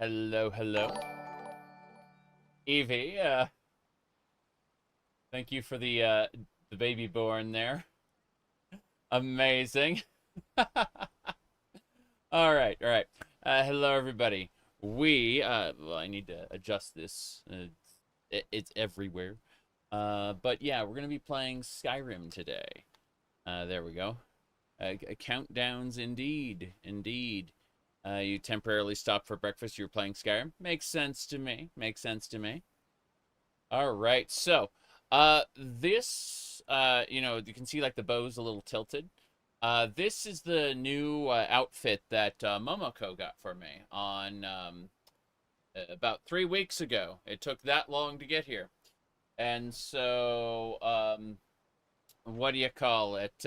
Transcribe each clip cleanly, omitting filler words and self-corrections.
Hello, hello. Evie, thank you for the baby born there. Amazing. All right, all right. Hello, everybody. Well, I need to adjust this. It's everywhere. But yeah, we're gonna be playing Skyrim today. There we go. Countdowns, indeed, indeed. You temporarily stopped for breakfast. You were playing Skyrim. Makes sense to me. Makes sense to me. All right. So, you can see like the bow's a little tilted. This is the new outfit that Momoko got for me on about 3 weeks ago. It took that long to get here. And so, what do you call it?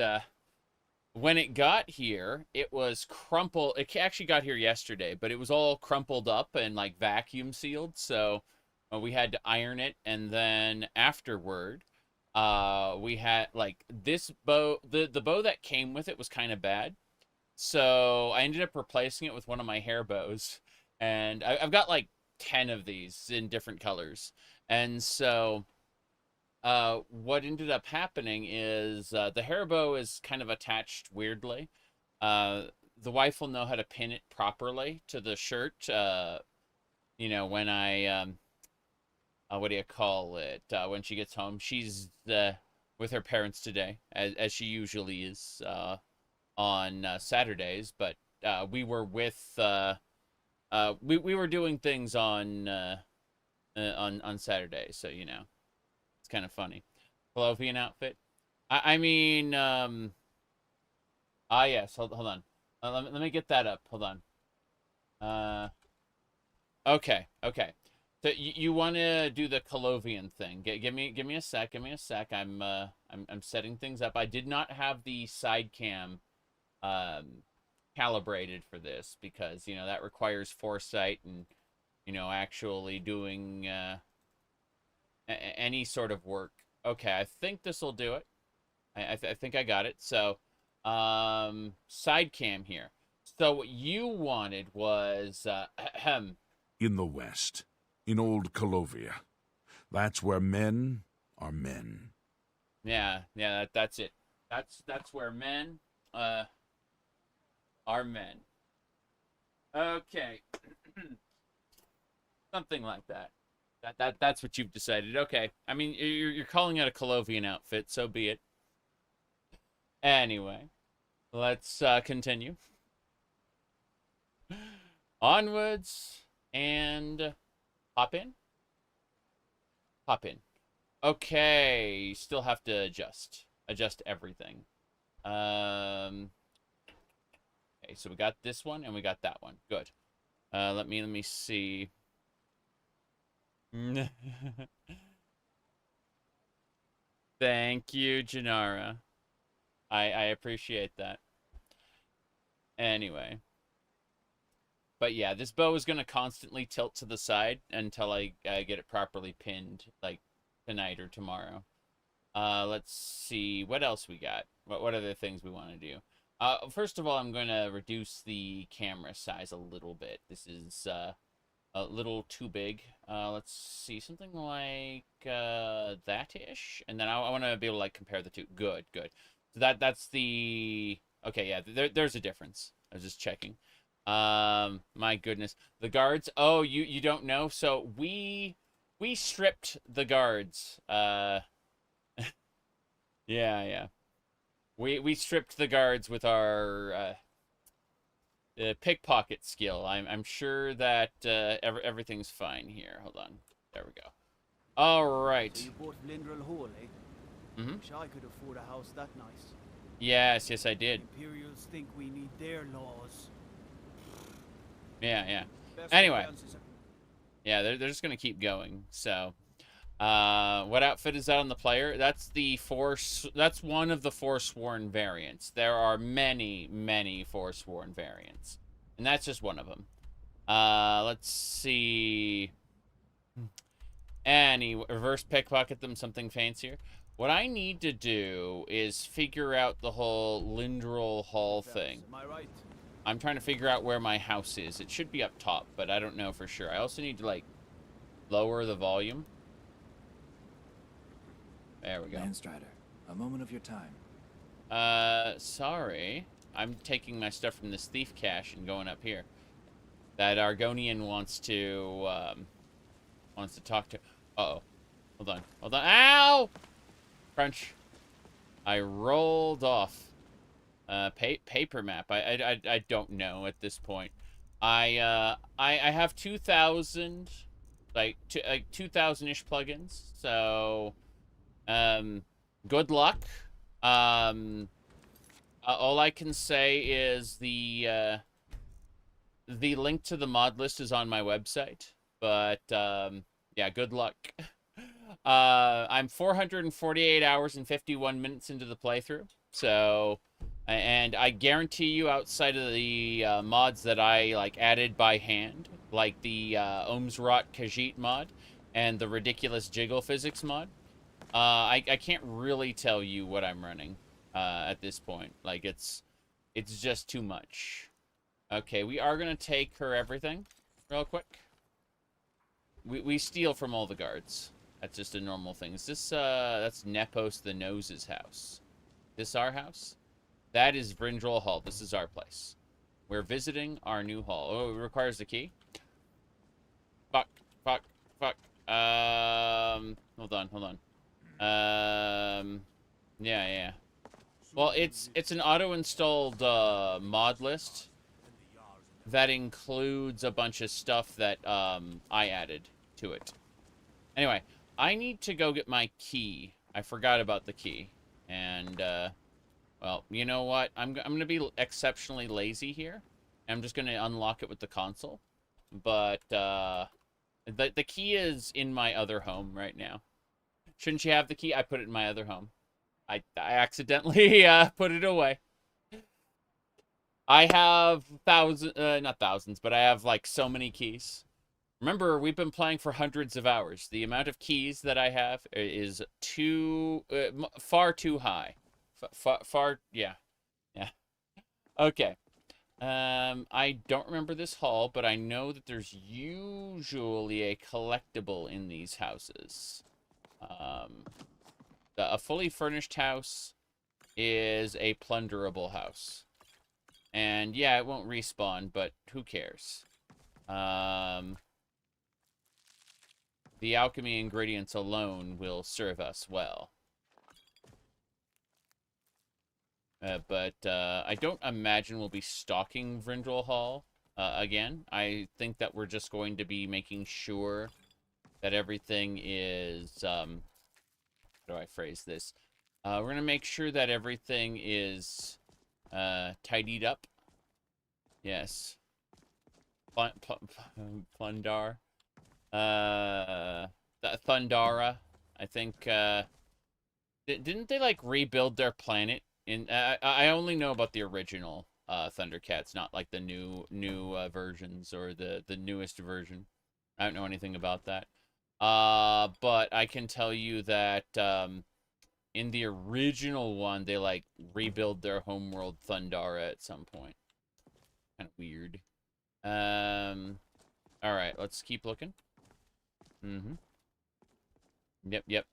When it got here, it was crumpled. It actually got here yesterday, but it was all crumpled up and like vacuum sealed. So we had to iron it, and then afterward, we had like this bow. The bow that came with it was kind of bad, so I ended up replacing it with one of my hair bows, and I've got like 10 of these in different colors, and so what ended up happening is the hair bow is kind of attached weirdly. The wife will know how to pin it properly to the shirt. When what do you call it? When she gets home, she's with her parents today, as she usually is on Saturdays. But we were we were doing things on Saturday, so it's kind of funny. Palovian outfit. I mean, yes. Hold on. Let me get that up. Hold on. Okay. So you want to do the Colovian thing? Give me a sec. Give me a sec. I'm setting things up. I did not have the side cam calibrated for this because that requires foresight and actually doing any sort of work. Okay, I think this will do it. I think I got it. So, side cam here. So what you wanted was in the West, in old Colovia. That's where men are men. Yeah, that's it. That's where men are men. Okay. Something like that. That's what you've decided. Okay. I mean, you're calling it a Colovian outfit, so be it. Anyway, let's continue. Onwards and hop in. Hop in. Okay, you still have to adjust everything. Okay, so we got this one and we got that one. Good. Let me see. Thank you, Janara. I appreciate that. Anyway. But yeah, this bow is going to constantly tilt to the side until I get it properly pinned, like tonight or tomorrow. Let's see what else we got. What other things we want to do? First of all, I'm going to reduce the camera size a little bit. This is a little too big. Let's see, something like that-ish. And then I want to be able to like compare the two. Good. So that's the... Okay, yeah, there's a difference. I was just checking. My goodness. The guards. Oh, you don't know? So we stripped the guards. Yeah. We stripped the guards with our pickpocket skill. I'm sure that everything's fine here. Hold on. There we go. All right. So you bought Lindrel Hall, eh? Mm-hmm. Wish I could afford a house that nice. Yes, I did. Imperials think we need their laws. Yeah. Anyway. Yeah, they're just gonna keep going. So, what outfit is that on the player? That's the That's one of the Foresworn variants. There are many Foresworn variants, and that's just one of them. Let's see. Any reverse pickpocket them something fancier. What I need to do is figure out the whole Lindrel Hall thing. Am I right? I'm trying to figure out where my house is. It should be up top, but I don't know for sure. I also need to, like, lower the volume. There we go. Manstrider, a moment of your time. Sorry. I'm taking my stuff from this thief cache and going up here. That Argonian wants to talk to... Uh-oh. Hold on. Hold on. Ow! Crunch. I rolled off. Paper map. I don't know at this point. I have 2,000, like 2,000-ish plugins. So, good luck. All I can say is the link to the mod list is on my website. But yeah, good luck. I'm 448 hours and 51 minutes into the playthrough. So, and I guarantee you, outside of the mods that I like added by hand, like the Ohmes-raht Khajiit mod and the ridiculous jiggle physics mod, I can't really tell you what I'm running at this point. Like it's just too much. Okay, we are gonna take her everything real quick. We steal from all the guards. That's just a normal thing. Is this that's Nepos the Nose's house? This our house? That is Vrindrel Hall. This is our place. We're visiting our new hall. Oh, it requires the key? Fuck. Fuck. Fuck. Hold on. Yeah. Well, it's an auto-installed mod list that includes a bunch of stuff that I added to it. Anyway, I need to go get my key. I forgot about the key. And, well, you know what? I'm going to be exceptionally lazy here. I'm just going to unlock it with the console. But, the key is in my other home right now. Shouldn't you have the key? I put it in my other home. I accidentally put it away. I have not thousands, but I have, like, so many keys. Remember, we've been playing for hundreds of hours. The amount of keys that I have is far too high. Yeah. Okay. I don't remember this hall, but I know that there's usually a collectible in these houses. A fully furnished house is a plunderable house. And yeah, it won't respawn, but who cares? The alchemy ingredients alone will serve us well. But I don't imagine we'll be stalking Vrindrel Hall again. I think that we're just going to be making sure that everything is... how do I phrase this? We're going to make sure that everything is tidied up. Yes. Plundar. Thundara. I think, didn't they, like, rebuild their planet? I only know about the original Thundercats, not, like, the new versions or the newest version. I don't know anything about that. But I can tell you that, in the original one, they, like, rebuild their homeworld Thundara at some point. Kind of weird. Alright, let's keep looking. Yep.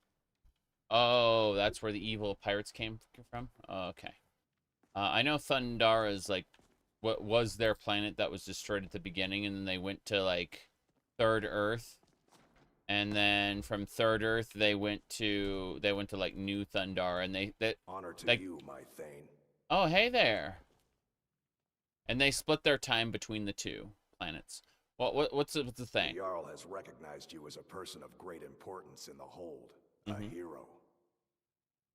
Oh, that's where the evil pirates came from? Okay. I know Thundara is, like, what was their planet that was destroyed at the beginning, and then they went to, like, Third Earth. And then from Third Earth, they went to like, New Thundara, and they Honor to you, my Thane. Oh, hey there. And they split their time between the two planets. What's the thing? The Jarl has recognized you as a person of great importance in the Hold, a hero.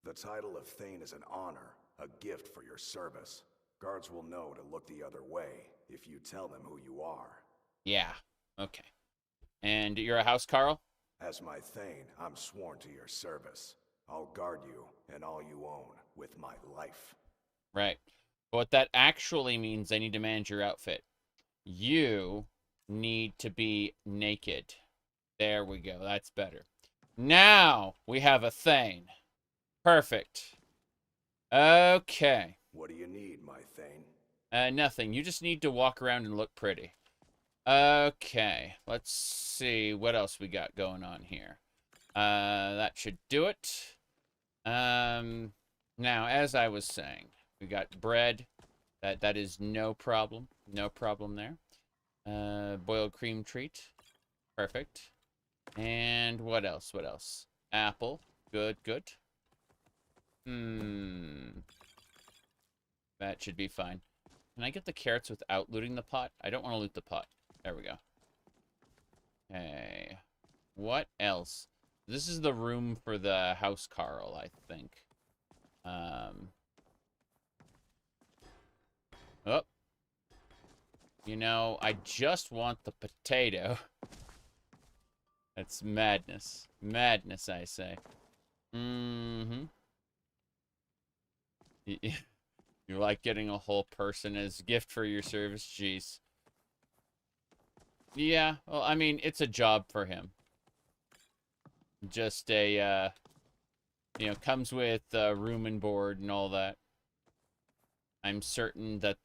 The title of Thane is an honor, a gift for your service. Guards will know to look the other way if you tell them who you are. Yeah, okay. And you're a housecarl? As my Thane, I'm sworn to your service. I'll guard you and all you own with my life. Right. But what that actually means, I need to manage your outfit. You need to be naked. There we go. That's better. Now we have a Thane. Perfect. Okay. What do you need, my Thane? Nothing. You just need to walk around and look pretty. Okay, let's see what else we got going on here. That should do it. Now, as I was saying, we got bread. That is no problem. No problem there. Boiled cream treat. Perfect. And what else? What else? Apple. Good, good. That should be fine. Can I get the carrots without looting the pot? I don't want to loot the pot. There we go. Okay. What else? This is the room for the house Carl, I think. Oh. You know, I just want the potato. That's madness. Madness, I say. You like getting a whole person as gift for your service? Jeez. Yeah, well, I mean, it's a job for him. Just a, you know, comes with room and board and all that. I'm certain that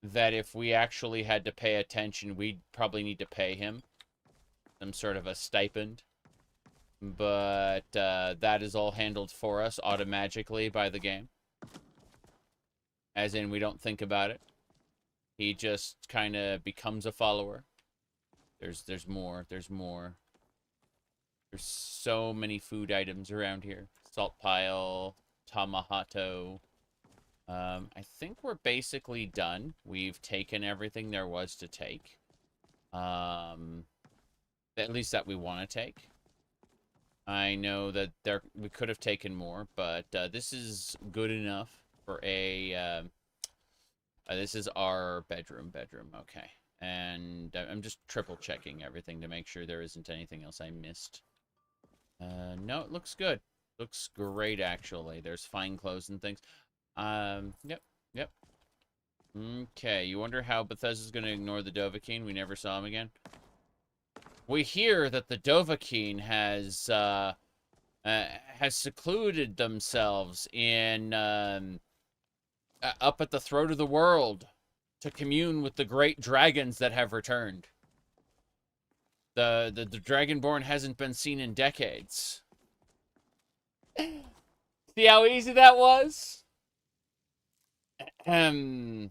that if we actually had to pay attention, we'd probably need to pay him some sort of a stipend. But that is all handled for us automatically by the game. As in, we don't think about it. He just kind of becomes a follower. There's more. There's more. There's so many food items around here. Salt pile, Tamahato. I think we're basically done. We've taken everything there was to take. At least that we want to take. I know that we could have taken more, but this is good enough for a... this is our bedroom. Okay. And I'm just triple checking everything to make sure there isn't anything else I missed. No, it looks good. Looks great, actually. There's fine clothes and things. Yep. Okay, you wonder how Bethesda's going to ignore the Dovahkiin? We never saw him again. We hear that the Dovahkiin has secluded themselves in up at the throat of the world to commune with the great dragons that have returned. The Dragonborn hasn't been seen in decades. See how easy that was? Da-da-da-da-da-da.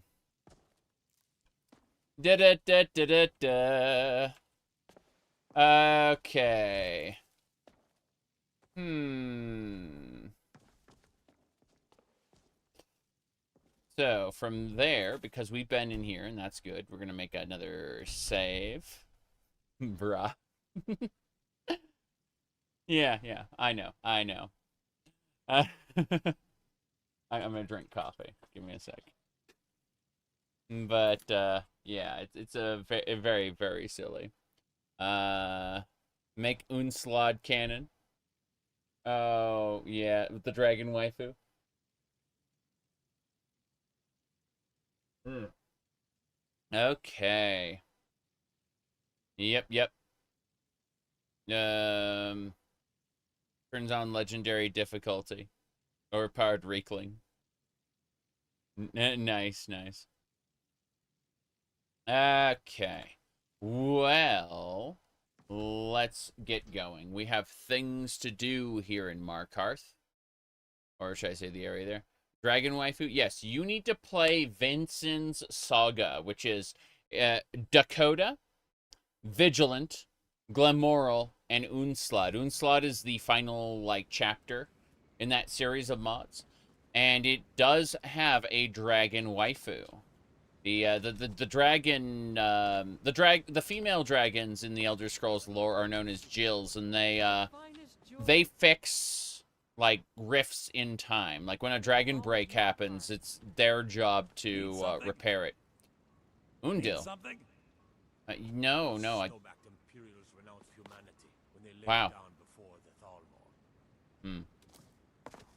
Okay. So, from there, because we've been in here, and that's good, we're going to make another save. Bruh. Yeah, I know. I'm going to drink coffee. Give me a sec. But, yeah, it's a very, very silly. Make Unslod canon. Oh, yeah, with the dragon waifu. Okay. Yep. Turns on legendary difficulty. Overpowered Reekling. Nice. Okay. Well, let's get going. We have things to do here in Markarth. Or should I say the area there? Dragon Waifu? Yes, you need to play Vincent's Saga, which is Dac0da, Vigilant, Glammoral, and Unslod. Unslod is the final, like, chapter in that series of mods. And it does have a dragon waifu. The dragon, the female dragons in the Elder Scrolls lore are known as Jills, and they fix, like, rifts in time. Like, when a dragon break happens, it's their job to repair it. Undil. No. Wow.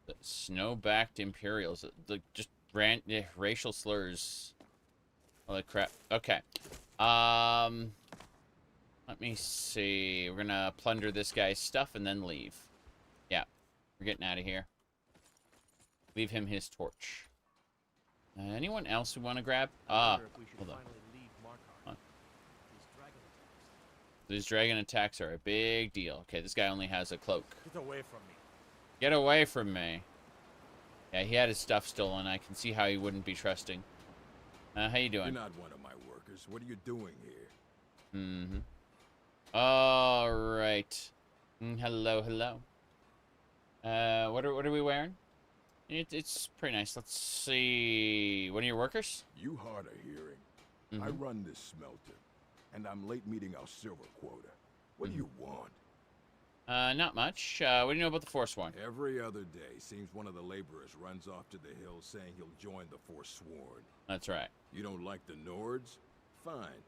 The snow-backed Imperials. Just racial slurs. Holy crap. Okay. Let me see. We're gonna plunder this guy's stuff and then leave. Yeah. We're getting out of here. Leave him his torch. Anyone else we want to grab? I wonder if we should Hold on. finally leave Markarth. Huh? These dragon attacks. These dragon attacks are a big deal. Okay, this guy only has a cloak. Get away from me. Get away from me. Yeah, he had his stuff stolen. I can see how he wouldn't be trusting. How you doing? You're not one of my workers. What are you doing here? Mm-hmm. All right. Hello, hello. What are we wearing? It's pretty nice. Let's see. One of your workers? You hard of hearing. Mm-hmm. I run this smelter, and I'm late meeting our silver quota. What do you want? Not much. What do you know about the Foresworn? Every other day, seems one of the laborers runs off to the hills saying he'll join the Foresworn. That's right. You don't like the Nords? Fine.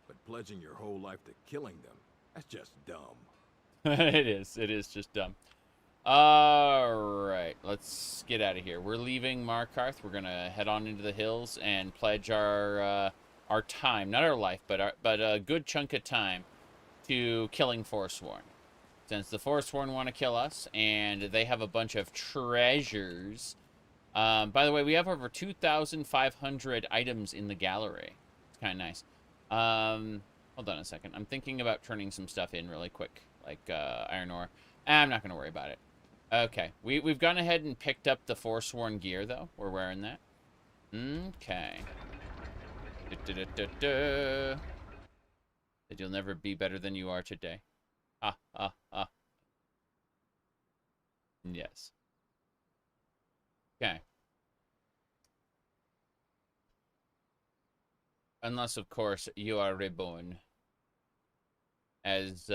But pledging your whole life to killing them, that's just dumb. It is just dumb. Alright, let's get out of here. We're leaving Markarth. We're gonna head on into the hills and pledge our time, not our life, but a good chunk of time to killing Foresworn. Since the Foresworn want to kill us, and they have a bunch of treasures. By the way, we have over 2,500 items in the gallery. It's kind of nice. Hold on a second. I'm thinking about turning some stuff in really quick, like iron ore. I'm not going to worry about it. Okay, we've gone ahead and picked up the Foresworn gear, though. We're wearing that. Okay. That you'll never be better than you are today. Ah, ah, ah. Yes. Okay. Unless, of course, you are reborn. As,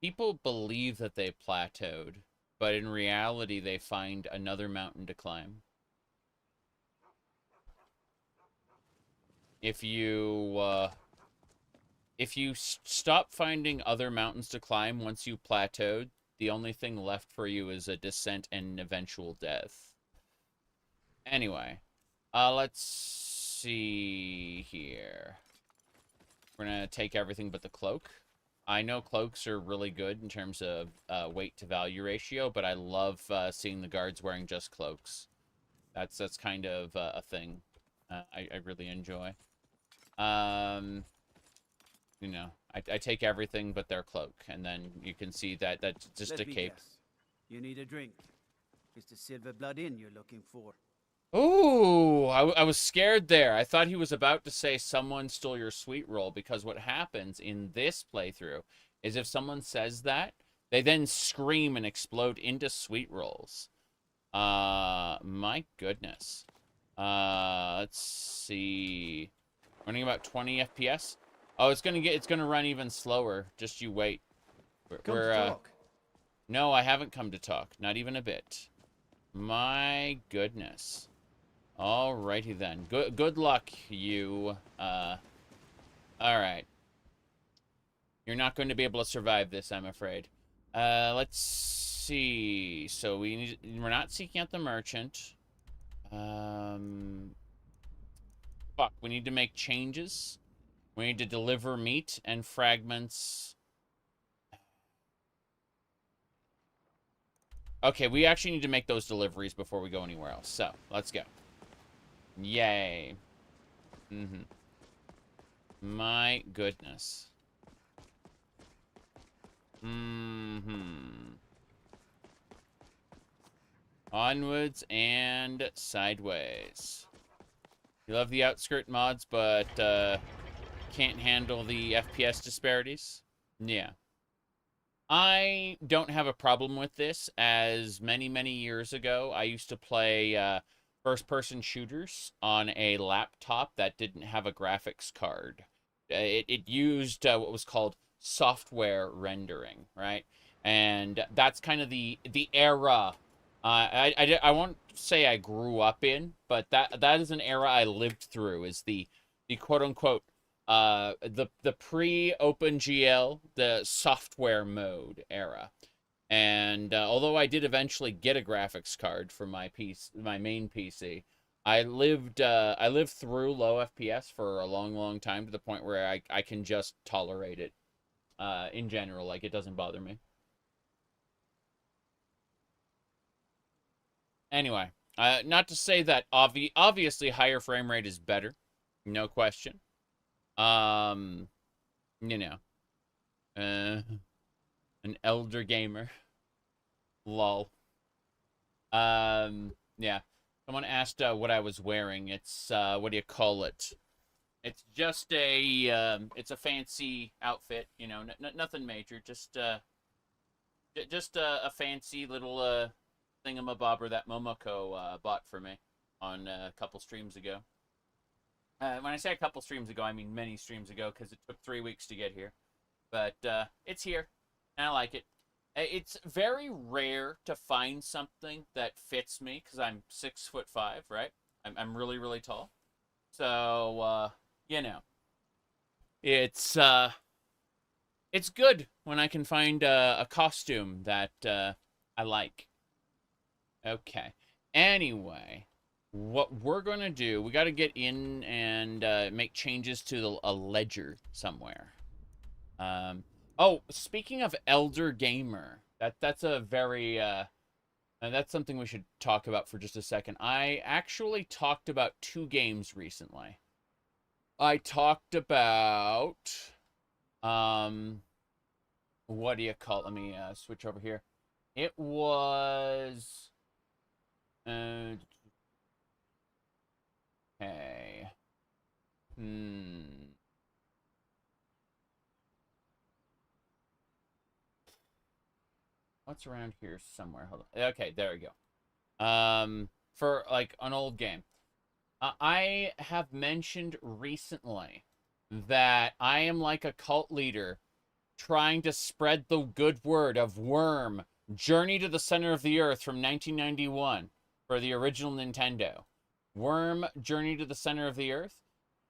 people believe that they plateaued, but in reality, they find another mountain to climb. If you stop finding other mountains to climb once you plateaued, the only thing left for you is a descent and eventual death. Anyway, let's see here. We're gonna take everything but the cloak. I know cloaks are really good in terms of weight to value ratio, but I love seeing the guards wearing just cloaks. That's kind of a thing I really enjoy. You know, I take everything but their cloak, and then you can see that that's just Let a me cape. guess. You need a drink. It's the Silver Blood Inn you're looking for. Ooh, I was scared there. I thought he was about to say someone stole your sweet roll, because what happens in this playthrough is if someone says that, they then scream and explode into sweet rolls. My goodness. Let's see. Running about 20 FPS. Oh, it's gonna run even slower. Just you wait. Come to talk. No, I haven't come to talk. Not even a bit. My goodness. Alrighty then. Good luck, you. Alright. You're not going to be able to survive this, I'm afraid. Let's see. So we're not seeking out the merchant. Fuck, we need to make changes. We need to deliver meat and fragments. Okay, we actually need to make those deliveries before we go anywhere else. So, let's go. Yay. My goodness. Onwards and sideways. You love the outskirt mods, but can't handle the FPS disparities? Yeah. I don't have a problem with this, as many years ago, I used to play first-person shooters on a laptop that didn't have a graphics card. It used what was called software rendering, right? And that's kind of the era. I won't say I grew up in, but that is an era I lived through, is the quote-unquote the pre-OpenGL, the software mode era. And although I did eventually get a graphics card for my main PC, I lived through low FPS for a long time, to the point where I can just tolerate it in general. Like, it doesn't bother me. Anyway, Not to say that obviously higher frame rate is better, no question. You know, an elder gamer, lol. Yeah. Someone asked what I was wearing. It's what do you call it? It's just it's a fancy outfit, you know, nothing major, just a fancy little thingamabobber that Momoko bought for me on a couple streams ago. When I say a couple streams ago, I mean many streams ago, because it took 3 weeks to get here. But it's here, and I like it. It's very rare to find something that fits me, because I'm 6'5", right? I'm really, really tall. So, you know, it's good when I can find a costume that I like. Okay. Anyway, what we're going to do, we got to get in and make changes to a ledger somewhere. Oh, speaking of Elder Gamer, that's a very, that's something we should talk about for just a second. I actually talked about 2 games recently. I talked about, what do you call it? Let me switch over here. It was, okay. What's around here somewhere? Hold on. Okay, there we go. For like an old game. I have mentioned recently that I am like a cult leader trying to spread the good word of Worm, Journey to the Center of the Earth from 1991 for the original Nintendo. Worm, Journey to the Center of the Earth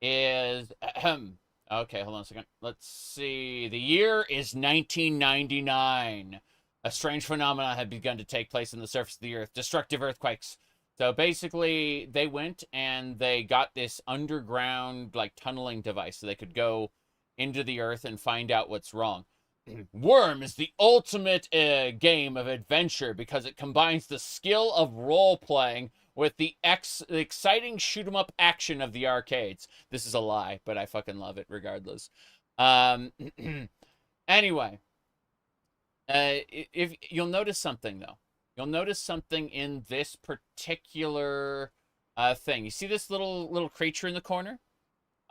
is... okay, hold on a second. Let's see. The year is 1999. A strange phenomenon had begun to take place on the surface of the Earth. Destructive earthquakes. So basically, they went and they got this underground, like, tunneling device so they could go into the Earth and find out what's wrong. Worm is the ultimate game of adventure because it combines the skill of role-playing with the exciting shoot-'em-up action of the arcades. This is a lie, but I fucking love it regardless. Anyway, if you'll notice something, though. You'll notice something in this particular thing. You see this little creature in the corner?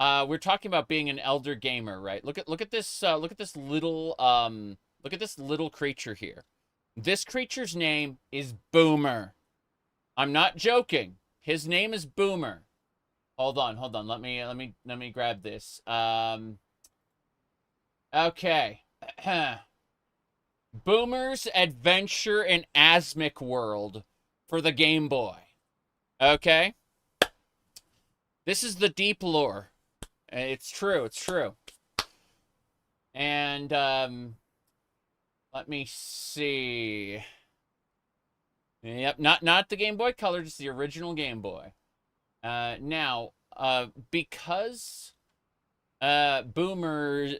We're talking about being an elder gamer, right? Look at this little creature here. This creature's name is Boomer. I'm not joking. His name is Boomer. Hold on. Let me grab this. Okay. Boomer's Adventure in Asmic World for the Game Boy. Okay? This is the deep lore. It's true. And, let me see. Yep, not the Game Boy Color, just the original Game Boy. Now, because Boomer's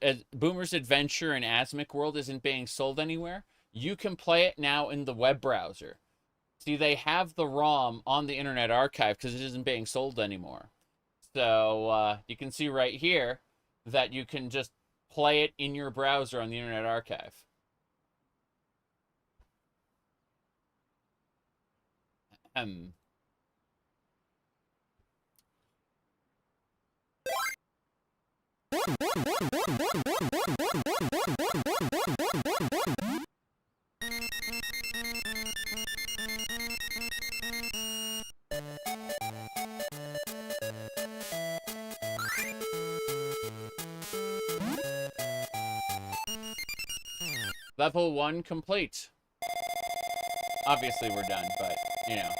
Adventure in Asmic World isn't being sold anywhere, you can play it now in the web browser. See, they have the ROM on the Internet Archive because it isn't being sold anymore. So you can see right here that you can just play it in your browser on the Internet Archive. Level 1 complete. Obviously we're done, but, you know.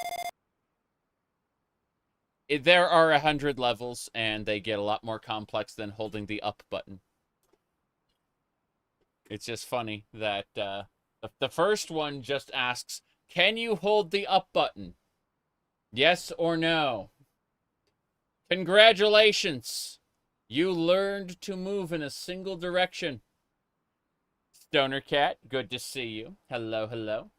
There are 100 levels, and they get a lot more complex than holding the up button. It's just funny that the first one just asks, can you hold the up button? Yes or no? Congratulations! You learned to move in a single direction. Stoner Cat, good to see you. Hello.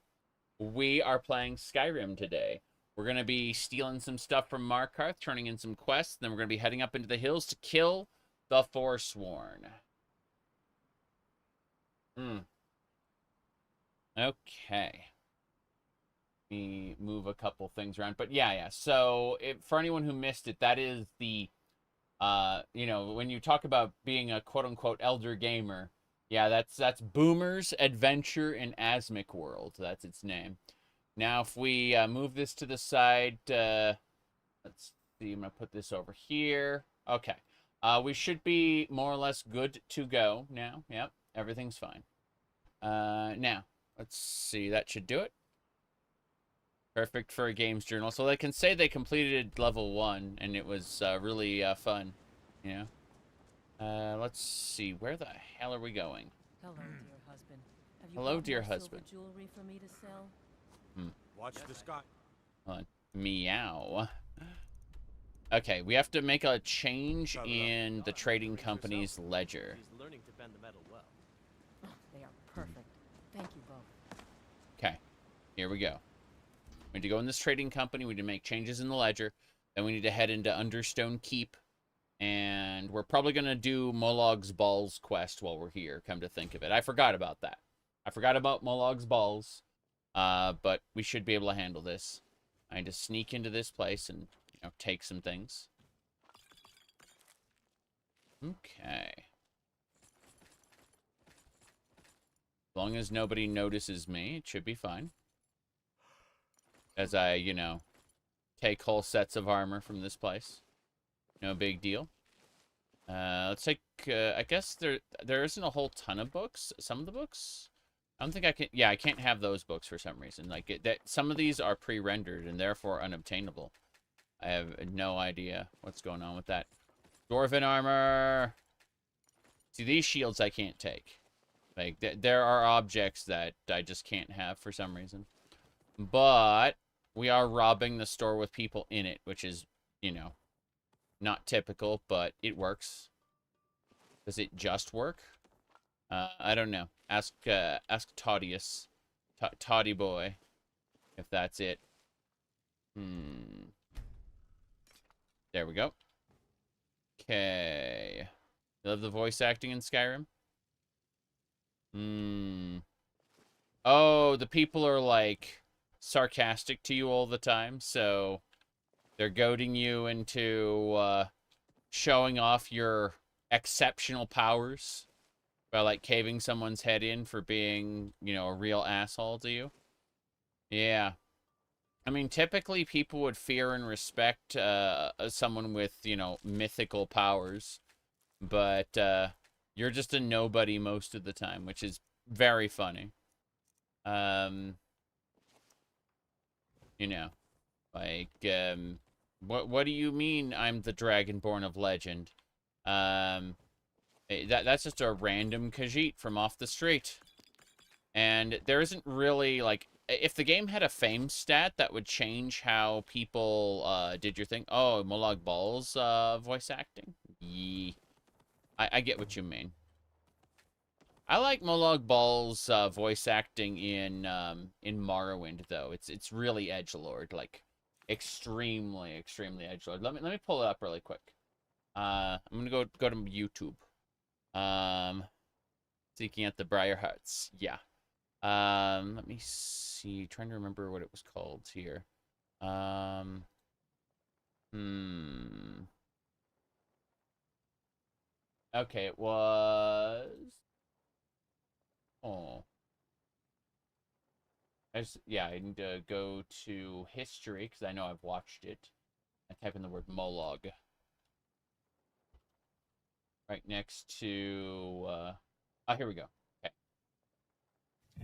We are playing Skyrim today. We're going to be stealing some stuff from Markarth, turning in some quests. Then we're going to be heading up into the hills to kill the Foresworn. Okay. Let me move a couple things around. But yeah. So for anyone who missed it, that is the, you know, when you talk about being a quote-unquote elder gamer, yeah, that's Boomer's Adventure in Asmic World. That's its name. Now, if we move this to the side, let's see, I'm going to put this over here. Okay. We should be more or less good to go now. Yep, everything's fine. Now, let's see, that should do it. Perfect for a games journal. So they can say they completed level 1, and it was really fun, you know? Let's see, where the hell are we going? Hello, dear husband. Have you Hello, got dear more silver husband. jewelry for me to sell? Watch the sky. Hold on. Meow. Okay, we have to make a change in the trading company's ledger. He's learning to bend the metal well. Oh, they are perfect. Thank you both. Okay, here we go. We need to go in this trading company. We need to make changes in the ledger. Then we need to head into Understone Keep. And we're probably going to do Molog's Balls quest while we're here, come to think of it. I forgot about that. I forgot about Molog's Balls. But we should be able to handle this. I need to sneak into this place and, you know, take some things. Okay. As long as nobody notices me, it should be fine. As I, you know, take whole sets of armor from this place. No big deal. Let's take, I guess there isn't a whole ton of books. Some of the books? I don't think I can, yeah, I can't have those books for some reason. Like, some of these are pre-rendered and therefore unobtainable. I have no idea what's going on with that. Dwarven armor! See, these shields I can't take. Like, there are objects that I just can't have for some reason. But we are robbing the store with people in it, which is, you know, not typical, but it works. Does it just work? I don't know. Ask Todius. Toddy boy. If that's it. There we go. Okay. You love the voice acting in Skyrim? Oh, the people are, like, sarcastic to you all the time, so they're goading you into showing off your exceptional powers by, like, caving someone's head in for being, you know, a real asshole to you. Yeah. I mean, typically people would fear and respect someone with, you know, mythical powers, but you're just a nobody most of the time, which is very funny. You know, like, what do you mean I'm the Dragonborn of legend? That's just a random Khajiit from off the street. And there isn't really, like, if the game had a fame stat, that would change how people did your thing. Oh, Molag Ball's voice acting? Yee. I get what you mean. I like Molag Ball's voice acting in Morrowind, though. It's really edgelord, like extremely edgelord. Let me pull it up really quick. I'm gonna go to YouTube. Seeking out the Briar Hearts. Yeah. Let me see. Trying to remember what it was called here. Okay, it was. Oh. Yeah, I need to go to history because I know I've watched it. I type in the word Molag. Right next to. Oh, here we go. Okay.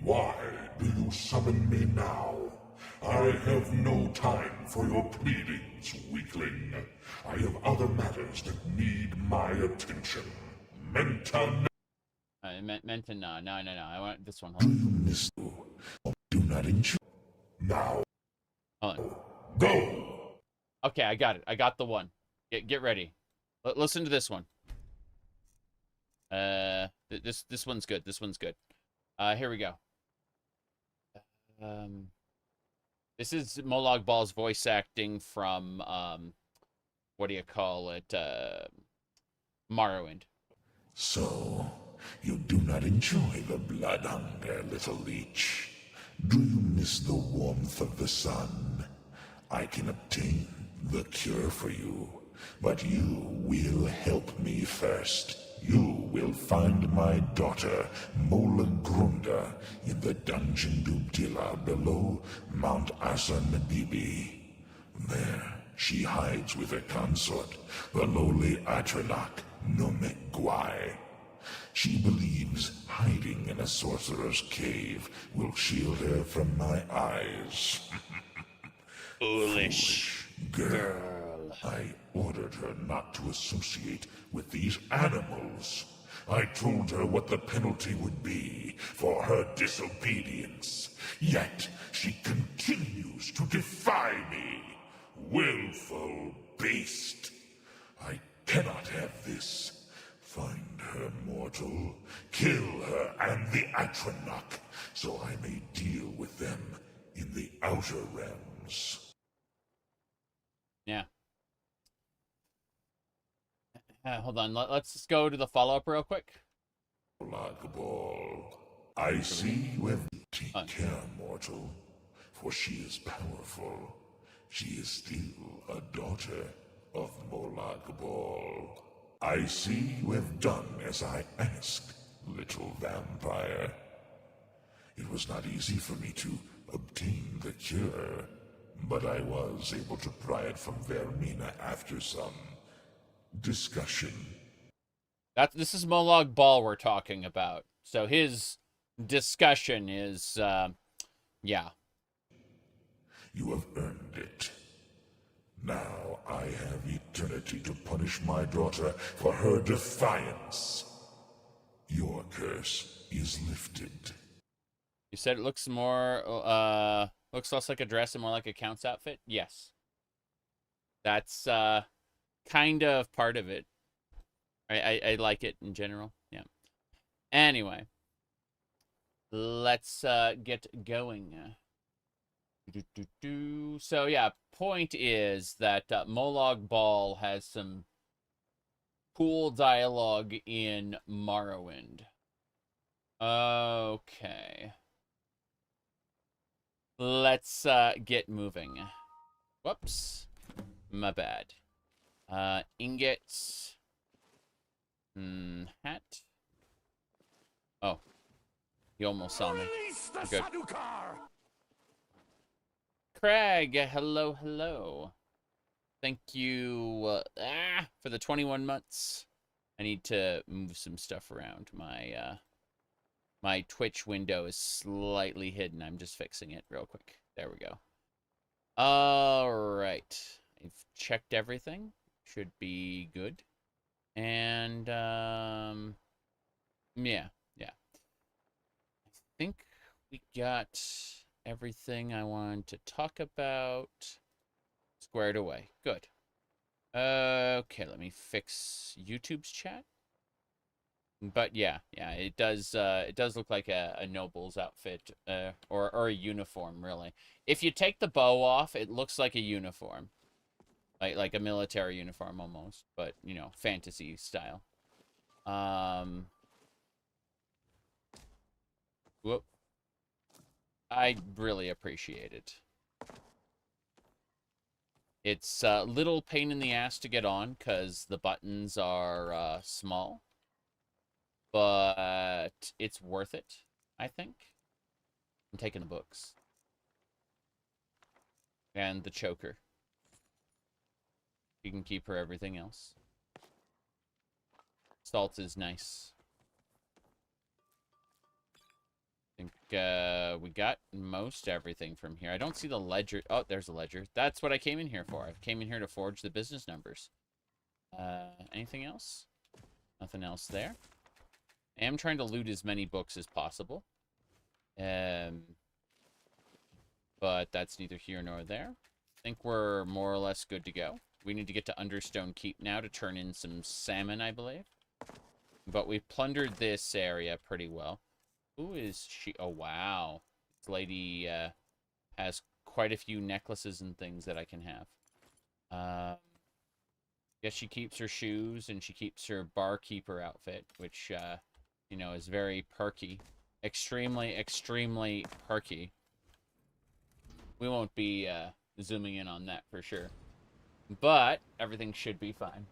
Why do you summon me now? I have no time for your pleadings, weakling. I have other matters that need my attention. Menta. Menta, no. I want this one. Do you miss you? Do not enjoy. Now. Hold on. Go! Okay, I got it. I got the one. Get ready. Listen to this one. This one's good. This one's good. Here we go. This is Molag Ball's voice acting from, what do you call it, Morrowind. So, you do not enjoy the blood hunger, little leech. Do you miss the warmth of the sun? I can obtain the cure for you, but you will help me first. You will find my daughter, Molag0da, in the dungeon Dubdilla below Mount Asa-Medibi. There, she hides with her consort, the lowly Atronach Nomegwai. She believes hiding in a sorcerer's cave will shield her from my eyes. Foolish Girl. I ordered her not to associate with these animals. I told her what the penalty would be for her disobedience. Yet she continues to defy me. Willful beast. I cannot have this. Find her, mortal. Kill her and the Atronach, so I may deal with them in the outer realms. Yeah. Hold on. Let's just go to the follow-up real quick. Molag-ball. I see you have taken care, mortal, for she is powerful. She is still a daughter of Molag-ball. I see you have done as I asked, little vampire. It was not easy for me to obtain the cure, but I was able to pry it from Vermina after some discussion. This is Molag Ball we're talking about. So his discussion is, yeah. You have earned it. Now I have eternity to punish my daughter for her defiance. Your curse is lifted. You said it looks more, looks less like a dress and more like a count's outfit? Yes. That's, kind of part of it. I like it in general. Yeah. Anyway. Let's, get going. So, yeah, point is that Molag Ball has some cool dialogue in Morrowind. Okay. Let's get moving. Whoops. My bad. Ingots. Hat. Oh. He almost saw me. Good. Craig, hello, hello. Thank you for the 21 months. I need to move some stuff around. My Twitch window is slightly hidden. I'm just fixing it real quick. There we go. All right. I've checked everything. Should be good. And yeah. I think we got everything I wanted to talk about squared away. Good. Okay, let me fix YouTube's chat. But yeah, it does look like a noble's outfit, or a uniform, really. If you take the bow off, it looks like a uniform. Like a military uniform almost, but you know, fantasy style. Whoop. I really appreciate it. It's a little pain in the ass to get on because the buttons are small. But it's worth it, I think. I'm taking the books. And the choker. You can keep her everything else. Salt is nice. I think we got most everything from here. I don't see the ledger. Oh, there's a ledger. That's what I came in here for. I came in here to forge the business numbers. Anything else? Nothing else there. I am trying to loot as many books as possible. But that's neither here nor there. I think we're more or less good to go. We need to get to Understone Keep now to turn in some salmon, I believe. But we've plundered this area pretty well. Who is she? Oh, wow. This lady has quite a few necklaces and things that I can have. Guess she keeps her shoes, and she keeps her barkeeper outfit, which, you know, is very perky. Extremely, extremely perky. We won't be, zooming in on that for sure. But, everything should be fine.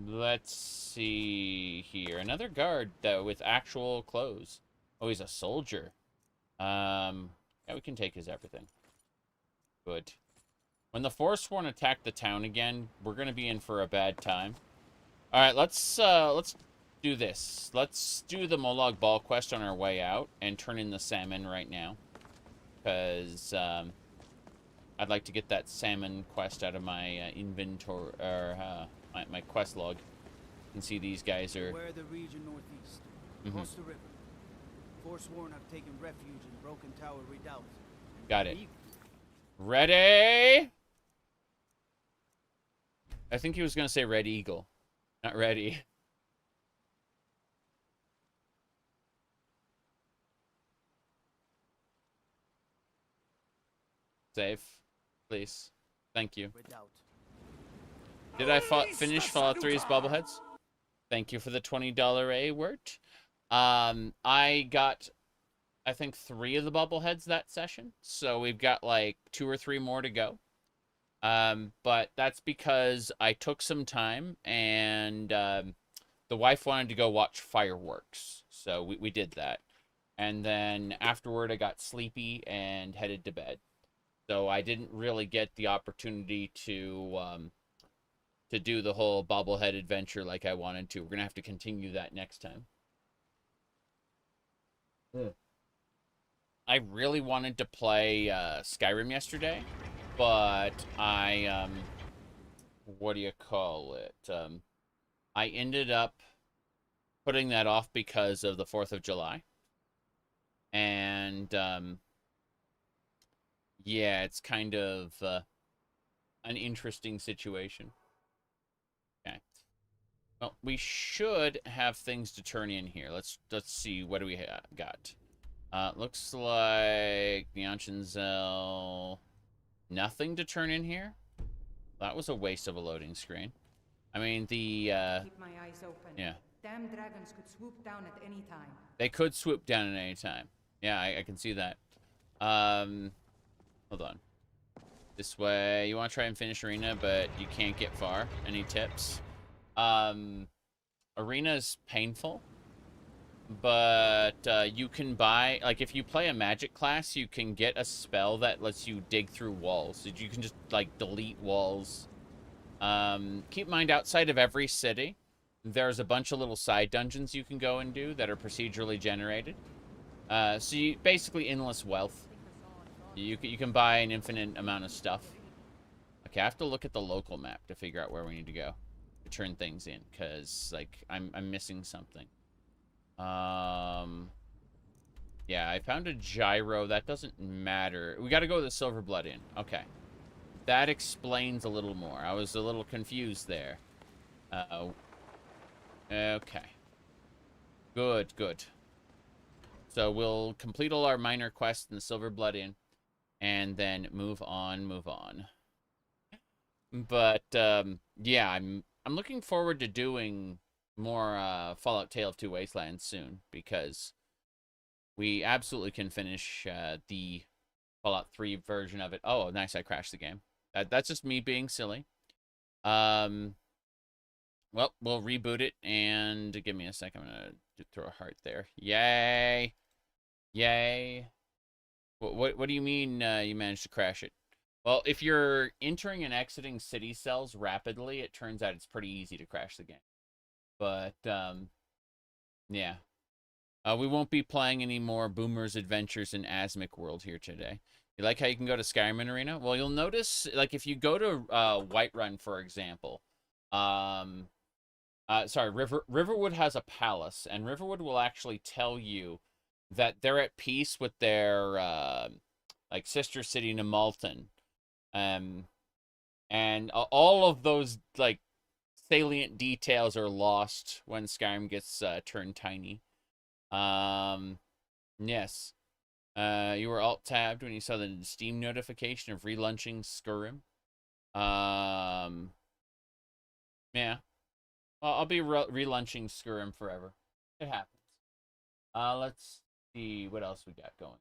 Let's see here. Another guard, though, with actual clothes. Oh, he's a soldier. Yeah, we can take his everything. Good. When the Foresworn attack the town again, we're gonna be in for a bad time. Alright, let's do this. Let's do the Molag Ball quest on our way out and turn in the salmon right now. Because, I'd like to get that salmon quest out of my inventory, or my quest log. You can see these guys are... Where the region northeast. Across the river. Foresworn have taken refuge in Broken Tower Redoubt. Got it. Ready? I think he was going to say Red Eagle. Not ready. Save. Please. Thank you. Did I finish Fallout 3's bobbleheads? Thank you for the $20 A-word. I got, I think, 3 of the bobbleheads that session. So we've got, like, 2 or 3 more to go. But that's because I took some time, and the wife wanted to go watch fireworks. So we did that. And then afterward, I got sleepy and headed to bed. So I didn't really get the opportunity to do the whole bobblehead adventure like I wanted to. We're going to have to continue that next time. I really wanted to play Skyrim yesterday, but I, what do you call it? I ended up putting that off because of the 4th of July. And, yeah, it's kind of an interesting situation. Okay. Well, we should have things to turn in here. Let's see. What do we got? Looks like the Anchenzel. Nothing to turn in here. That was a waste of a loading screen. I mean, the Keep my eyes open. yeah. Damn dragons could swoop down at any time. They could swoop down at any time. Yeah, I can see that. Hold on. This way. You want to try and finish Arena, but you can't get far. Any tips? Arena is painful. But you can buy... Like, if you play a magic class, you can get a spell that lets you dig through walls. So you can just, like, delete walls. Keep in mind, outside of every city, there's a bunch of little side dungeons you can go and do that are procedurally generated. So you basically endless wealth. You can buy an infinite amount of stuff. Okay, I have to look at the local map to figure out where we need to go to turn things in, because like I'm missing something. Yeah, I found a gyro. That doesn't matter. We got to go to the Silver Blood Inn. Okay, that explains a little more. I was a little confused there. Okay. Good. So we'll complete all our minor quests in the Silver Blood Inn, and then move on. But yeah, I'm looking forward to doing more Fallout Tale of Two Wastelands soon, because we absolutely can finish the Fallout 3 version of it. Oh, nice! I crashed the game. That's just me being silly. Well, we'll reboot it, and give me a second. I'm gonna throw a heart there. Yay! What do you mean you managed to crash it? Well, if you're entering and exiting city cells rapidly, it turns out it's pretty easy to crash the game. But yeah, we won't be playing any more Boomer's Adventures in Asmic World here today. You like how you can go to Skyrim Arena? Well, you'll notice, like, if you go to Whiterun, for example, sorry, Riverwood has a palace, and Riverwood will actually tell you that they're at peace with their like sister city Nemalton, and all of those like salient details are lost when Skyrim gets turned tiny. Yes, You were alt-tabbed when you saw the Steam notification of relaunching Skyrim. Yeah. Well, I'll be relaunching Skyrim forever. It happens. Let's see what else we got going.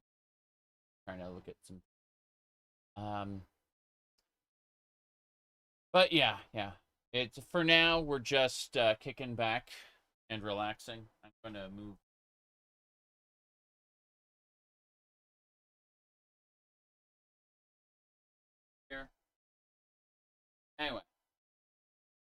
Trying to look at some. But yeah. It's for now. We're just kicking back and relaxing. I'm gonna move. Here. Anyway,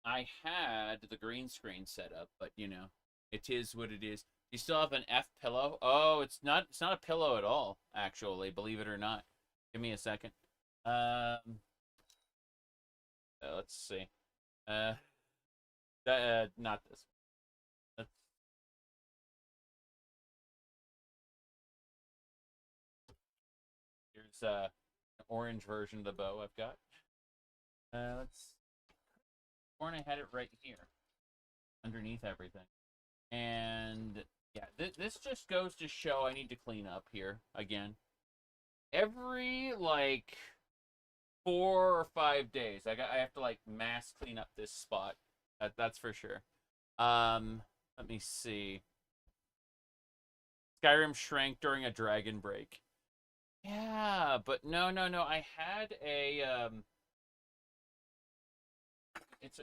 I had the green screen set up, but you know, it is what it is. You still have an F pillow? Oh, it's not a pillow at all, actually, believe it or not. Give me a second. Let's see. Not this. Let's... Here's an orange version of the bow I've got. Let's. I had it right here, underneath everything, and yeah, this just goes to show I need to clean up here again. Every like 4 or 5 days, I have to like mass clean up this spot. That's for sure. Let me see. Skyrim shrank during a dragon break. Yeah, but no. I had a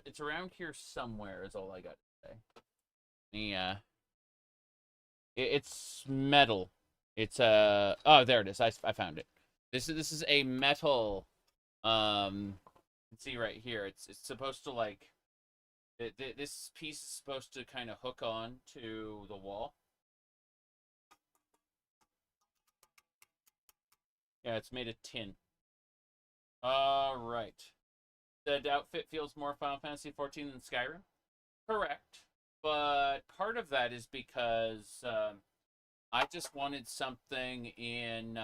It's around here somewhere is all I got to say. Yeah. It's metal. It's oh, there it is. I found it. This is a metal. You can see right here. It's supposed to like this piece is supposed to kind of hook on to the wall. Yeah, it's made of tin. All right. The outfit feels more Final Fantasy XIV than Skyrim? Correct. But part of that is because I just wanted something in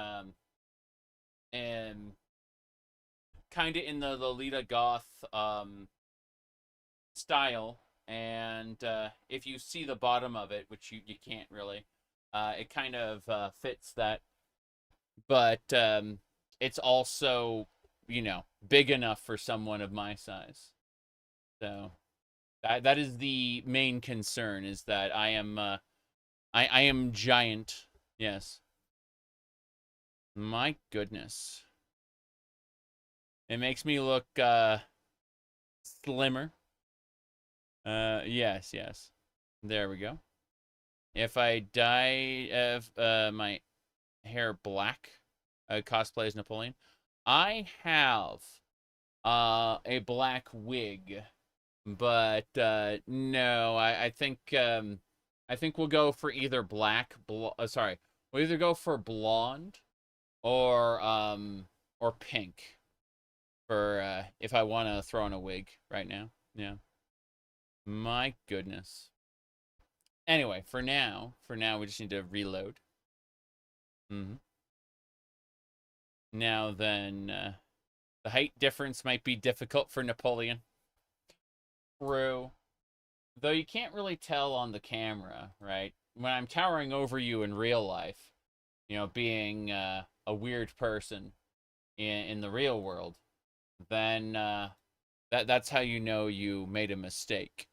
kind of in the Lolita Goth style. And if you see the bottom of it, which you can't really, it kind of fits that. But it's also, you know, big enough for someone of my size. So that is the main concern, is that I am I am giant. Yes. My goodness. It makes me look slimmer. Yes. There we go. If I dye my hair black, cosplay as Napoleon. I have a black wig, but no, I think we'll go for either we'll either go for blonde or pink for if I want to throw on a wig right now. Yeah. My goodness. Anyway, for now we just need to reload. Now then, the height difference might be difficult for Napoleon. True. Though you can't really tell on the camera, right? When I'm towering over you in real life, you know, being a weird person in the real world, then that's how you know you made a mistake.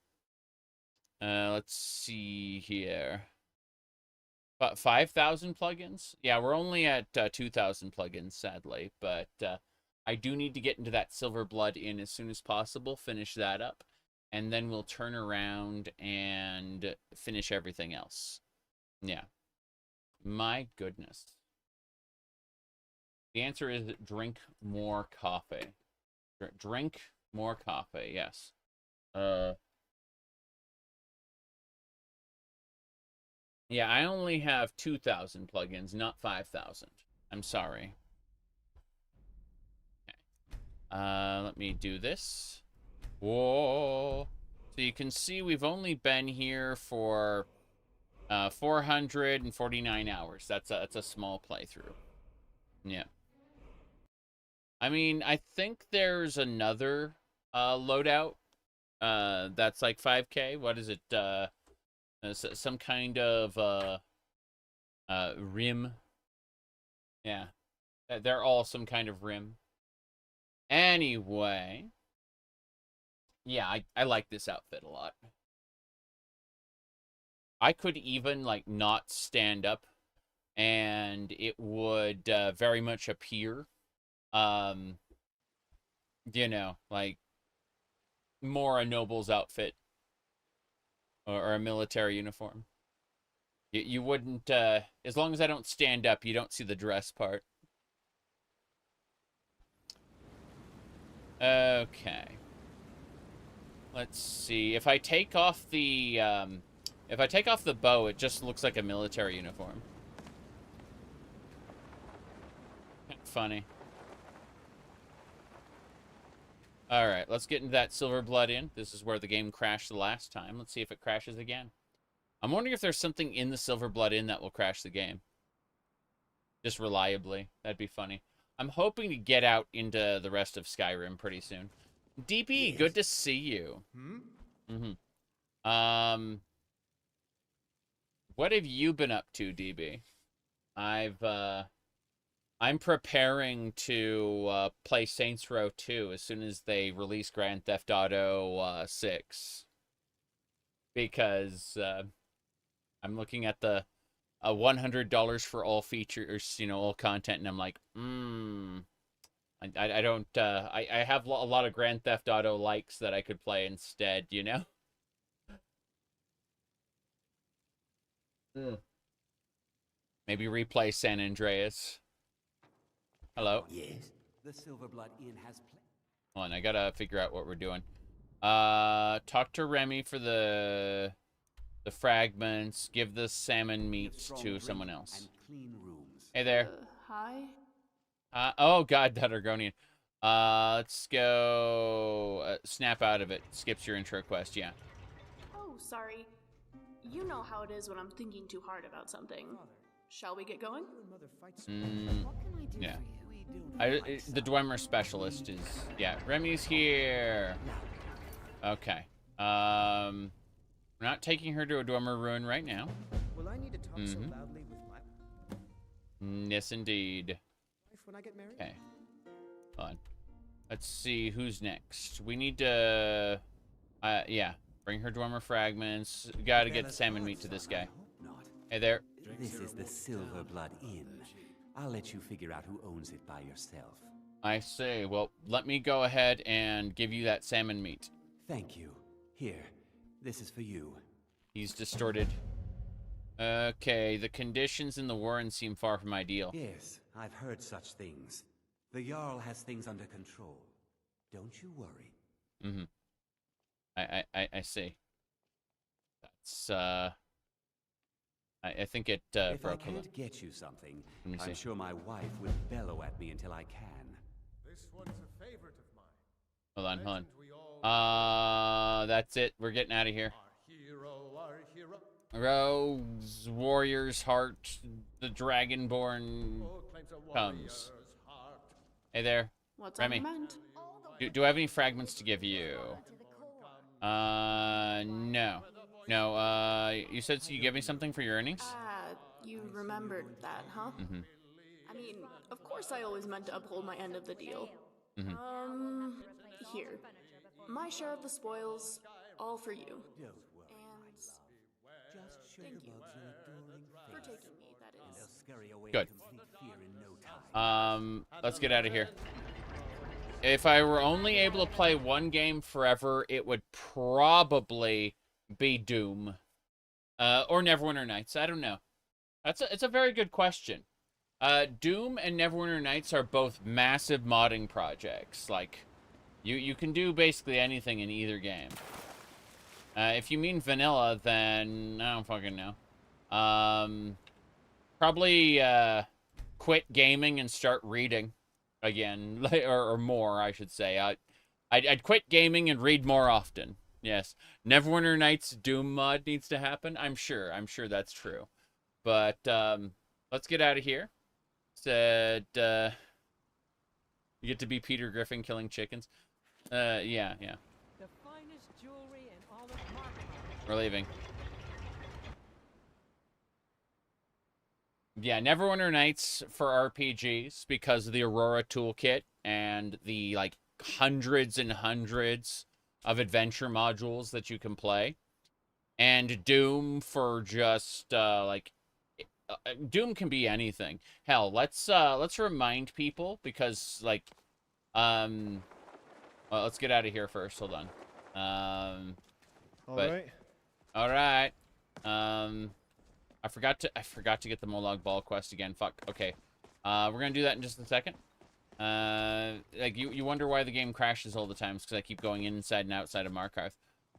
Let's see here. 5,000 plugins? Yeah, we're only at 2,000 plugins, sadly. But I do need to get into that Silver Blood Inn as soon as possible, finish that up, and then we'll turn around and finish everything else. Yeah. My goodness. The answer is drink more coffee. Drink more coffee, yes. Yeah, I only have 2,000 plugins, not 5,000. I'm sorry. Okay. Let me do this. Whoa. So you can see we've only been here for 449 hours. That's a small playthrough. Yeah. I mean, I think there's another loadout that's like 5K. What is it? Some kind of rim Yeah. They're all some kind of rim. Anyway. Yeah, I like this outfit a lot. I could even, like, not stand up, and it would very much appear, you know, like, more a noble's outfit or a military uniform. You wouldn't, as long as I don't stand up, you don't see the dress part. Okay. Let's see. If I take off the bow, it just looks like a military uniform. Funny. Alright, let's get into that silver blood in. This is where the game crashed the last time. Let's see if it crashes again. I'm wondering if there's something in the silver blood in that will crash the game. Just reliably. That'd be funny. I'm hoping to get out into the rest of Skyrim pretty soon. DP, yes. Good to see you. What have you been up to, DB? I'm preparing to play Saints Row 2 as soon as they release Grand Theft Auto 6. Because I'm looking at the $100 for all features, you know, all content, and I'm like, I don't, I have a lot of Grand Theft Auto likes that I could play instead, you know? Maybe replay San Andreas. Hello? Yes. The Silver Blood Inn has Hold on, I gotta figure out what we're doing. Talk to Remy for the fragments. Give the salmon meat to someone else. Hey there. Hi. Oh god, that Argonian. Let's go snap out of it. Skips your intro quest, yeah. Oh, sorry. You know how it is when I'm thinking too hard about something. Shall we get going? Yeah. The Dwemer specialist is, yeah. Remy's here. Okay. We're not taking her to a Dwemer ruin right now. Will I need to talk so loudly with my Yes, indeed. when I get married? Okay. Hold on. Let's see who's next. We need to, yeah. Bring her Dwemer fragments. Gotta get the salmon meat to this guy. Hey there. This is the Silver Blood Inn. I'll let you figure out who owns it by yourself. I see. Well, let me go ahead and give you that salmon meat. Thank you. Here, this is for you. He's distorted. Okay, the conditions in the warren seem far from ideal. Yes, I've heard such things. The Jarl has things under control. Don't you worry. I see. That's, I think it, if I can't get you something, I'm sure my wife would bellow at me until I can. This one's a favorite of mine. Hold on. That's it. We're getting out of here. Our hero. Rose, Warrior's Heart, the Dragonborn comes. Hey there. What's Remy. on your mind? Do I have any fragments to give you? No. No, you said you gave me something for your earnings? You remembered that, huh? I mean, of course I always meant to uphold my end of the deal. Here. My share of the spoils, all for you. And thank you for taking me, that is. Good. Let's get out of here. If I were only able to play one game forever, it would probably be Doom. Or Neverwinter Nights. I don't know. It's a very good question. Doom and Neverwinter Nights are both massive modding projects. Like, you can do basically anything in either game. If you mean vanilla, then I don't fucking know. Probably quit gaming and start reading again, or more, I should say. I'd quit gaming and read more often. Yes, Neverwinter Nights Doom mod needs to happen. I'm sure that's true. But let's get out of here. Said you get to be Peter Griffin killing chickens. Yeah. The finest jewelry in all of Mark. We're leaving. Yeah, Neverwinter Nights for RPGs because of the Aurora toolkit and the like hundreds and hundreds of adventure modules that you can play. And Doom for just Doom can be anything. Hell, let's remind people because like well, let's get out of here first. Hold on. All right. All right. I forgot to get the Molag Ball quest again. Fuck. Okay. We're gonna do that in just a second. Like you wonder why the game crashes all the time because I keep going inside and outside of Markarth.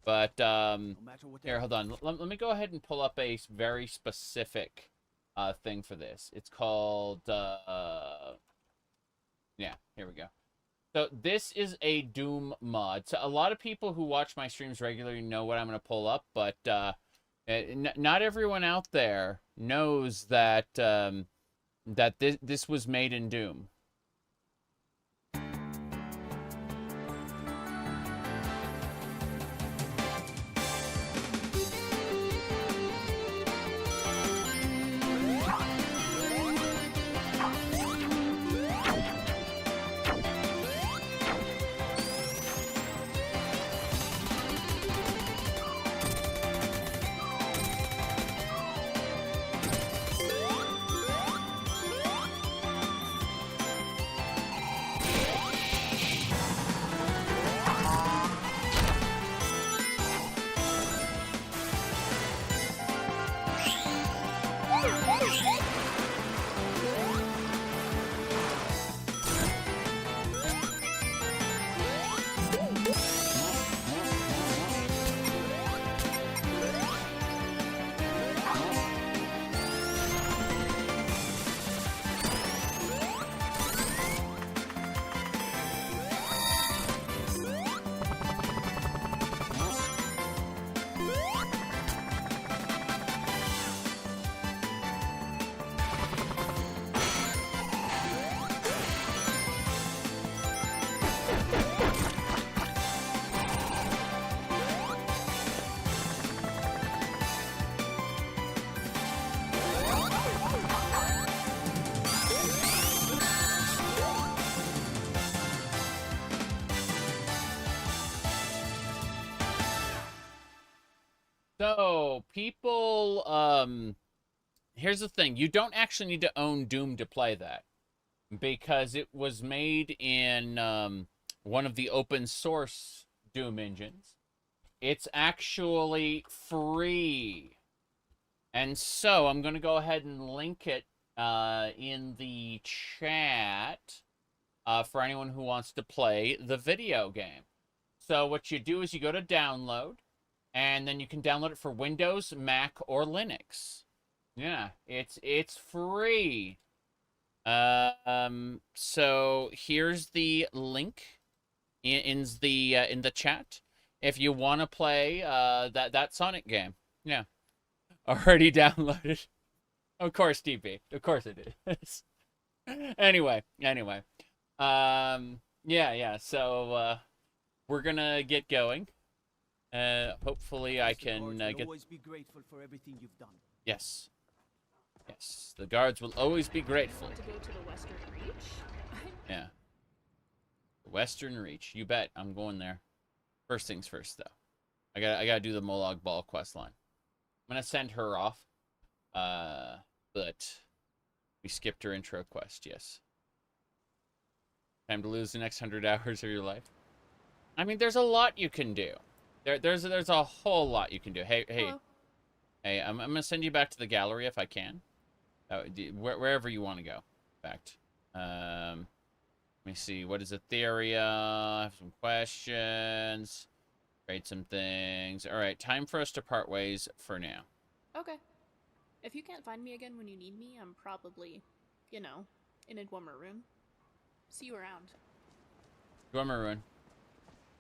But here, hold on. Let me go ahead and pull up a very specific thing for this. It's called yeah, here we go. So this is a Doom mod. So a lot of people who watch my streams regularly know what I'm going to pull up, but not everyone out there knows that that this was made in Doom. So, people, here's the thing. You don't actually need to own Doom to play that. Because it was made in one of the open source Doom engines. It's actually free. And so, I'm going to go ahead and link it in the chat for anyone who wants to play the video game. So, what you do is you go to download. And then you can download it for Windows, Mac, or Linux. Yeah, it's free. So here's the link in the chat if you want to play that Sonic game. Yeah, already downloaded. Of course, DP. Of course it is. Anyway. Yeah. So we're gonna get going. Hopefully I can get... always be grateful for everything you've done. Yes. Yes, the guards will always be grateful. To go to the Western Reach? Yeah. The Western Reach. You bet. I'm going there. First things first, though. I gotta do the Molag Ball quest line. I'm gonna send her off. But we skipped her intro quest, yes. Time to lose the next 100 hours of your life. I mean, there's a lot you can do. There's a whole lot you can do. Hey, I'm gonna send you back to the gallery if I can. Wherever you want to go. In fact, let me see. What is Etheria? I have some questions. Trade some things. All right, time for us to part ways for now. Okay. If you can't find me again when you need me, I'm probably, you know, in a Dwemer. See you around. Dwemer.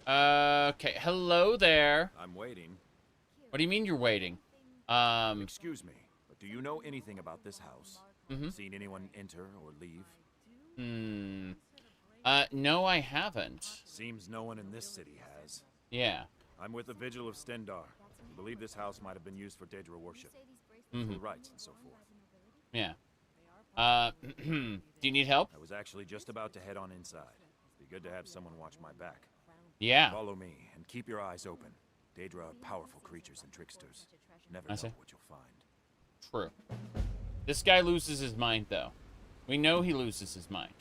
Okay, hello there. I'm waiting. What do you mean you're waiting? Excuse me, but do you know anything about this house? Seen anyone enter or leave? No, I haven't. Seems no one in this city has. Yeah. I'm with the Vigil of Stendar. We believe this house might have been used for Dac0da worship. Rites and so forth. Yeah. Do you need help? I was actually just about to head on inside. Be good to have someone watch my back. Yeah. Follow me and keep your eyes open. Dac0da are powerful creatures and tricksters. Never know what you'll find. True. This guy loses his mind, though. We know he loses his mind.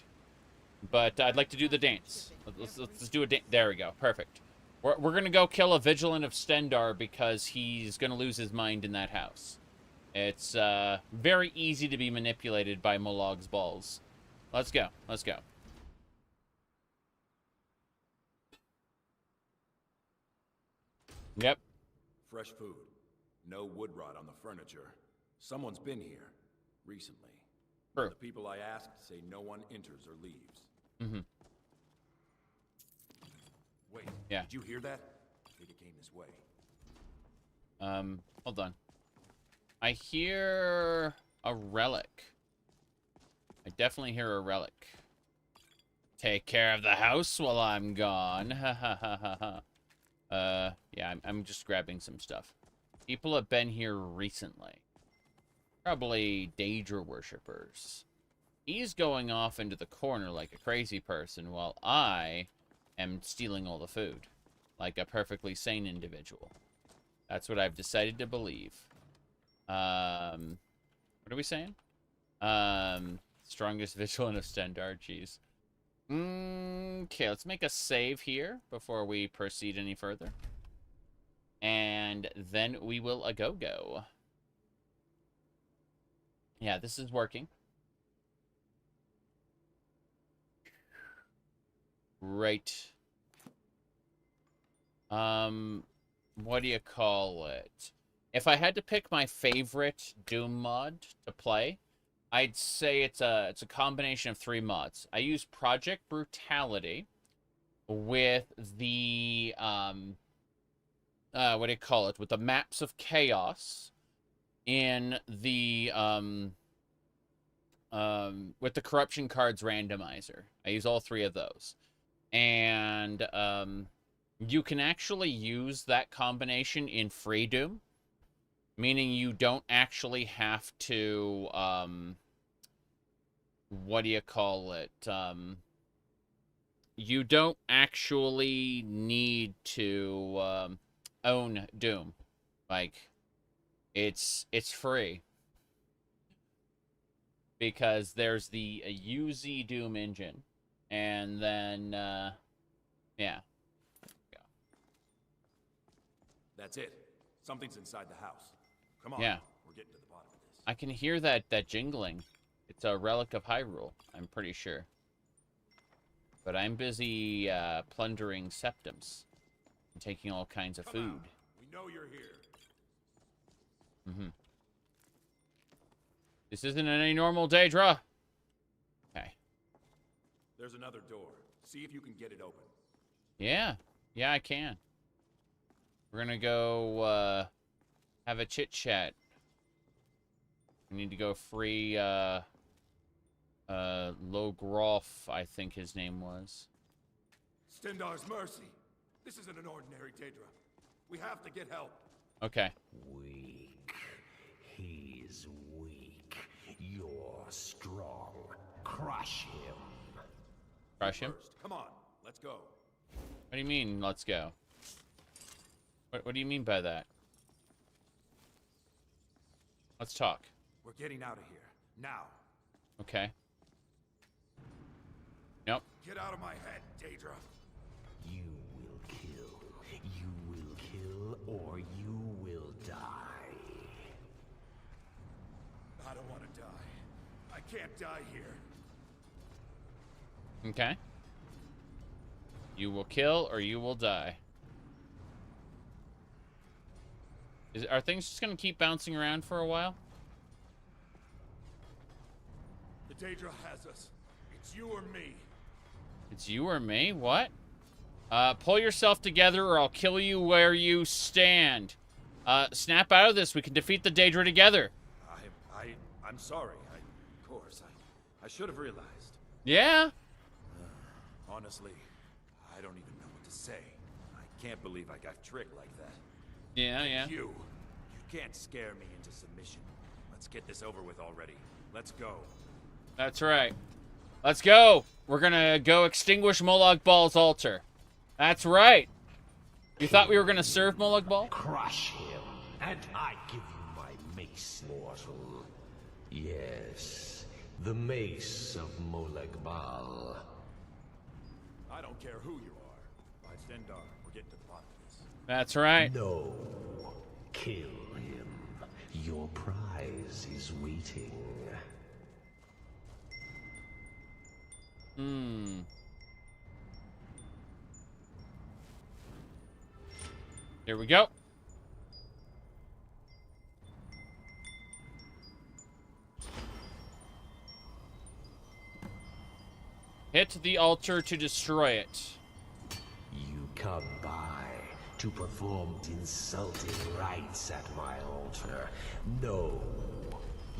But I'd like to do the dance. Let's do a dance. There we go. Perfect. We're going to go kill a Vigilant of Stendarr because he's going to lose his mind in that house. It's very easy to be manipulated by Molog's balls. Let's go. Let's go. Yep. Fresh food. No wood rot on the furniture. Someone's been here recently. True. The people I asked say no one enters or leaves. Mm-hmm. Wait. Yeah. Did you hear that? I think it came this way. Hold on. I hear a relic. I definitely hear a relic. Take care of the house while I'm gone. Ha ha ha ha ha. Yeah, I'm just grabbing some stuff. People have been here recently. Probably Dac0da worshippers. He's going off into the corner like a crazy person while I am stealing all the food. Like a perfectly sane individual. That's what I've decided to believe. What are we saying? Strongest Vigilant of Stendarr, jeez. Okay, let's make a save here before we proceed any further. And then we will go. Yeah, this is working. Right. What do you call it? If I had to pick my favorite Doom mod to play, I'd say it's a combination of 3 mods. I use Project Brutality with the what do you call it? With the Maps of Chaos in the with the Corruption Cards randomizer. I use all 3 of those. And you can actually use that combination in free Doom, meaning you don't actually have to what do you call it? You don't actually need to own Doom. Like, it's free. Because there's the UZ Doom engine. And then, yeah. That's it. Something's inside the house. Come on. Yeah. We're getting to the bottom of this. I can hear that jingling. It's a relic of Hyrule, I'm pretty sure. But I'm busy plundering septums and taking all kinds of food. We know you're here. Mm-hmm. This isn't any normal Dac0da. Okay. There's another door. See if you can get it open. Yeah. Yeah, I can. We're gonna go have a chit-chat. We need to go free Logroff, I think his name was. Stendarr's mercy. This isn't an ordinary Dac0da. We have to get help. Okay. Weak. He's weak. You're strong. Crush him. Crush him? First. Come on, let's go. What do you mean, let's go? What do you mean by that? Let's talk. We're getting out of here. Now. Okay. Nope. Get out of my head, Dac0da. You will kill. You will kill, or you will die. I don't want to die. I can't die here. Okay. You will kill, or you will die. Are things just gonna keep bouncing around for a while? The Dac0da has us. It's you or me. It's you or me? What? Pull yourself together or I'll kill you where you stand. Snap out of this. We can defeat the Dac0da together. I'm sorry. Of course, I should have realized. Yeah? Honestly, I don't even know what to say. I can't believe I got tricked like that. Yeah, yeah. You can't scare me into submission. Let's get this over with already. Let's go. That's right. Let's go. We're gonna go extinguish Molag Bal's altar. That's right. You thought we were gonna serve Molag Bal? Crush him, and I give you my mace, mortal. Yes, the mace of Molag Bal. I don't care who you are. By Stendar, we're getting to the bottom of this. That's right. No. Kill him. Your prize is waiting. Here we go. Hit the altar to destroy it. You come by to perform insulting rites at my altar. No,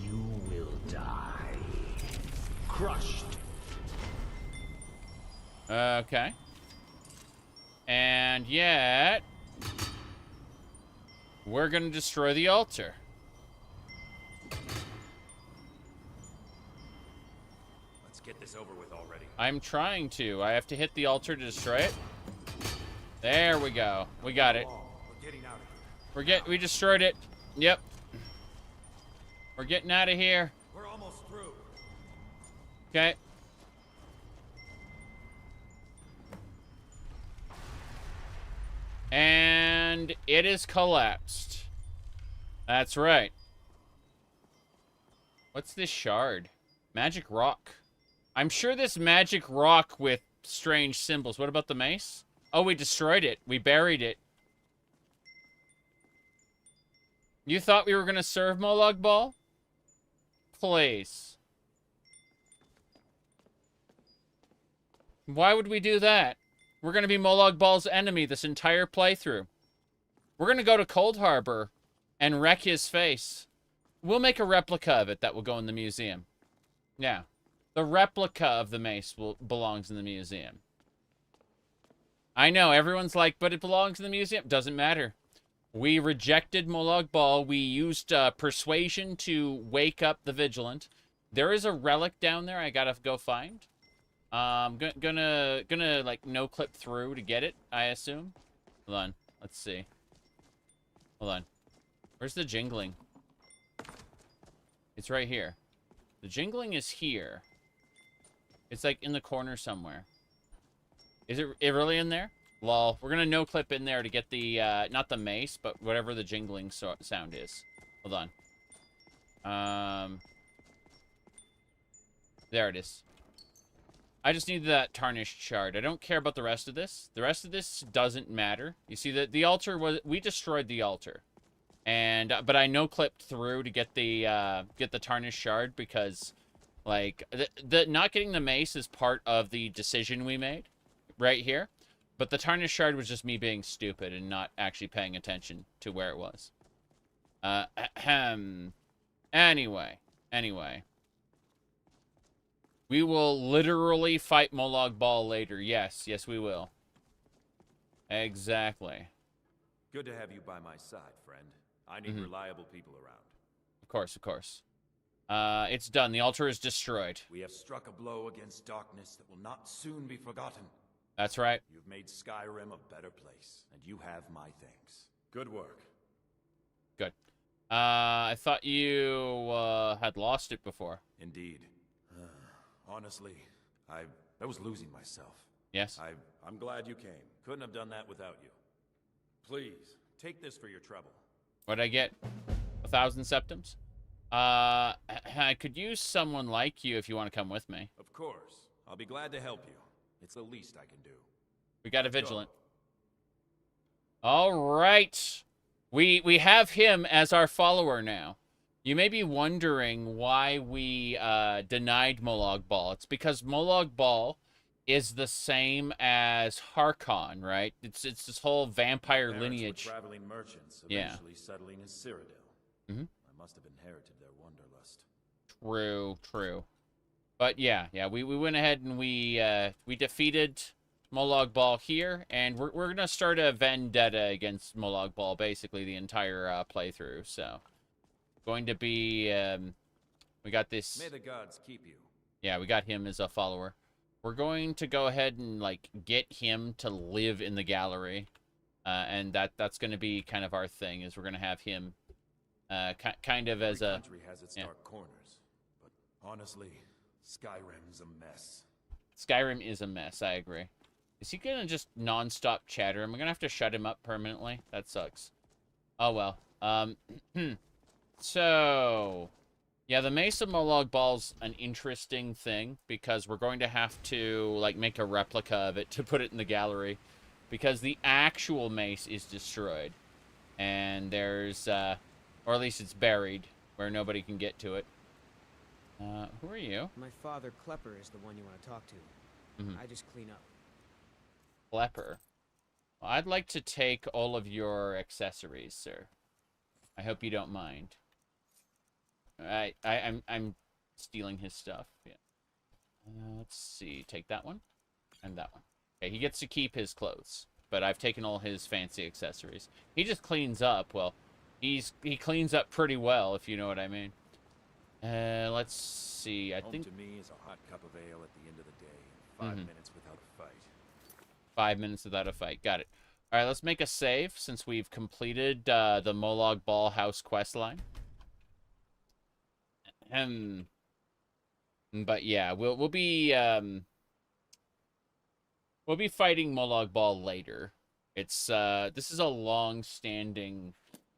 you will die. Crushed. Okay. And yet, we're gonna destroy the altar. Let's get this over with already. I'm trying to. I have to hit the altar to destroy it. There we go. We got it. We're getting out of here. We destroyed it. Yep. We're getting out of here. We're almost through. Okay. And it is collapsed. That's right. What's this shard? Magic rock. I'm sure this magic rock with strange symbols. What about the mace? Oh, we destroyed it. We buried it. You thought we were going to serve Molag Bal? Please. Why would we do that? We're going to be Molag Bal's enemy this entire playthrough. We're going to go to Cold Harbor and wreck his face. We'll make a replica of it that will go in the museum. Yeah. The replica of the mace belongs in the museum. I know, everyone's like, but it belongs in the museum. Doesn't matter. We rejected Molag Bal. We used persuasion to wake up the Vigilant. There is a relic down there I gotta go find. Gonna like no clip through to get it, I assume. Hold on. Let's see. Hold on. Where's the jingling? It's right here. The jingling is here. It's like in the corner somewhere. Is it really in there? Lol. We're gonna no clip in there to get the not the mace, but whatever the jingling sound is. Hold on. There it is. I just need that tarnished shard. I don't care about the rest of this. The rest of this doesn't matter. You see, the altar was... We destroyed the altar. And but I no-clipped through to get the tarnished shard because, like, the not getting the mace is part of the decision we made right here. But the tarnished shard was just me being stupid and not actually paying attention to where it was. Anyway. We will literally fight Molag Bal later. Yes, we will. Exactly. Good to have you by my side, friend. I need reliable people around. Of course. It's done. The altar is destroyed. We have struck a blow against darkness that will not soon be forgotten. That's right. You've made Skyrim a better place, and you have my thanks. Good work. Good. I thought you had lost it before. Indeed. Honestly, I was losing myself. Yes? I'm glad you came. Couldn't have done that without you. Please, take this for your trouble. What'd I get? 1,000 septims? I could use someone like you if you want to come with me. Of course. I'll be glad to help you. It's the least I can do. We got a Vigilant. All right. We have him as our follower now. You may be wondering why we denied Molag Bal. It's because Molag Bal is the same as Harkon, right? It's this whole vampire lineage. Were traveling merchants, eventually settling in Cyrodiil. I must have inherited their wanderlust. True. But yeah, we went ahead and we defeated Molag Bal here, and we're gonna start a vendetta against Molag Bal basically the entire playthrough. So, going to be we got this. May the gods keep you. Yeah, we got him as a follower. We're going to go ahead and, like, get him to live in the gallery. And that's going to be kind of our thing, is we're going to have him kind of as a... country has its dark corners, but honestly, Skyrim's a mess. Skyrim is a mess, I agree. Is he going to just non-stop chatter? Am I going to have to shut him up permanently? That sucks. Oh, well. So... Yeah, the Mesa Molag Ball's an interesting thing, because we're going to have to, like, make a replica of it to put it in the gallery. Because the actual mace is destroyed. And there's, or at least it's buried, where nobody can get to it. Who are you? My father, Klepper, is the one you want to talk to. I just clean up. Klepper. Well, I'd like to take all of your accessories, sir. I hope you don't mind. I'm stealing his stuff. Yeah. Let's see. Take that one and that one. Okay, he gets to keep his clothes, but I've taken all his fancy accessories. He just cleans up. Well, he cleans up pretty well, if you know what I mean. Let's see. I think to me is a hot cup of ale at the end of the day. 5 minutes without a fight. 5 minutes without a fight. Got it. All right, let's make a save since we've completed the Molag Ball House quest line. But yeah, we'll be fighting Molag Ball later. It's this is a long-standing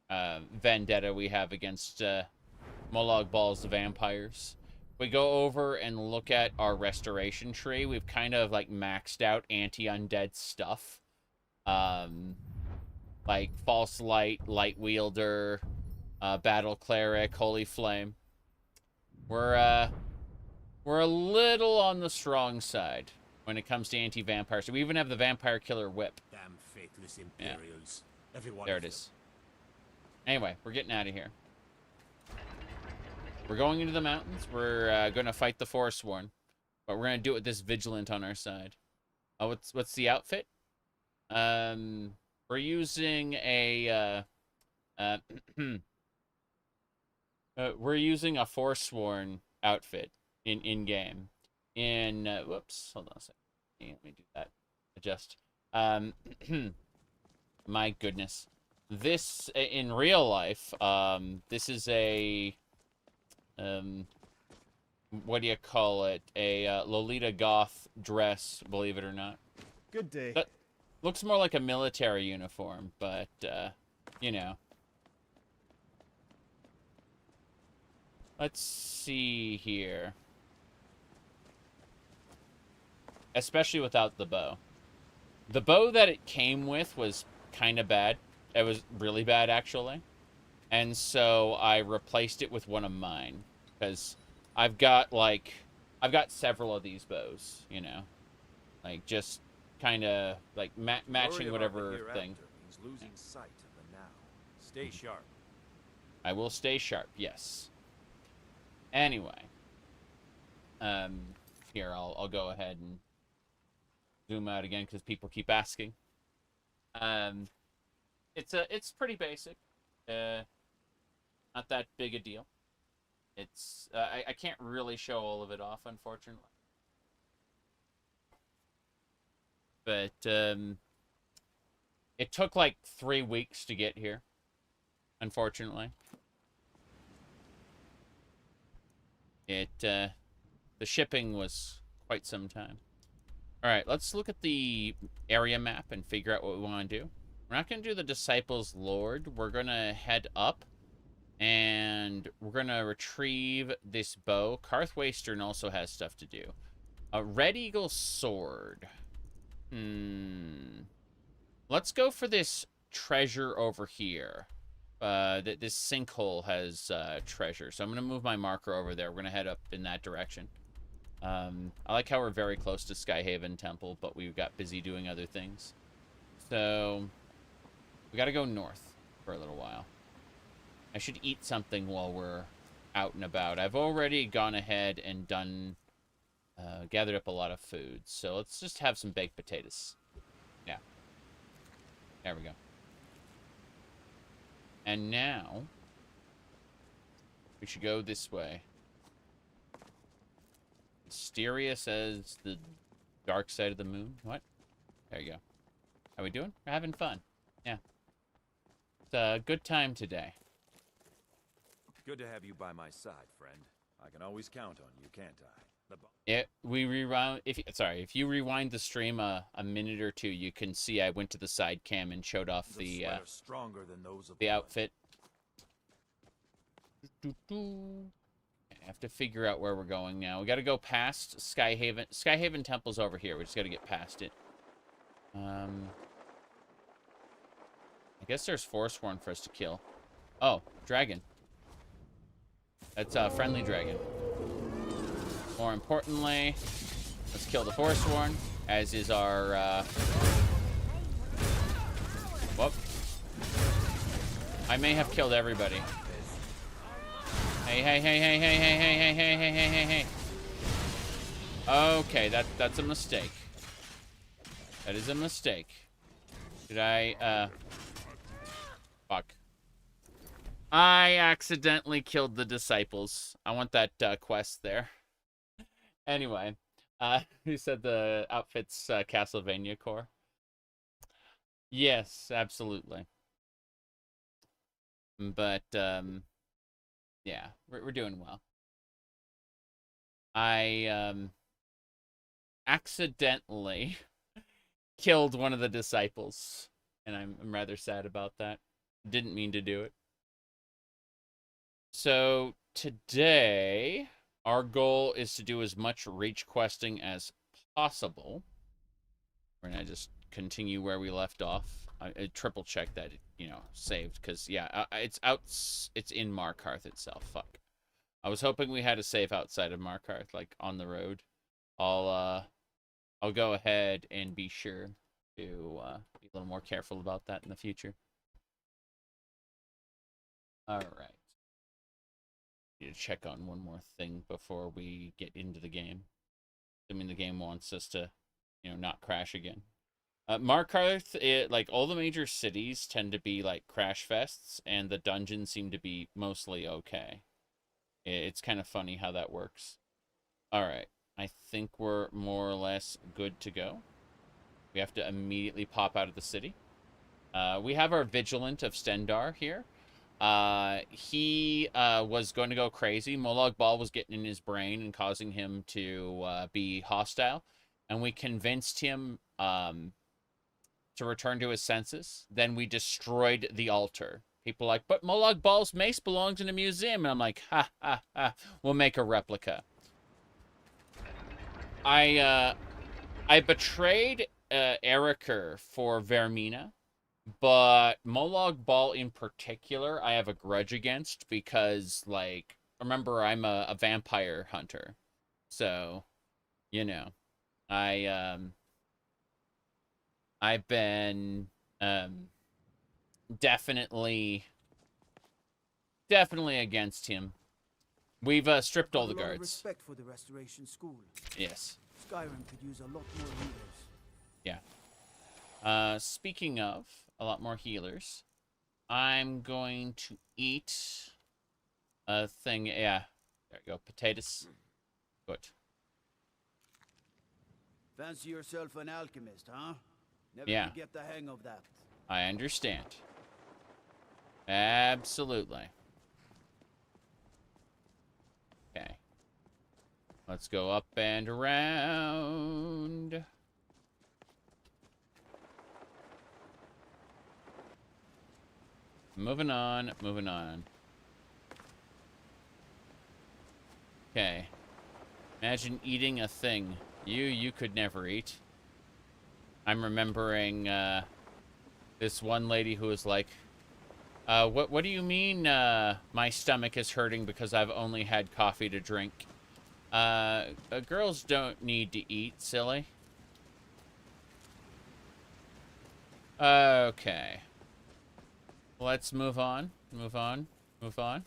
vendetta we have against Molag Ball's vampires. We go over and look at our restoration tree. We've kind of like maxed out anti-undead stuff. Like False Light, Light Wielder, Battle Cleric, Holy Flame. We're a little on the strong side when it comes to anti-vampire. So we even have the Vampire Killer Whip. Damn faithless Imperials. Yeah. Everyone there it is. Anyway, we're getting out of here. We're going into the mountains. We're going to fight the Foresworn. But we're going to do it with this Vigilant on our side. Oh, what's the outfit? We're using a... we're using a Foresworn outfit in-game. Whoops, hold on a second. Let me do that. Adjust. My goodness. This, in real life, this is a... what do you call it? A Lolita Goth dress, believe it or not. Good day. That looks more like a military uniform, but, you know. Let's see here. Especially without the bow. The bow that it came with was kind of bad. It was really bad, actually. And so I replaced it with one of mine. Because I've got several of these bows, you know. Like, just kind of, like, matching whatever thing. Means losing sight of the now. Stay sharp. I will stay sharp, yes. Anyway. Here, I'll go ahead and zoom out again because people keep asking. It's pretty basic. Not that big a deal. It's I can't really show all of it off, unfortunately. But it took like 3 weeks to get here, unfortunately. The shipping was quite some time. All right, let's look at the area map and figure out what we want to do. We're not going to do the Disciples Lord. We're going to head up, and we're going to retrieve this bow. Karth Wastern also has stuff to do. A Red Eagle Sword. Let's go for this treasure over here. This sinkhole has treasure, so I'm going to move my marker over there. We're going to head up in that direction. I like how we're very close to Skyhaven Temple, but we got busy doing other things. So we got to go north for a little while. I should eat something while we're out and about. I've already gone ahead and done, gathered up a lot of food. So let's just have some baked potatoes. Yeah. There we go. And now we should go this way. mysterious as the dark side of the moon. What? There you go. How we doing? We're having fun. Yeah. It's a good time today. Good to have you by my side, friend. I can always count on you, can't I? If you rewind the stream a minute or two, you can see I went to the side cam and showed off the outfit. I have to figure out where we're going now. We got to go past Skyhaven. Skyhaven Temple's over here. We just got to get past it. I guess there's Foresworn for us to kill. Oh, dragon. That's a friendly dragon. More importantly, let's kill the Foresworn, as is our, whoop. I may have killed everybody. Hey, hey, hey, hey, hey, hey, hey, hey, hey, hey, hey, hey, hey. Okay, that's a mistake. That is a mistake. Did I, fuck. I accidentally killed the disciples. I want that, quest there. Anyway, who said the outfit's Castlevania core? Yes, absolutely. But, yeah, we're doing well. I, accidentally killed one of the disciples, and I'm rather sad about that. Didn't mean to do it. So, today, our goal is to do as much reach questing as possible. We're gonna just continue where we left off. I triple check that it, saved, because yeah, it's in Markarth itself. Fuck. I was hoping we had a save outside of Markarth, like on the road. I'll go ahead and be sure to be a little more careful about that in the future. All right. Need to check on one more thing before we get into the game. Assuming the game wants us to, not crash again. Markarth, like all the major cities tend to be like crash fests, and the dungeons seem to be mostly okay. It's kind of funny how that works. All right, I think we're more or less good to go. We have to immediately pop out of the city. We have our Vigilant of Stendar here. He was going to go crazy. Molag Bal was getting in his brain and causing him to be hostile, and we convinced him to return to his senses. Then we destroyed the altar. People are like, but Molag Bal's mace belongs in a museum, and I'm like, ha ha ha, we'll make a replica. I betrayed Eriker for Vermina. But Molag Bal in particular, I have a grudge against because, like, remember, I'm a vampire hunter. So, I've been, definitely against him. We've, stripped all the guards. Respect for the restoration school. Yes. Skyrim could use a lot more healers. Yeah. Speaking of a lot more healers, I'm going to eat a thing. Yeah, there you go. Potatoes. Good. Fancy yourself an alchemist, huh? Never Yeah. could get the hang of that. I understand. Absolutely. Okay. Let's go up and around. Moving on, moving on. Okay. Imagine eating a thing you could never eat. I'm remembering this one lady who was like, what do you mean my stomach is hurting because I've only had coffee to drink? Girls don't need to eat, silly. Okay. Let's move on. Move on. Move on.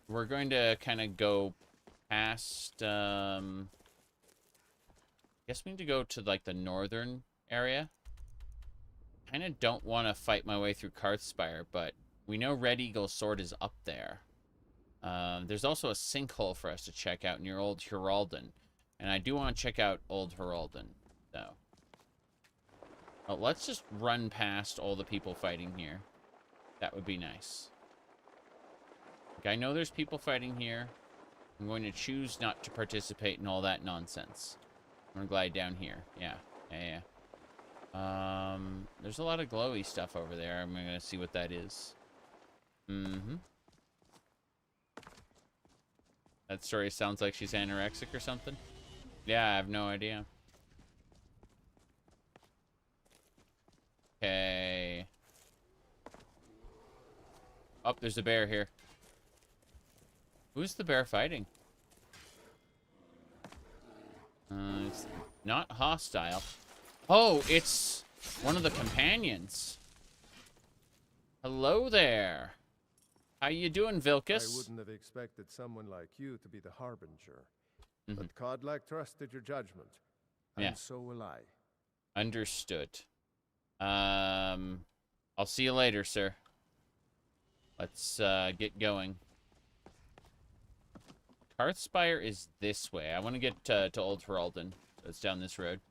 We're going to kind of go past, I guess we need to go to, like, the northern area. Kind of don't want to fight my way through Karthspire, but we know Red Eagle's sword is up there. There's also a sinkhole for us to check out near Old Heraldon. And I do want to check out Old Heraldon, though. Oh, let's just run past all the people fighting here. That would be nice. Like, I know there's people fighting here. I'm going to choose not to participate in all that nonsense. I'm going to glide down here. Yeah. There's a lot of glowy stuff over there. I'm going to see what that is. That story sounds like she's anorexic or something. Yeah, I have no idea. Okay. Oh, there's a bear here. Who's the bear fighting? It's not hostile. Oh, it's one of the companions. Hello there. How you doing, Vilcus? I wouldn't have expected someone like you to be the harbinger. But Kodlak trusted your judgment. And so will I. Understood. I'll see you later, sir. Let's get going. Hearthspire is this way. I want to get to Old Heraldon. So it's down this road.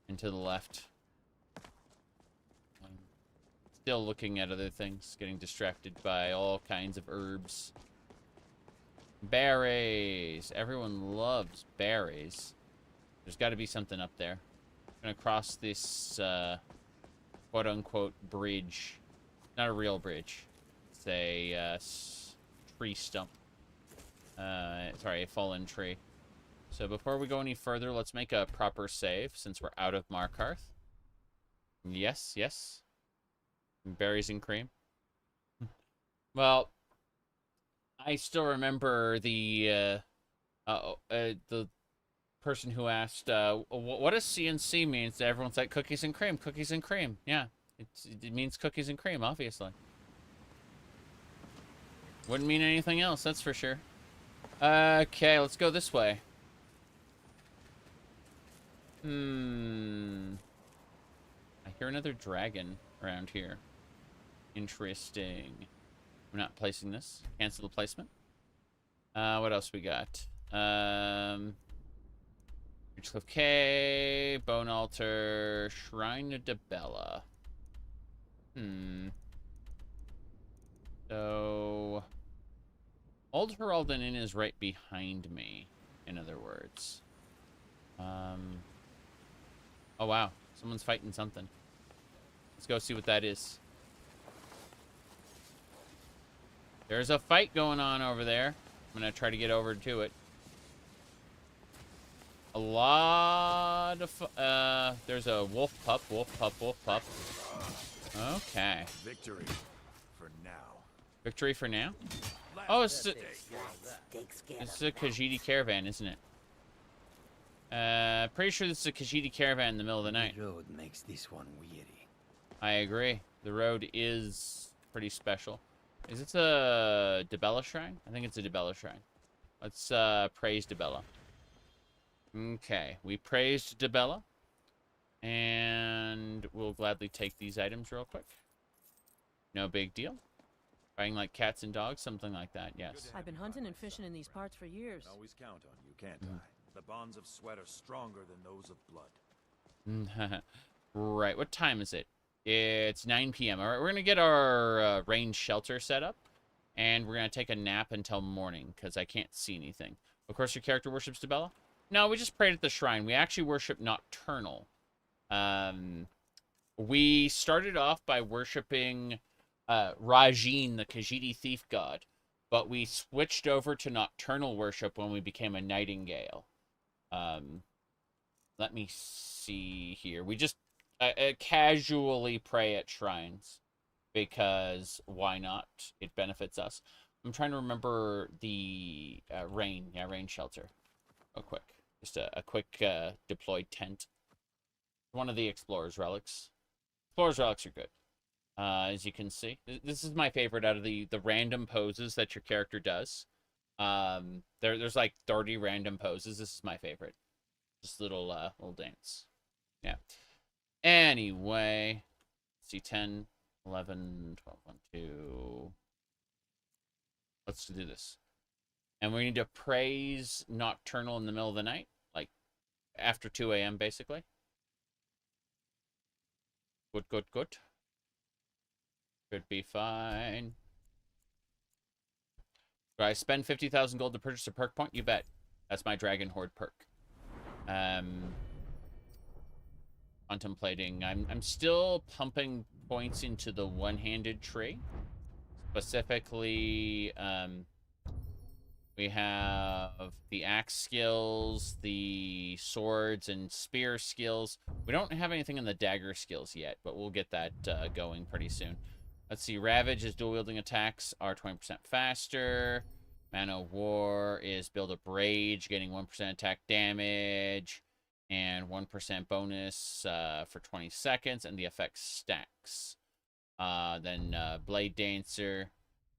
And to the left. Still looking at other things. Getting distracted by all kinds of herbs. Berries. Everyone loves berries. There's got to be something up there. I'm going to cross this quote-unquote bridge. Not a real bridge. It's a tree stump. Sorry, a fallen tree. So before we go any further, let's make a proper save since we're out of Markarth. Yes. Berries and cream. Well, I still remember the person who asked, what does CNC mean? So everyone's like, cookies and cream, cookies and cream. Yeah, it means cookies and cream, obviously. Wouldn't mean anything else, that's for sure. Okay, let's go this way. I hear another dragon around here. Interesting. I'm not placing this. Cancel the placement. What else we got? Richcliffe Cay, Bone Altar, Shrine of Debella. So, Old Heraldon Inn is right behind me, in other words. Oh wow, someone's fighting something. Let's go see what that is. There's a fight going on over there. I'm gonna try to get over to it. A lot of there's a wolf pup. Okay. Victory for now. Victory for now? Oh, it's a Khajiit caravan, isn't it? Pretty sure this is a Khajiit caravan in the middle of the night. The road makes this one weary. I agree. The road is pretty special. Is it a Debella shrine? I think it's a Debella shrine. Let's praise Debella. Okay, we praised Debella. And we'll gladly take these items real quick. No big deal. Fighting like cats and dogs, something like that, yes. I've been hunting and fishing in these parts for years. Always count on you, can't I? The bonds of sweat are stronger than those of blood. Right, what time is it? It's 9 p.m. All right, we're going to get our range shelter set up. And we're going to take a nap until morning, because I can't see anything. Of course, your character worships Debella? No, we just prayed at the shrine. We actually worship Nocturnal. We started off by worshipping Rajin, the Khajiit thief god. But we switched over to Nocturnal worship when we became a Nightingale. Let me see here. We just casually pray at shrines. Because why not? It benefits us. I'm trying to remember the rain. Yeah, rain shelter. Real quick. Just a quick deployed tent. One of the Explorer's Relics. Explorer's Relics are good. As you can see. This is my favorite out of the random poses that your character does. There's like 30 random poses. This is my favorite. Just little dance. Yeah. Anyway. Let's see, 10, 11, 12, 1, 2. Let's do this. And we need to praise Nocturnal in the middle of the night. Like, after 2 a.m., basically. Good, good, good. Should be fine. Do I spend 50,000 gold to purchase a perk point? You bet. That's my Dragon Horde perk. Contemplating. I'm still pumping points into the one-handed tree. Specifically, we have the axe skills, the swords and spear skills. We don't have anything in the dagger skills yet, but we'll get that going pretty soon. Let's see. Ravage is dual-wielding attacks are 20% faster. Man of War is Build-Up Rage, getting 1% attack damage and 1% bonus for 20 seconds, and the effect stacks. Then Blade Dancer,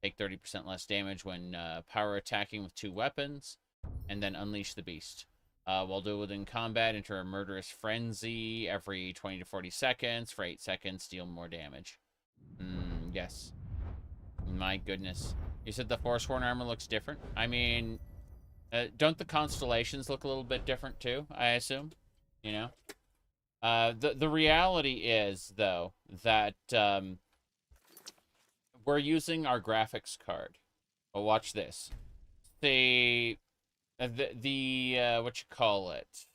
take 30% less damage when power attacking with 2 weapons, and then Unleash the Beast. While dual-wielding combat, enter a Murderous Frenzy every 20 to 40 seconds. For 8 seconds, deal more damage. Yes. My goodness. You said the Foresworn armor looks different? I mean, don't the constellations look a little bit different too, I assume? You know? The reality is, though, that we're using our graphics card. Well, watch this. The what you call it?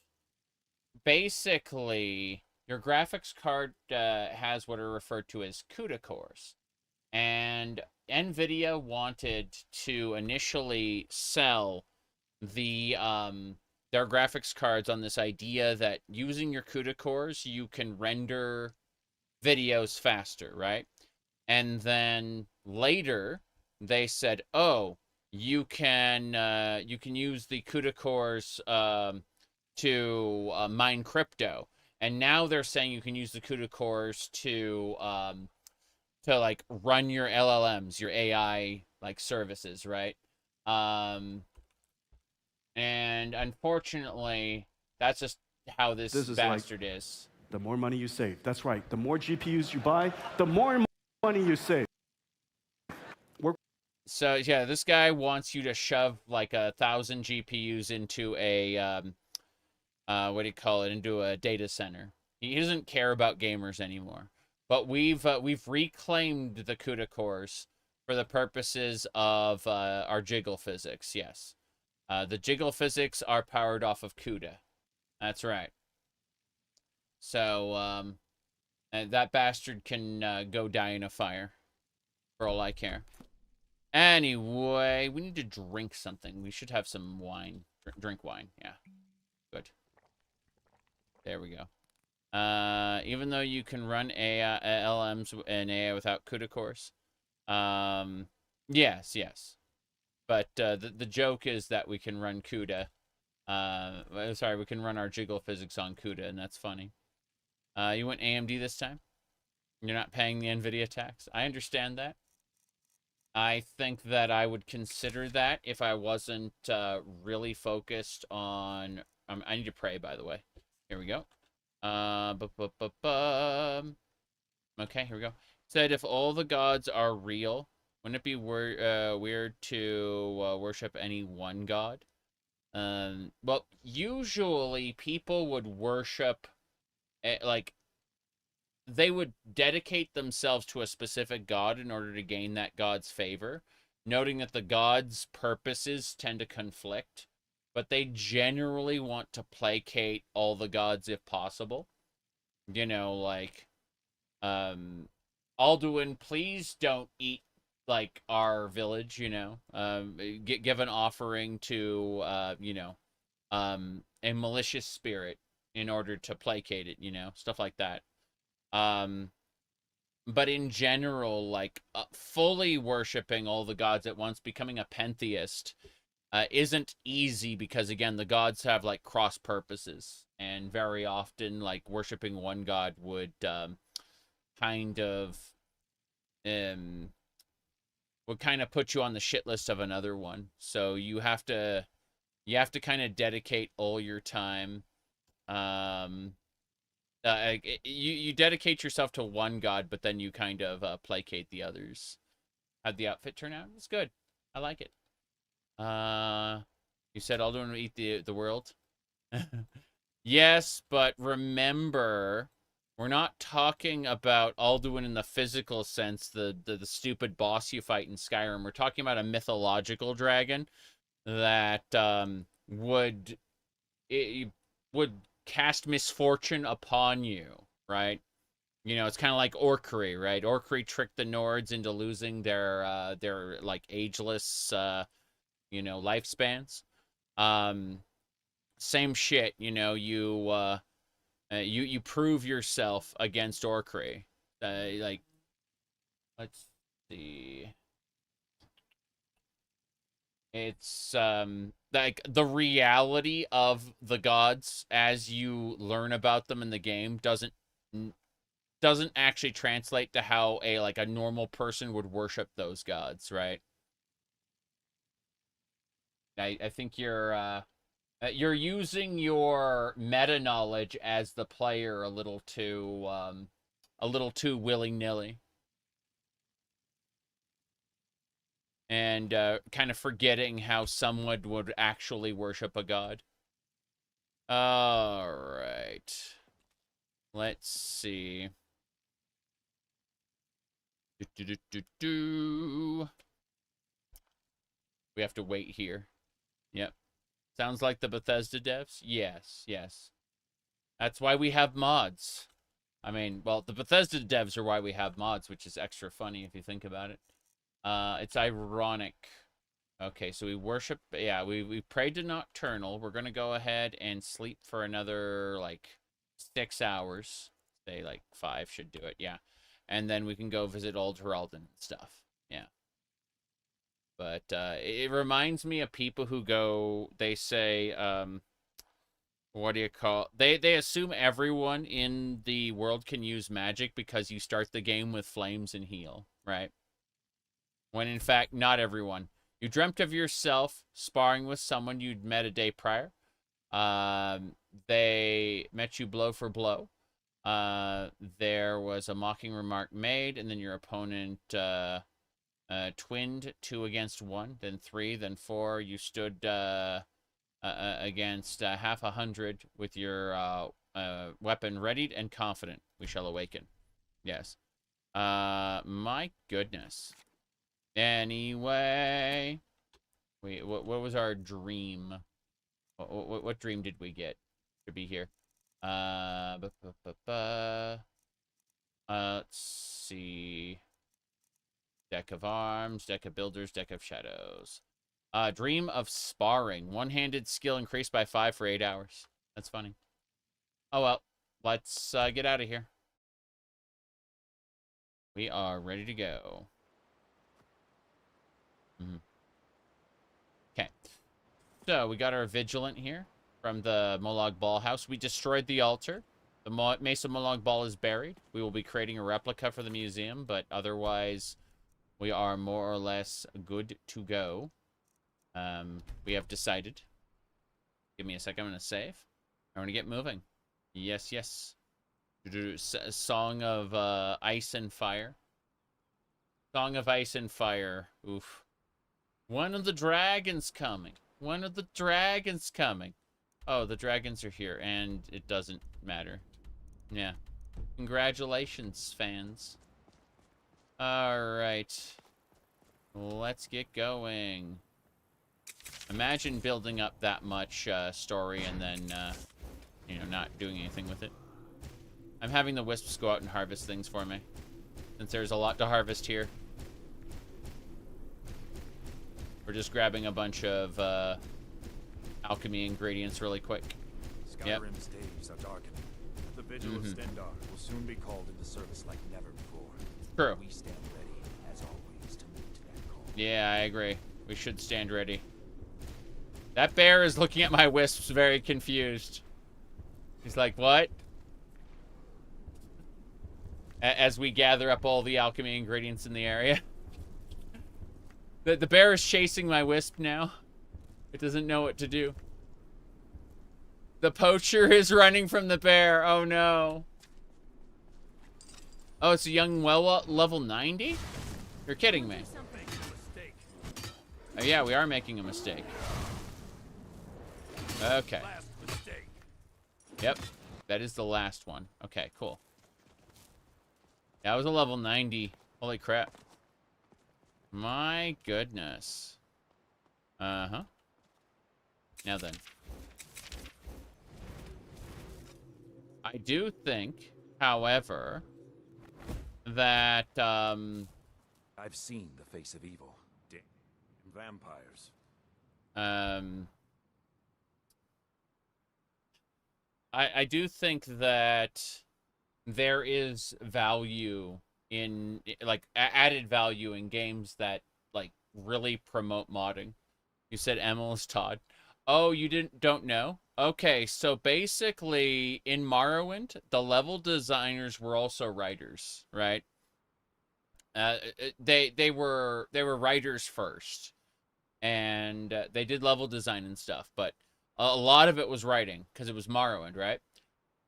Basically, your graphics card has what are referred to as CUDA cores. And NVIDIA wanted to initially sell the their graphics cards on this idea that using your CUDA cores, you can render videos faster, right? And then later, they said, "Oh, you can use the CUDA cores to mine crypto." And now they're saying you can use the CUDA cores to like run your LLMs, your AI like services, right? And unfortunately, that's just how this bastard is. The more money you save. That's right. The more GPUs you buy, the more money you save. So yeah, this guy wants you to shove like 1,000 GPUs into a what do you call it? Into a data center. He doesn't care about gamers anymore. But we've reclaimed the CUDA cores for the purposes of our jiggle physics. Yes, the jiggle physics are powered off of CUDA. That's right. So and that bastard can go die in a fire, for all I care. Anyway, we need to drink something. We should have some wine. Drink wine. Yeah, good. There we go. Even though you can run AI, LMs and AI without CUDA cores. Yes. But the joke is that we can run CUDA. Sorry, we can run our jiggle physics on CUDA, and that's funny. You went AMD this time? You're not paying the NVIDIA tax? I understand that. I think that I would consider that if I wasn't really focused on... I need to pray, by the way. Here we go. Okay, here we go. Said if all the gods are real, wouldn't it be weird to worship any one god? Well, usually people would worship, like, they would dedicate themselves to a specific god in order to gain that god's favor, noting that the god's purposes tend to conflict. But they generally want to placate all the gods if possible. You know, like, Alduin, please don't eat, like, our village, you know. Give an offering to, you know, a malicious spirit in order to placate it, you know. Stuff like that. But in general, like, fully worshipping all the gods at once, becoming a pantheist, isn't easy because, again, the gods have, like, cross purposes. And very often, like, worshipping one god would kind of put you on the shit list of another one. So you have to kind of dedicate all your time. You dedicate yourself to one god, but then you kind of placate the others. How'd the outfit turn out? It's good. I like it. You said Alduin would eat the world? Yes, but remember, we're not talking about Alduin in the physical sense, the stupid boss you fight in Skyrim. We're talking about a mythological dragon that would cast misfortune upon you, right? You know, it's kind of like Orcry, right? Orcry tricked the Nords into losing their like ageless you know, lifespans. Same shit, you know, you prove yourself against Orcry. Like, let's see. It's like the reality of the gods as you learn about them in the game doesn't actually translate to how a normal person would worship those gods, right? I think you're using your meta knowledge as the player a little too willy-nilly. And kind of forgetting how someone would actually worship a god. All right. Let's see. We have to wait here. Yep. Sounds like the Bethesda devs? Yes, yes. That's why we have mods. I mean, well, the Bethesda devs are why we have mods, which is extra funny if you think about it. It's ironic. Okay, so we worship, yeah, we prayed to Nocturnal. We're gonna go ahead and sleep for another, like, 6 hours. Say, like, 5 should do it, yeah. And then we can go visit Old Heraldin and stuff, yeah. But, it reminds me of people who go, they say, what do you call, they assume everyone in the world can use magic because you start the game with flames and heal, right? When in fact, not everyone. You dreamt of yourself sparring with someone you'd met a day prior. They met you blow for blow. There was a mocking remark made, and then your opponent twinned 2 against 1, then 3, then 4. You stood against half 100 with your weapon readied and confident. We shall awaken. Yes. My goodness. Anyway, what was our dream? What dream did we get? Should be here. Let's see. Deck of arms, deck of builders, deck of shadows. Dream of sparring. One-handed skill increased by 5 for 8 hours. That's funny. Oh well, let's get out of here. We are ready to go. Okay, so we got our vigilant here from the Molag Ball house. We destroyed the altar. The Mesa Molag Ball is buried. We will be creating a replica for the museum, but otherwise we are more or less good to go. We have decided. Give me a second. I'm going to save. I'm going to get moving. Yes, yes. Song of Ice and Fire. Song of Ice and Fire. Oof. One of the dragons coming. One of the dragons coming. Oh, the dragons are here, and it doesn't matter. Yeah. Congratulations, fans. Alright. Let's get going. Imagine building up that much story and then, you know, not doing anything with it. I'm having the wisps go out and harvest things for me, since there's a lot to harvest here. We're just grabbing a bunch of alchemy ingredients really quick. Skyrim's days are darkening. The vigil of Stendarr will soon be called into service like never before. True. We stand ready, as always, to meet that call. Yeah, I agree. We should stand ready. That bear is looking at my wisps very confused. He's like, what? As we gather up all the alchemy ingredients in the area. The bear is chasing my wisp now. It doesn't know what to do. The poacher is running from the bear. Oh no. Oh, it's a young well level 90? You're kidding me. Oh, yeah, we are making a mistake. Okay. Last mistake. Yep. That is the last one. Okay, cool. That was a level 90. Holy crap. My goodness. Uh-huh. Now then. I do think, however, that, I've seen the face of evil. Damn. Vampires. I do think that there is value in, like, added value in games that, like, really promote modding. You said Ohmes-raht. Oh, you don't know? Okay, so basically in Morrowind, the level designers were also writers, right? They were writers first, and they did level design and stuff, but a lot of it was writing because it was Morrowind, right?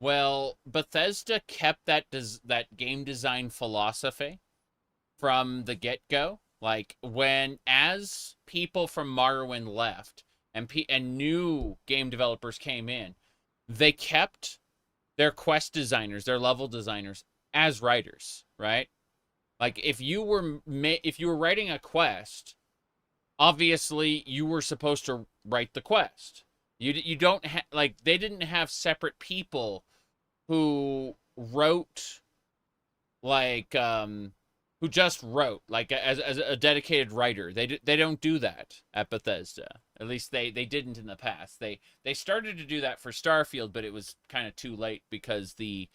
Well, Bethesda kept that game design philosophy from the get-go. Like, as people from Morrowind left and new game developers came in, they kept their quest designers, their level designers, as writers, right? Like, if you were writing a quest, obviously you were supposed to write the quest. You don't like, they didn't have separate people who wrote, like, who just wrote, like, as a dedicated writer. They don't do that at Bethesda. At least they didn't in the past. They started to do that for Starfield, but it was kind of too late because the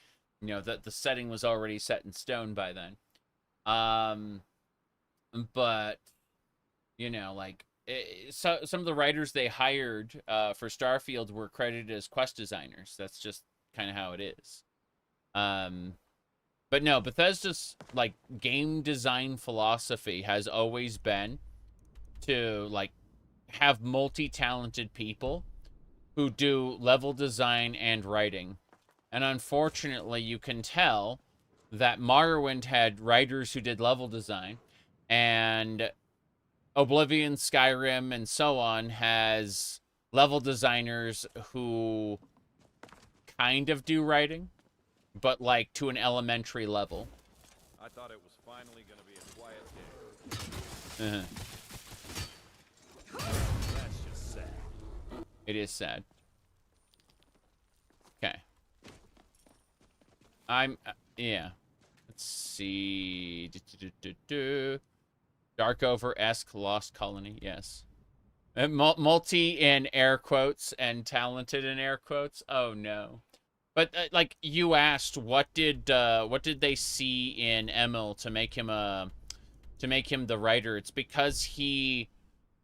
setting was already set in stone by then. But like, so some of the writers they hired for Starfield were credited as quest designers. That's just kind of how it is. But no, Bethesda's, like, game design philosophy has always been to, like, have multi-talented people who do level design and writing. And unfortunately, you can tell that Morrowind had writers who did level design, and Oblivion, Skyrim, and so on has level designers who kind of do writing, but, like, to an elementary level. I thought it was finally going to be a quiet day. That's just sad. It is sad. Okay. Yeah. Let's see. Darkover-esque Lost Colony, yes. Multi in air quotes and talented in air quotes. Oh no. But like, you asked, what did they see in Emil to make him the writer? It's because he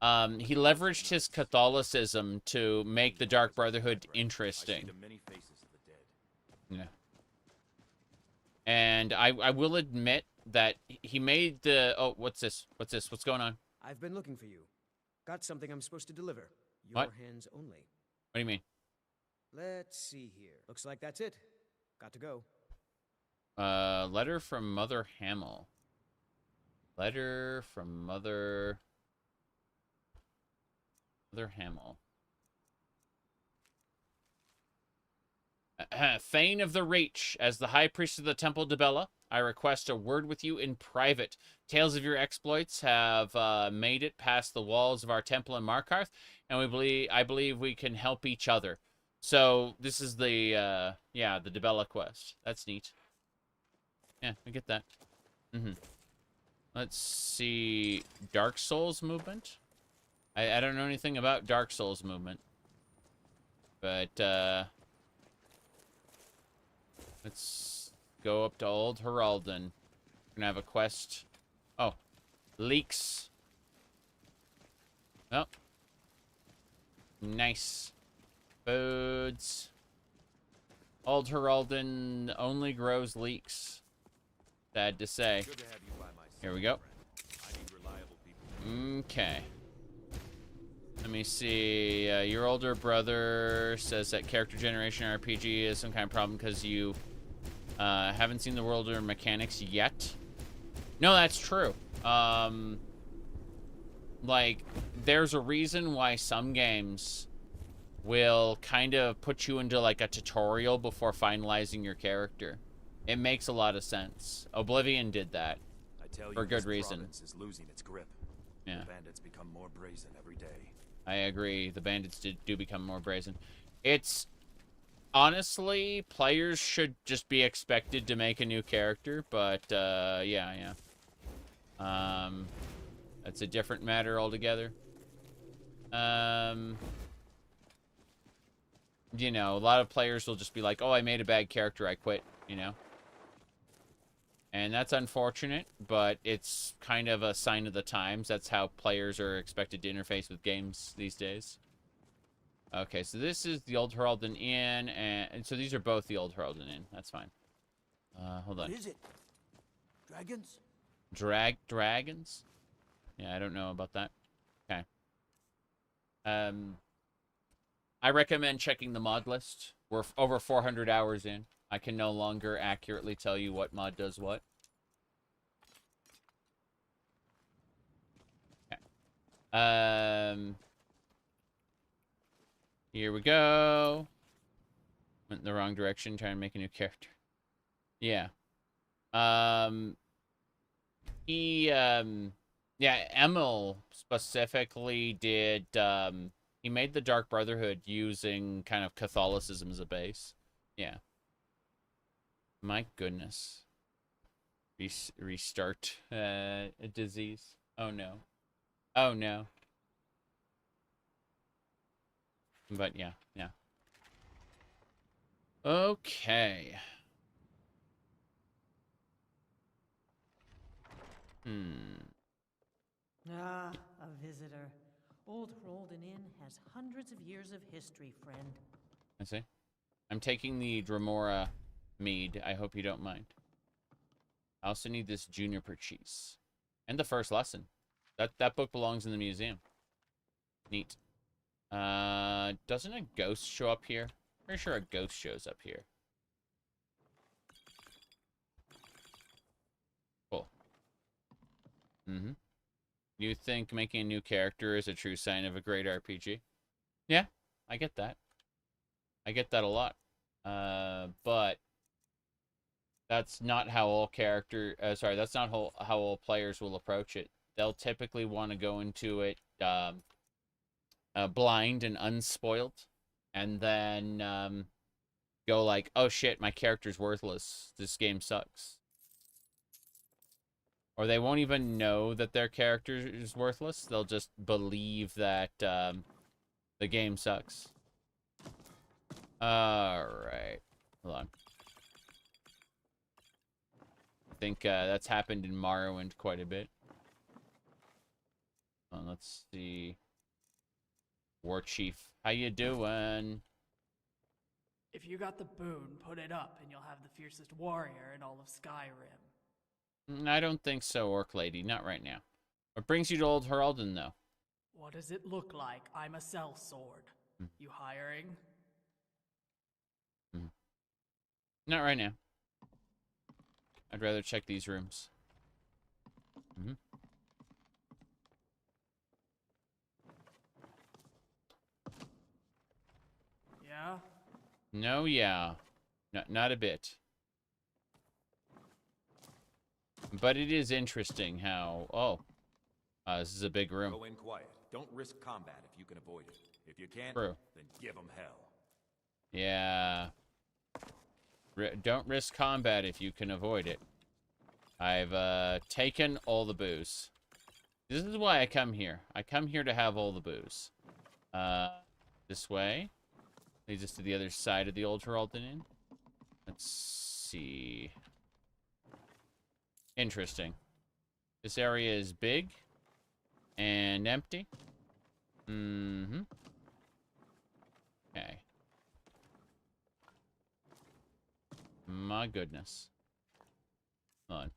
leveraged his Catholicism to make the Dark Brotherhood interesting. Yeah. And I will admit that he made the... Oh, what's this? What's this? What's going on? I've been looking for you. Got something I'm supposed to deliver. Your What? hands only. What do you mean? Let's see here. Looks like that's it. Got to go. Letter from Mother Hamill. Letter from Mother Hamill. Thane of the Reach, as the High Priest of the Temple Dibella, I request a word with you in private. Tales of your exploits have made it past the walls of our temple in Markarth, and I believe we can help each other. So this is the the Dibella quest. That's neat. Yeah, I get that. Let's see, Dark Souls movement. I don't know anything about Dark Souls movement, but let's go up to Old Heraldon. We're gonna have a quest. Oh, leaks. Oh, nice. Foods. Old Heraldon only grows leeks. Sad to say. Good to have you by my side, Here we go. friend. I need reliable people. Okay. Let me see. Your older brother says that character generation RPG is some kind of problem because you haven't seen the world or mechanics yet. No, that's true. like, there's a reason why some games will kind of put you into, like, a tutorial before finalizing your character. It makes a lot of sense. Oblivion did that. I tell you, for good this reason. province is losing its grip. Yeah. The bandits become more brazen every day. I agree. The bandits do become more brazen. It's... Honestly, players should just be expected to make a new character, but, yeah. That's a different matter altogether. You know, a lot of players will just be like, oh, I made a bad character, I quit, you know? And that's unfortunate, but it's kind of a sign of the times. That's how players are expected to interface with games these days. Okay, so this is the Old Heraldon Inn, and so these are both the Old Heraldon Inn. That's fine. Hold on. What is it? Dragons? Dragons? Yeah, I don't know about that. Okay. I recommend checking the mod list. We're over 400 hours in. I can no longer accurately tell you what mod does what. Okay. Here we go. Went in the wrong direction, trying to make a new character. Yeah. Yeah, Emil specifically did, he made the Dark Brotherhood using kind of Catholicism as a base. Yeah. My goodness. Restart, a disease. Oh no. Oh no. But yeah. Okay. Ah, a visitor. Old Heraldon Inn has hundreds of years of history, friend. I see. I'm taking the Dremora mead. I hope you don't mind. I also need this juniper cheese. And the first lesson. That book belongs in the museum. Neat. Doesn't a ghost show up here? Pretty sure a ghost shows up here. Cool. You think making a new character is a true sign of a great RPG? Yeah, I get that. I get that a lot. But that's not how all that's not how all players will approach it. They'll typically want to go into it blind and unspoiled, and then go like, oh shit, my character's worthless. This game sucks. Or they won't even know that their character is worthless. They'll just believe that the game sucks. Alright. Hold on. I think that's happened in Morrowind quite a bit. Let's see. War Chief, how you doing? If you got the boon, put it up and you'll have the fiercest warrior in all of Skyrim. I don't think so, Orc Lady. Not right now. What brings you to Old Heraldon, though? What does it look like? I'm a sellsword. You hiring? Not right now. I'd rather check these rooms. Yeah? No, yeah. Not a bit. But it is interesting how... Oh. This is a big room. Go in quiet. Don't risk combat if you can avoid it. If you can't, True. then give them hell. Yeah. Don't risk combat if you can avoid it. I've taken all the booze. This is why I come here. I come here to have all the booze. This way. Leads us to the other side of the Old Heraldon Inn. Let's see. Interesting. This area is big and empty. Okay. My goodness. Hold on.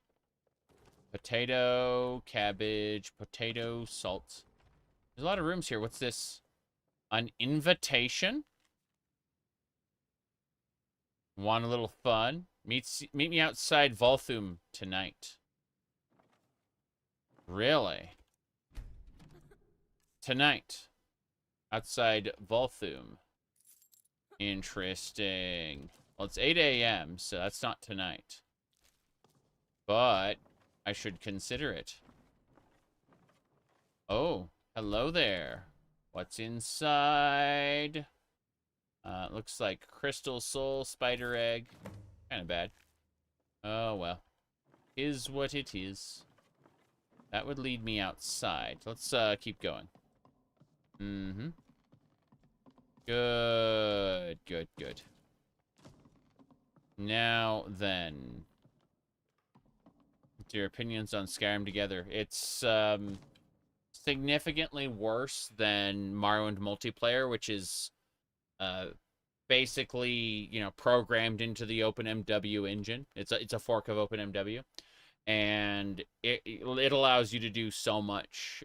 Potato, cabbage, potato, salt. There's a lot of rooms here. What's this? An invitation? Want a little fun? Meet me outside Volthum tonight. Really? Tonight. Outside Volthum. Interesting. Well, it's 8 a.m., so that's not tonight. But I should consider it. Oh, hello there. What's inside? Looks like crystal soul, spider egg. Kind of bad. Oh, well. Is what it is. That would lead me outside. Let's keep going. Mm-hmm. Good, good, good. Now then. What's your opinions on Skyrim together? It's significantly worse than Morrowind multiplayer, which is basically, you know, programmed into the OpenMW engine. It's a fork of OpenMW, and it allows you to do so much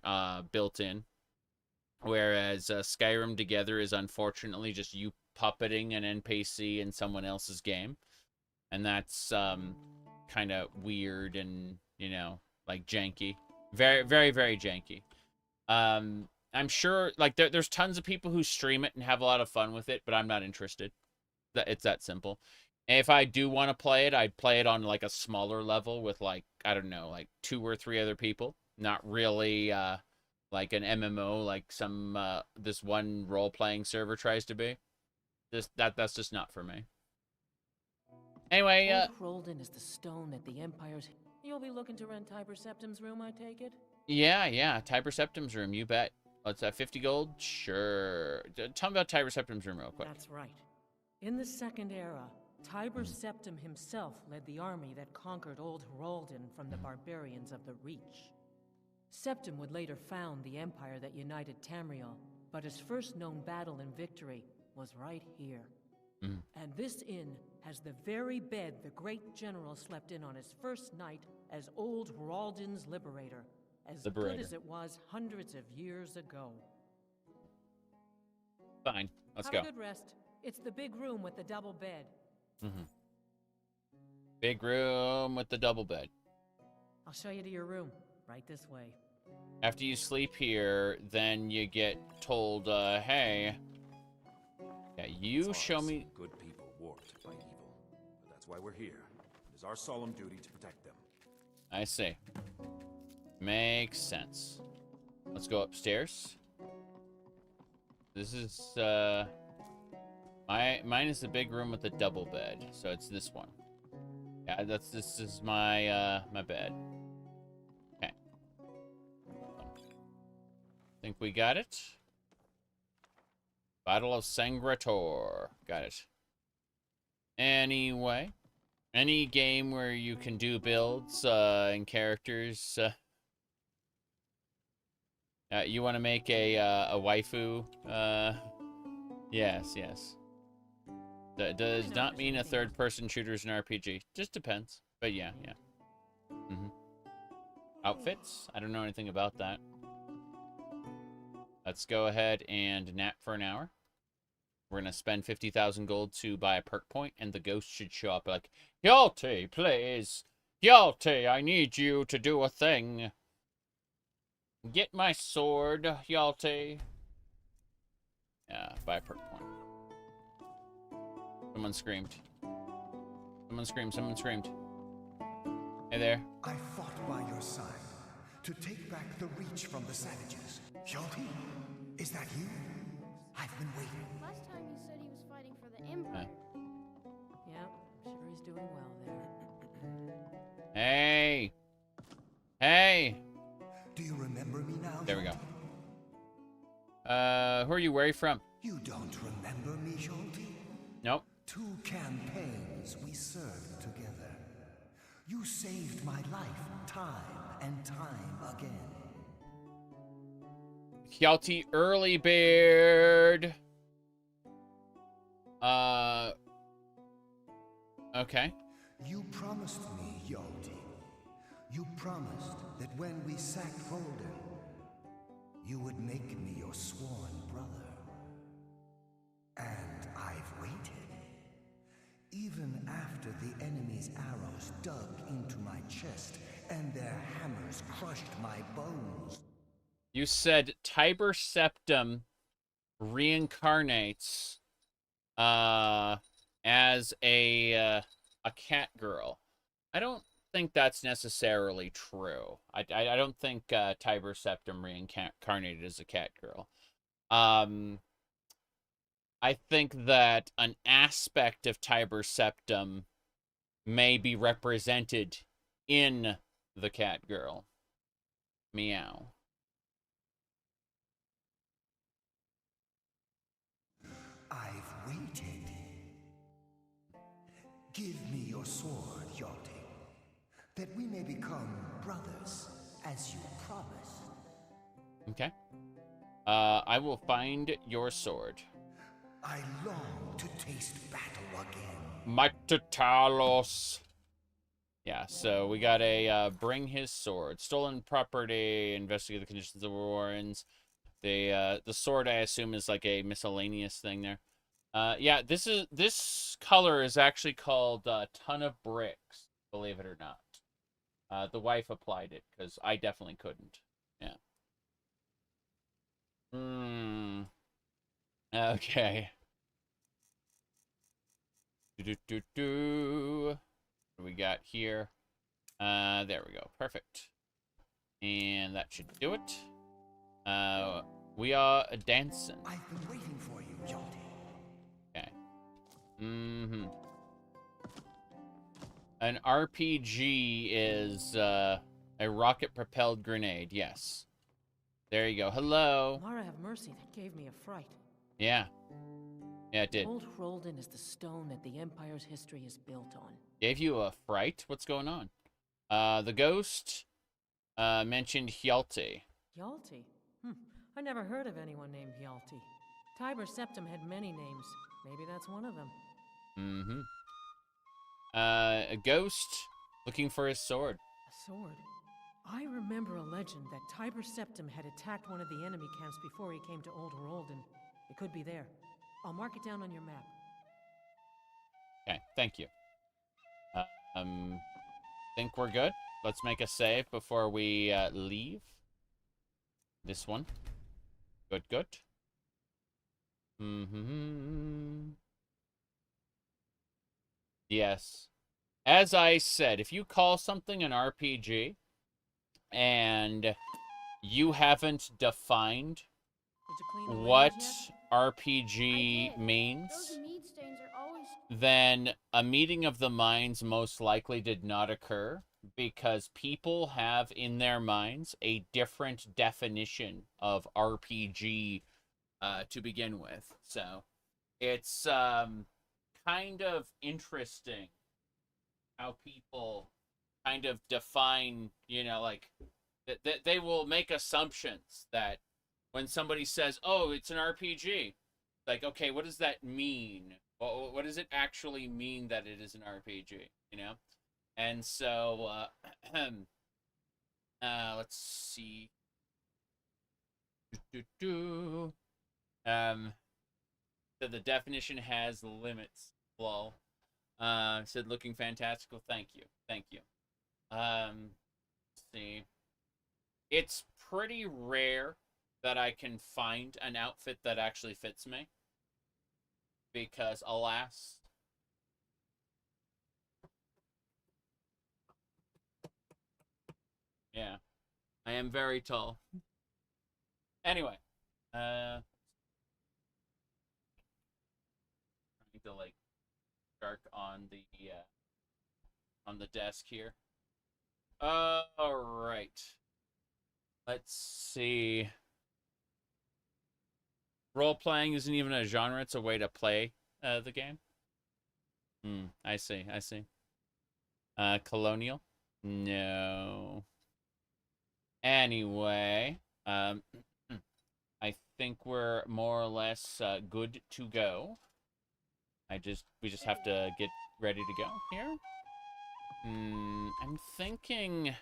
built in. Whereas Skyrim together is unfortunately just you puppeting an NPC in someone else's game, and that's kind of weird and, you know, like janky, very, very, very janky. I'm sure, like, there's tons of people who stream it and have a lot of fun with it, but I'm not interested. It's that simple. And if I do want to play it, I'd play it on, like, a smaller level with, like, I don't know, like 2 or 3 other people. Not really, like an MMO, like some, this one role-playing server tries to be. That's just not for me. Anyway, Old Hroldan is the stone that the Empire's... You'll be looking to rent Tiber Septim's room, I take it? Yeah, Tiber Septim's room, you bet. What's that, 50 gold? Sure. Tell me about Tiber Septim's room real quick. That's right. In the Second Era, Tiber Septim himself led the army that conquered Old Hroldan from the barbarians of the Reach. Septim would later found the empire that united Tamriel, but his first known battle and victory was right here. And this inn has the very bed the great general slept in on his first night as Old Hroldan's liberator, as good as it was hundreds of years ago. Fine, let's Have go. a good rest. It's the big room with the double bed. Big room with the double bed. I'll show you to your room. Right this way. After you sleep here, then you get told, hey, yeah, you show me... Good people warped by evil. But that's why we're here. It is our solemn duty to protect them. I see. Makes sense. Let's go upstairs. This is, mine is the big room with the double bed, so it's this one. Yeah, this is my, my bed. Okay. Think we got it? Battle of Sangrator. Got it. Anyway. Any game where you can do builds, and characters, you want to make a waifu? Yes. That does not mean a third-person shooter is an RPG. Just depends. But yeah. Outfits? I don't know anything about that. Let's go ahead and nap for an hour. We're going to spend 50,000 gold to buy a perk point, and the ghost should show up like, Hjalti, please. Hjalti, I need you to do a thing. Get my sword, Hjalti. Yeah, buy a perk point. Someone screamed. Someone screamed. Hey there. I fought by your side to take back the Reach from the savages. Hjalti, is that you? I've been waiting. Last time you said he was fighting for the Empire. Yeah, I'm sure he's doing well there. Hey. Hey. Do you remember me now? There we go. Who are you? Where are you from? You don't remember me, Hjalti? Nope. 2 campaigns we served together. You saved my life time and time again. Hjalti Earlybeard. Okay. You promised me, Hjalti. You promised that when we sacked Hroldan, you would make me your sworn brother. And I've waited. Even after the enemy's arrows dug into my chest and their hammers crushed my bones. You said Tiber Septim reincarnates as a cat girl. I don't think that's necessarily true. I don't think Tiber Septim reincarnated as a cat girl. I think that an aspect of Tiber Septim may be represented in the cat girl. Meow. I've waited. Give me your sword, Yachty, that we may become brothers, as you promised. Okay. I will find your sword. I long to taste battle again. Mictotalos. Yeah, so we got a bring his sword. Stolen property, investigate the conditions of warrants. The sword, I assume, is like a miscellaneous thing there. Yeah, this color is actually called Ton of Bricks, believe it or not. The wife applied it, because I definitely couldn't. Yeah. Okay. What do we got here? There we go. Perfect. And that should do it. We are dancing. I've been waiting for you, Yachty. Okay. An RPG is a rocket-propelled grenade. Yes. There you go. Hello. Mara have mercy, that gave me a fright. Yeah. Yeah, it did. Old Hroldan is the stone that the Empire's history is built on. Gave you a fright? What's going on? The ghost mentioned Hjalti. Hjalti? I never heard of anyone named Hjalti. Tiber Septim had many names. Maybe that's one of them. A ghost looking for his sword. A sword? I remember a legend that Tiber Septim had attacked one of the enemy camps before he came to Old Hroldan. It could be there. I'll mark it down on your map. Okay, thank you. Think we're good. Let's make a save before we leave. This one. Good, good. Yes. As I said, if you call something an RPG and you haven't defined what RPG means, Those mead stains are always... then a meeting of the minds most likely did not occur because people have in their minds a different definition of RPG to begin with. So it's kind of interesting how people kind of define, you know, like they will make assumptions that when somebody says, oh, it's an RPG, like, okay, what does that mean? What does it actually mean that it is an RPG, you know? And so, let's see. So the definition has limits. Lol. Said looking fantastical. Thank you. Thank you. Let's see. It's pretty rare that I can find an outfit that actually fits me. Because, alas, yeah, I am very tall. Anyway, I need to like dark on the desk here. All right. Let's see. Role-playing isn't even a genre, it's a way to play the game. I see, I see. Colonial? No. Anyway, I think we're more or less good to go. We just have to get ready to go here. I'm thinking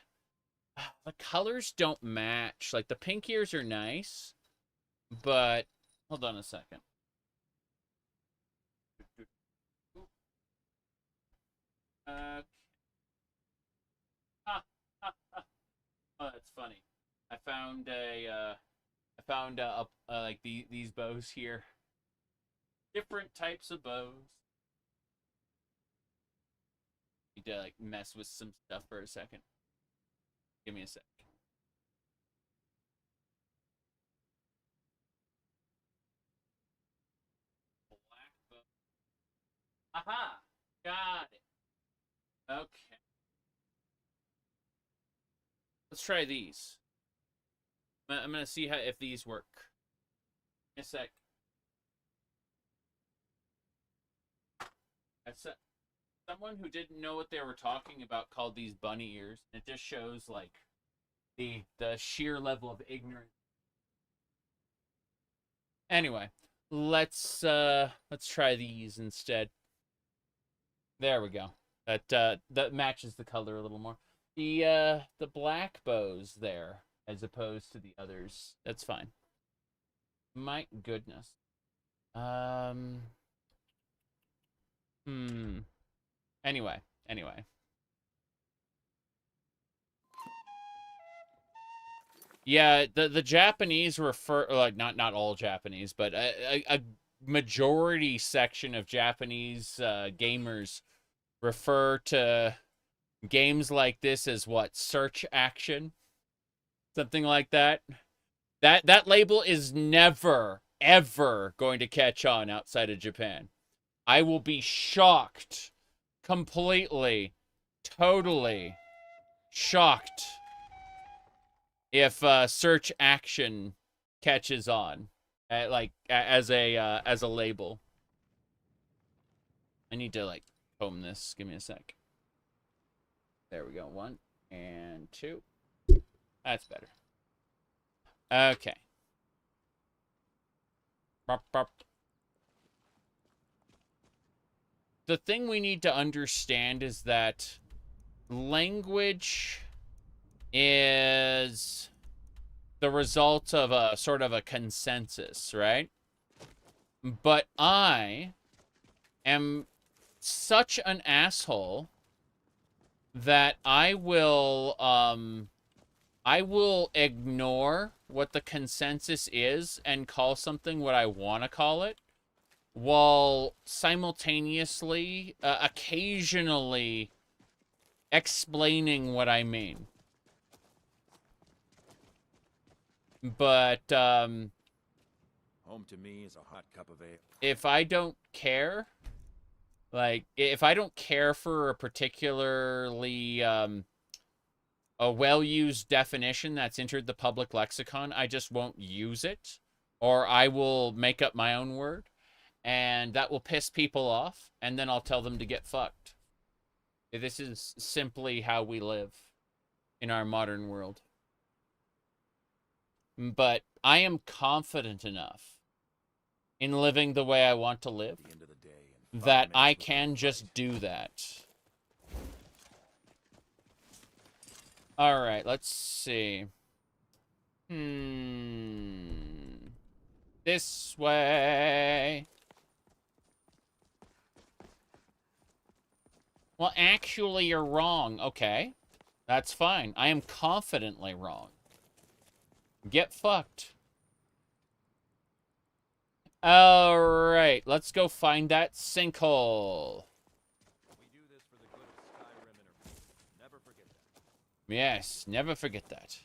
the colors don't match. Like, the pink ears are nice, but hold on a second. Oh, that's funny. I found like these bows here. Different types of bows. Need to like mess with some stuff for a second. Give me a sec. Black bow. Aha! Got it. Okay. Let's try these. I'm gonna see if these work. In a sec. That's someone who didn't know what they were talking about called these bunny ears. It just shows like the sheer level of ignorance. Anyway, let's try these instead. There we go. That matches the color a little more. The black bows there as opposed to the others. That's fine. My goodness. Anyway. Yeah, the Japanese refer, like, not all Japanese, but a majority section of Japanese gamers refer to games like this as what? Search action? Something like that. That label is never, ever going to catch on outside of Japan. I will be shocked. Completely, totally shocked if search action catches on, like as a label. I need to like comb this. Give me a sec. There we go. 1 and 2. That's better. Okay. Bop, bop. The thing we need to understand is that language is the result of a sort of a consensus, right? But I am such an asshole that I will ignore what the consensus is and call something what I want to call it, while simultaneously, occasionally explaining what I mean. But, home to me is a hot cup of ale. If I don't care, like, if I don't care for a particularly, a well-used definition that's entered the public lexicon, I just won't use it, or I will make up my own word. And that will piss people off, and then I'll tell them to get fucked. This is simply how we live in our modern world. But I am confident enough in living the way I want to live that I can just do that. Alright, let's see. This way. Well, actually, you're wrong. Okay. That's fine. I am confidently wrong. Get fucked. Alright, let's go find that sinkhole. We do this for the good of Skyrim and her people. Never forget that. Yes, never forget that.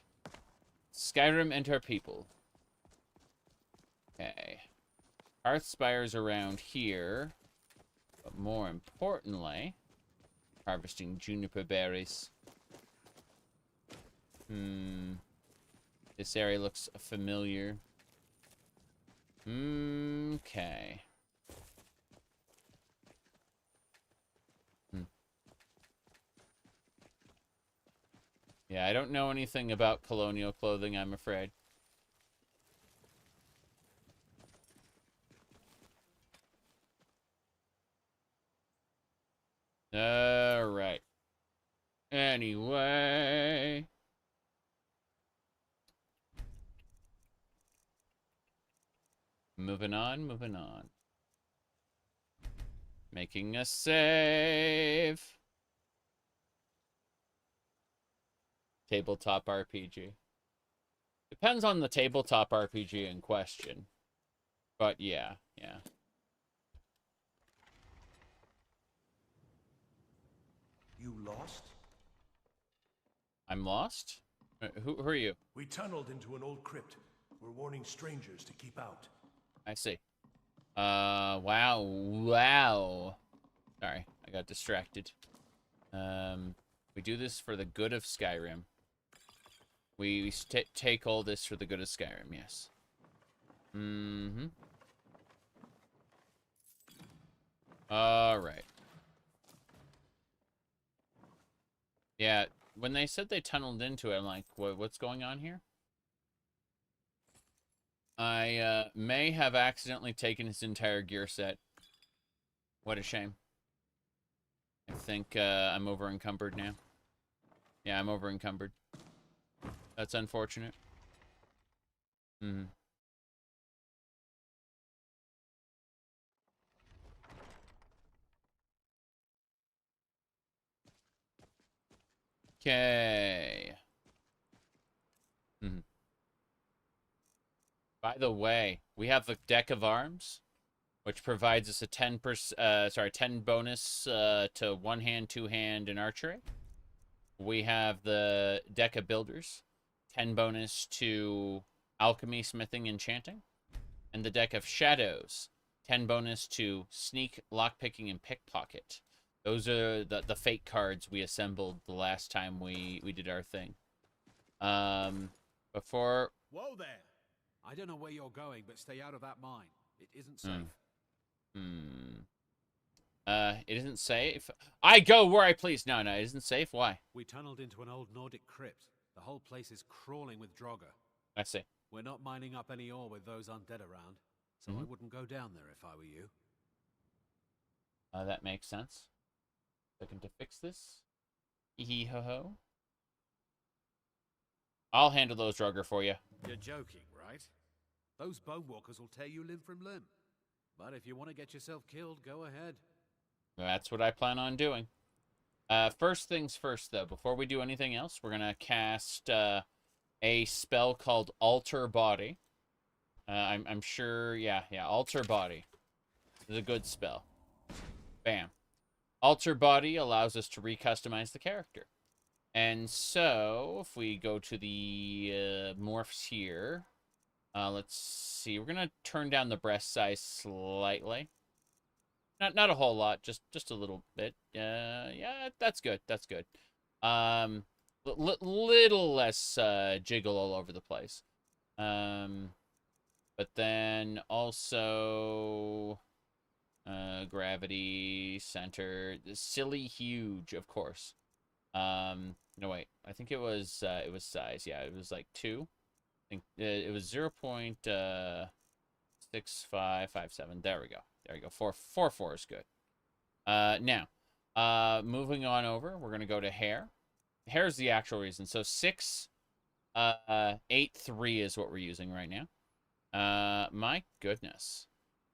Skyrim and her people. Okay. Hearthspire's around here. But more importantly, harvesting juniper berries. This area looks familiar. Okay. Yeah, I don't know anything about colonial clothing, I'm afraid. Alright. Anyway. Moving on. Making a save. Tabletop RPG. depends on the tabletop RPG in question. But yeah, yeah. You lost? I'm lost? Who are you? We tunneled into an old crypt. We're warning strangers to keep out. I see. Wow. Wow. Sorry, I got distracted. We do this for the good of Skyrim. We take all this for the good of Skyrim, yes. Mm-hmm. Alright. Yeah, when they said they tunneled into it, I'm like, what's going on here? I may have accidentally taken his entire gear set. What a shame. I think I'm over encumbered now. Yeah, I'm over encumbered. That's unfortunate. Hmm. Okay. Hmm. By the way, we have the deck of arms, which provides us a 10 bonus to one hand, two hand, and archery. We have the deck of builders, 10 bonus to alchemy, smithing, enchanting, and the deck of shadows, 10 bonus to sneak, lockpicking, and pickpocket. Those are the fake cards we assembled the last time we did our thing. Before... Whoa there! I don't know where you're going, but stay out of that mine. It isn't safe. It isn't safe? I go where I please. No, it isn't safe. Why? We tunneled into an old Nordic crypt. The whole place is crawling with Dac0da. I see. We're not mining up any ore with those undead around, so I wouldn't go down there if I were you. That makes sense. Looking to fix this? Hee ho ho. I'll handle those Dac0da for you. You're joking, right? Those bone walkers will tear you limb from limb. But if you want to get yourself killed, go ahead. That's what I plan on doing. First things first, though. Before we do anything else, we're going to cast a spell called Alter Body. I'm sure, yeah, Alter Body. This is a good spell. Bam. Alter Body allows us to recustomize the character. And so, if we go to the morphs here, let's see. We're going to turn down the breast size slightly. Not a whole lot, just a little bit. Yeah, that's good. That's good. Little less jiggle all over the place. But then also gravity, center, silly huge, of course. No wait, I think it was size. Yeah, it was like 2. I think it was 0.6557. There we go. There we go. 4 is good. Now, moving on over, we're gonna go to hair. Hair's the actual reason. So 683 is what we're using right now. My goodness.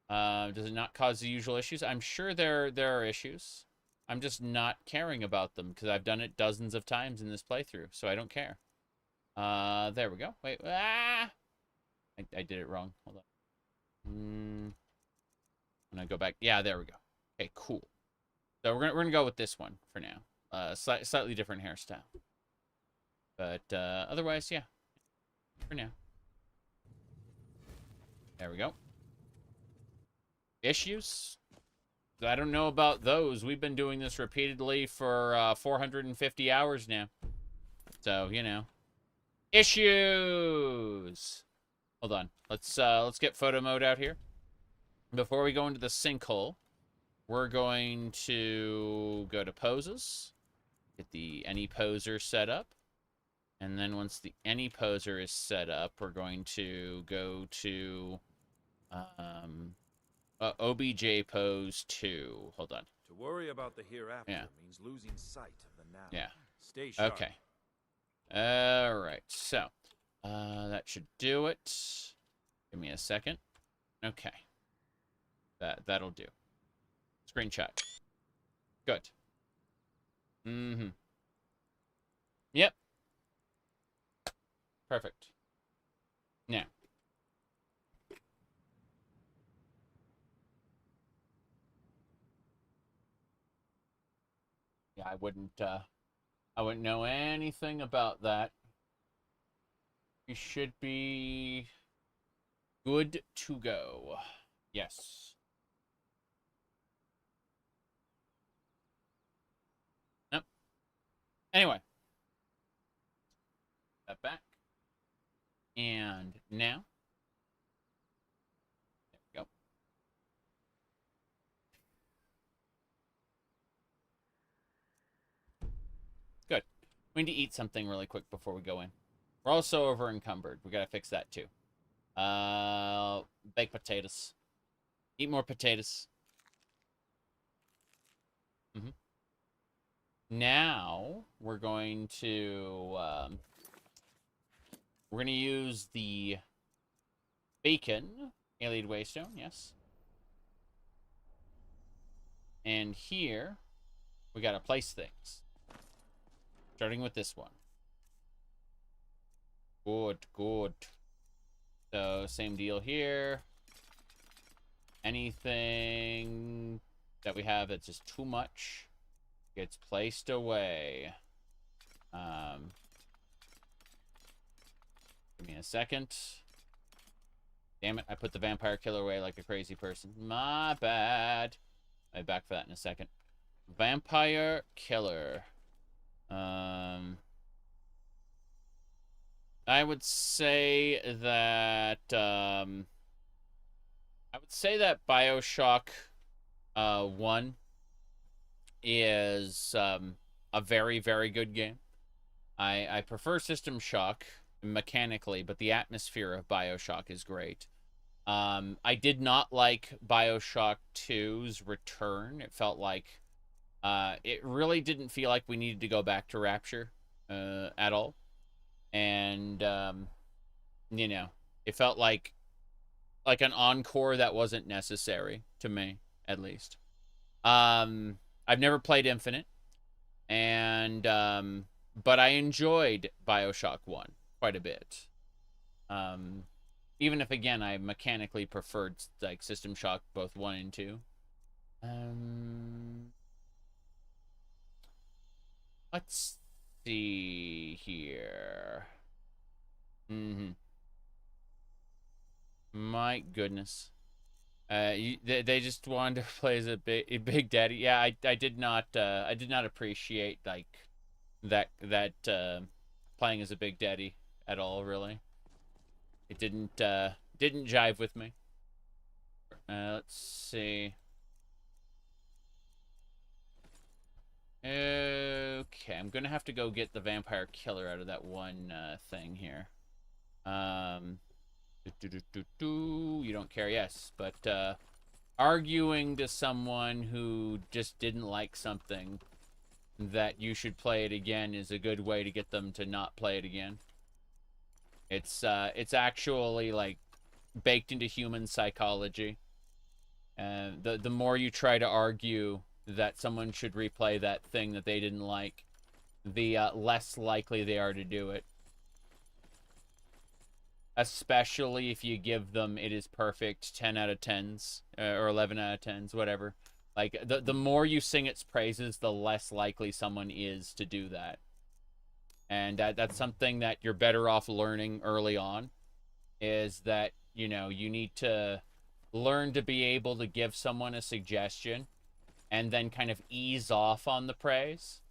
Does it not cause the usual issues? I'm sure there are issues. I'm just not caring about them because I've done it dozens of times in this playthrough, so I don't care. There we go. Wait, I did it wrong. Hold on. I'm gonna go back. Yeah, there we go. Okay, cool. So we're gonna go with this one for now. Slightly different hairstyle, but otherwise, yeah, for now. There we go. Issues? I don't know about those. We've been doing this repeatedly for 450 hours now. So, you know. Issues! Hold on. Let's get photo mode out here. Before we go into the sinkhole, we're going to go to poses. Get the any poser set up. And then once the any poser is set up, we're going to go to OBJ pose 2. Hold on. To worry about the hereafter means losing sight of the now. Yeah. Stay sharp. Okay. All right. So, that should do it. Give me a second. Okay. That'll do. Screenshot. Good. Yep. Perfect. Yeah, I wouldn't know anything about that. We should be good to go. Yes. Yep. Anyway. That back. And now. There we go. Good. We need to eat something really quick before we go in. We're also over encumbered. We gotta fix that too. Baked potatoes. Eat more potatoes. Now we're going to use the bacon alien waystone, yes. And here we gotta place things. Starting with this one. Good, good. So same deal here. Anything that we have that's just too much gets placed away. Give me a second. Damn it, I put the vampire killer away like a crazy person. My bad. I'll be back for that in a second. Vampire killer. I would say that BioShock 1 is a very, very good game. I prefer System Shock mechanically, but the atmosphere of BioShock is great. I did not like BioShock 2's Return. It felt like it really didn't feel like we needed to go back to Rapture at all. And you know, it felt like an encore that wasn't necessary to me, at least. I've never played Infinite, and but I enjoyed BioShock 1 quite a bit. Even if, again, I mechanically preferred like System Shock both 1 and 2. Let's see here. My goodness. They just wanted to play as a big daddy. Yeah, I did not appreciate like that playing as a big daddy at all, really. It didn't jive with me. Let's see. Okay, I'm gonna have to go get the vampire killer out of that one thing here. You don't care, yes, but arguing to someone who just didn't like something that you should play it again is a good way to get them to not play it again. It's actually like baked into human psychology. The more you try to argue that someone should replay that thing that they didn't like, the less likely they are to do it. Especially if you give them it is perfect 10 out of 10s or 11 out of 10s, whatever. Like the more you sing its praises, the less likely someone is to do that. And that's something that you're better off learning early on, is that, you know, you need to learn to be able to give someone a suggestion and then kind of ease off on the praise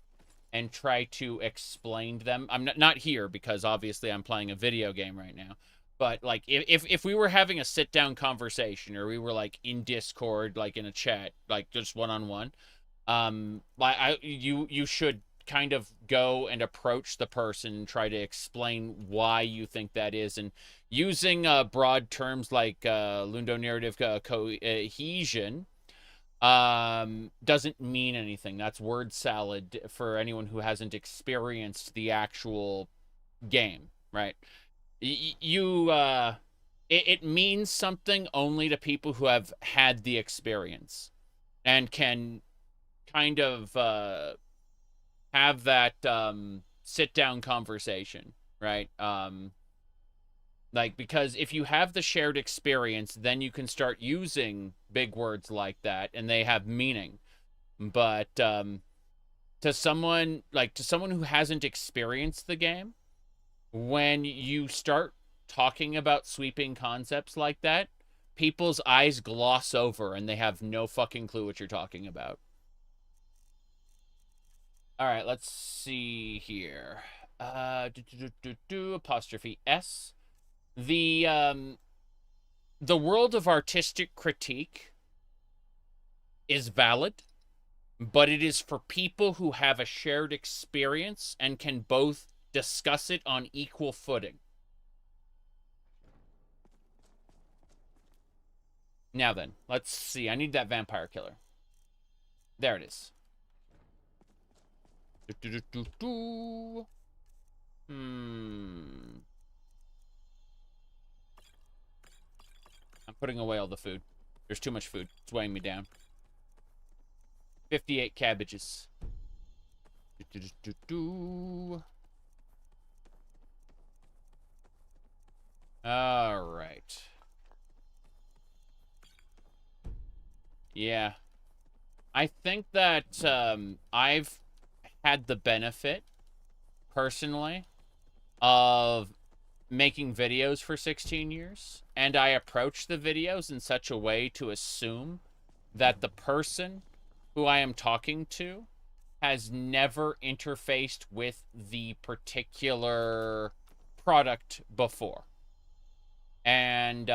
and try to explain to them. I'm not here because obviously I'm playing a video game right now. But like if we were having a sit down conversation, or we were like in Discord, like in a chat, like just one-on-one, you should kind of go and approach the person and try to explain why you think that is, and using broad terms like ludonarrative cohesion doesn't mean anything. That's word salad for anyone who hasn't experienced the actual game, right? It means something only to people who have had the experience and can kind of have that sit down conversation, right? Like, because if you have the shared experience, then you can start using big words like that and they have meaning. But to someone who hasn't experienced the game, when you start talking about sweeping concepts like that, people's eyes gloss over and they have no fucking clue what you're talking about. All right, let's see here. Apostrophe S. The world of artistic critique is valid, but it is for people who have a shared experience and can both discuss it on equal footing. Now then, let's see. I need that vampire killer. There it is. I'm putting away all the food. There's too much food. It's weighing me down. 58 cabbages. All right. Yeah. I think that I've had the benefit, personally, of making videos for 16 years. And I approach the videos in such a way to assume that the person who I am talking to has never interfaced with the particular product before. And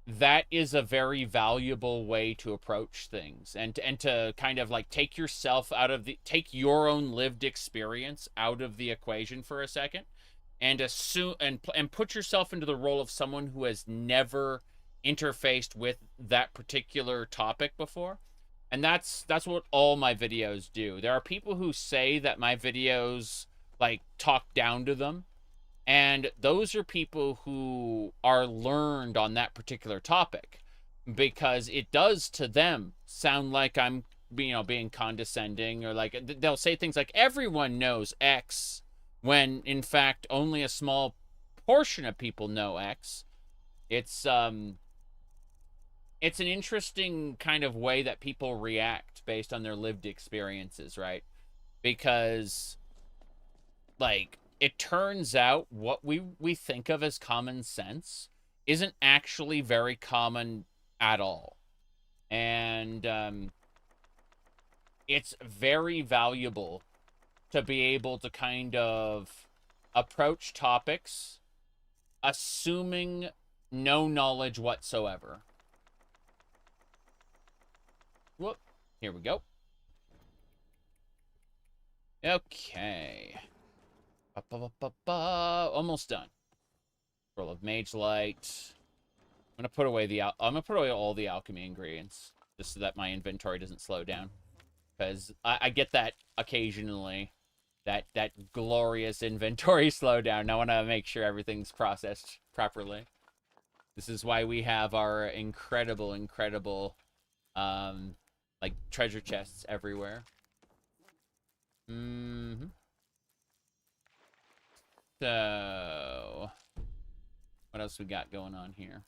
that is a very valuable way to approach things, and to kind of like take yourself out of take your own lived experience out of the equation for a second, and assume and put yourself into the role of someone who has never interfaced with that particular topic before. And that's what all my videos do. There are people who say that my videos like talk down to them, and those are people who are learned on that particular topic, because it does to them sound like I'm, being condescending, or like they'll say things like everyone knows X, when in fact only a small portion of people know X. It's an interesting kind of way that people react based on their lived experiences, right? Because like, it turns out what we think of as common sense isn't actually very common at all. And it's very valuable to be able to kind of approach topics assuming no knowledge whatsoever. Whoop. Here we go. Okay. Almost done. Roll of Mage Light. I'm gonna put away all the alchemy ingredients, just so that my inventory doesn't slow down, because I get that occasionally, that glorious inventory slowdown. I want to make sure everything's processed properly. This is why we have our incredible like treasure chests everywhere. So, what else we got going on here?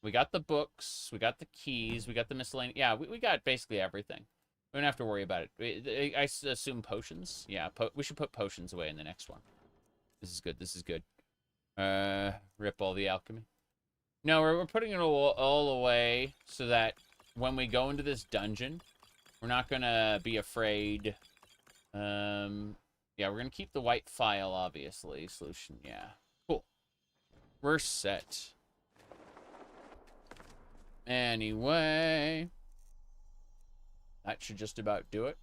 We got the books, we got the keys, we got the miscellaneous. Yeah, we got basically everything. We don't have to worry about it. I assume potions. Yeah, we should put potions away in the next one. This is good. This is good. Rip all the alchemy. No, we're putting it all away so that when we go into this dungeon, we're not gonna be afraid. Yeah, we're gonna keep the white file, obviously. Solution, yeah. Cool. We're set. Anyway, that should just about do it.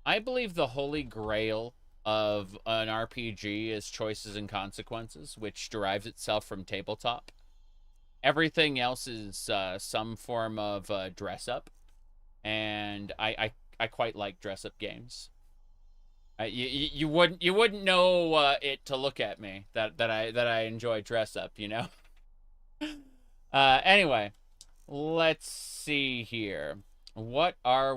I believe the holy grail of an RPG is choices and consequences, which derives itself from tabletop. Everything else is some form of dress up. And I quite like dress-up games. You wouldn't know it to look at me that I enjoy dress-up, you know. Anyway, let's see here. What are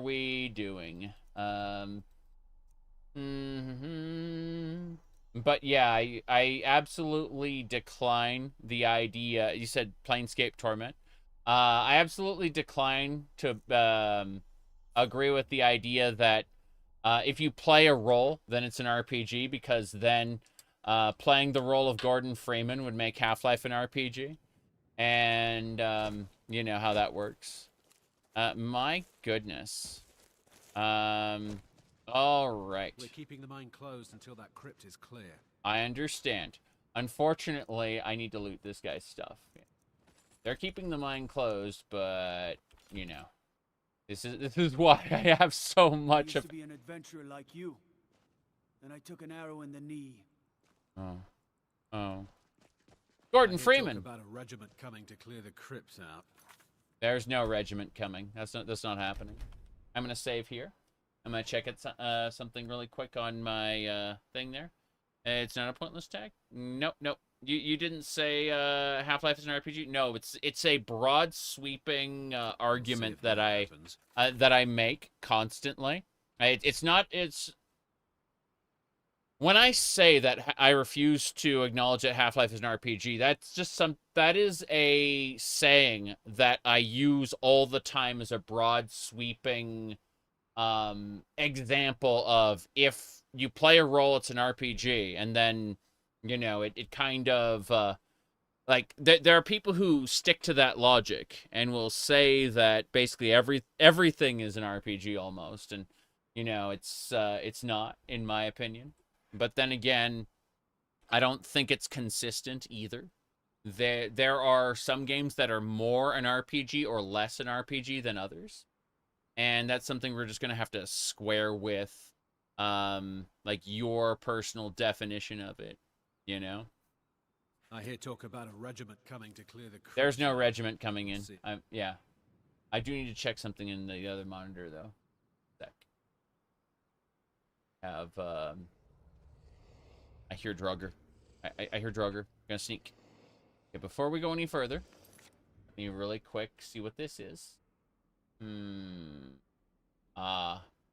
But yeah, I absolutely decline the idea. You said Planescape Torment. I absolutely decline to agree with the idea that if you play a role, then it's an RPG, because then playing the role of Gordon Freeman would make Half-Life an RPG. And you know how that works. My goodness. All right. We're keeping the mine closed until that crypt is clear. I understand. Unfortunately, I need to loot this guy's stuff. They're keeping the mine closed, but you know, this is why I have so much I of. used to be an adventurer like you. Then I took an arrow in the knee. Oh. Gordon Freeman. Talk about a regiment coming to clear the crypts out. There's no regiment coming. That's not happening. I'm gonna save here. I'm gonna check it something really quick on my thing there. It's not a pointless tag. Nope. You didn't say Half-Life is an RPG. No, it's a broad sweeping argument that I make constantly. It's when I say that I refuse to acknowledge that Half-Life is an RPG, that is a saying that I use all the time as a broad sweeping example of, if you play a role, it's an RPG, and then, you know, it kind of like there are people who stick to that logic and will say that basically everything is an RPG almost, and you know, it's not, in my opinion. But then again, I don't think it's consistent either. There are some games that are more an RPG or less an RPG than others. And that's something we're just going to have to square with, like, your personal definition of it, you know? I hear talk about a regiment coming to clear the crypts. There's no regiment coming in. Yeah. I do need to check something in the other monitor, though. I hear Draugr. I hear Draugr. I'm gonna sneak. Okay, before we go any further, let me really quick see what this is.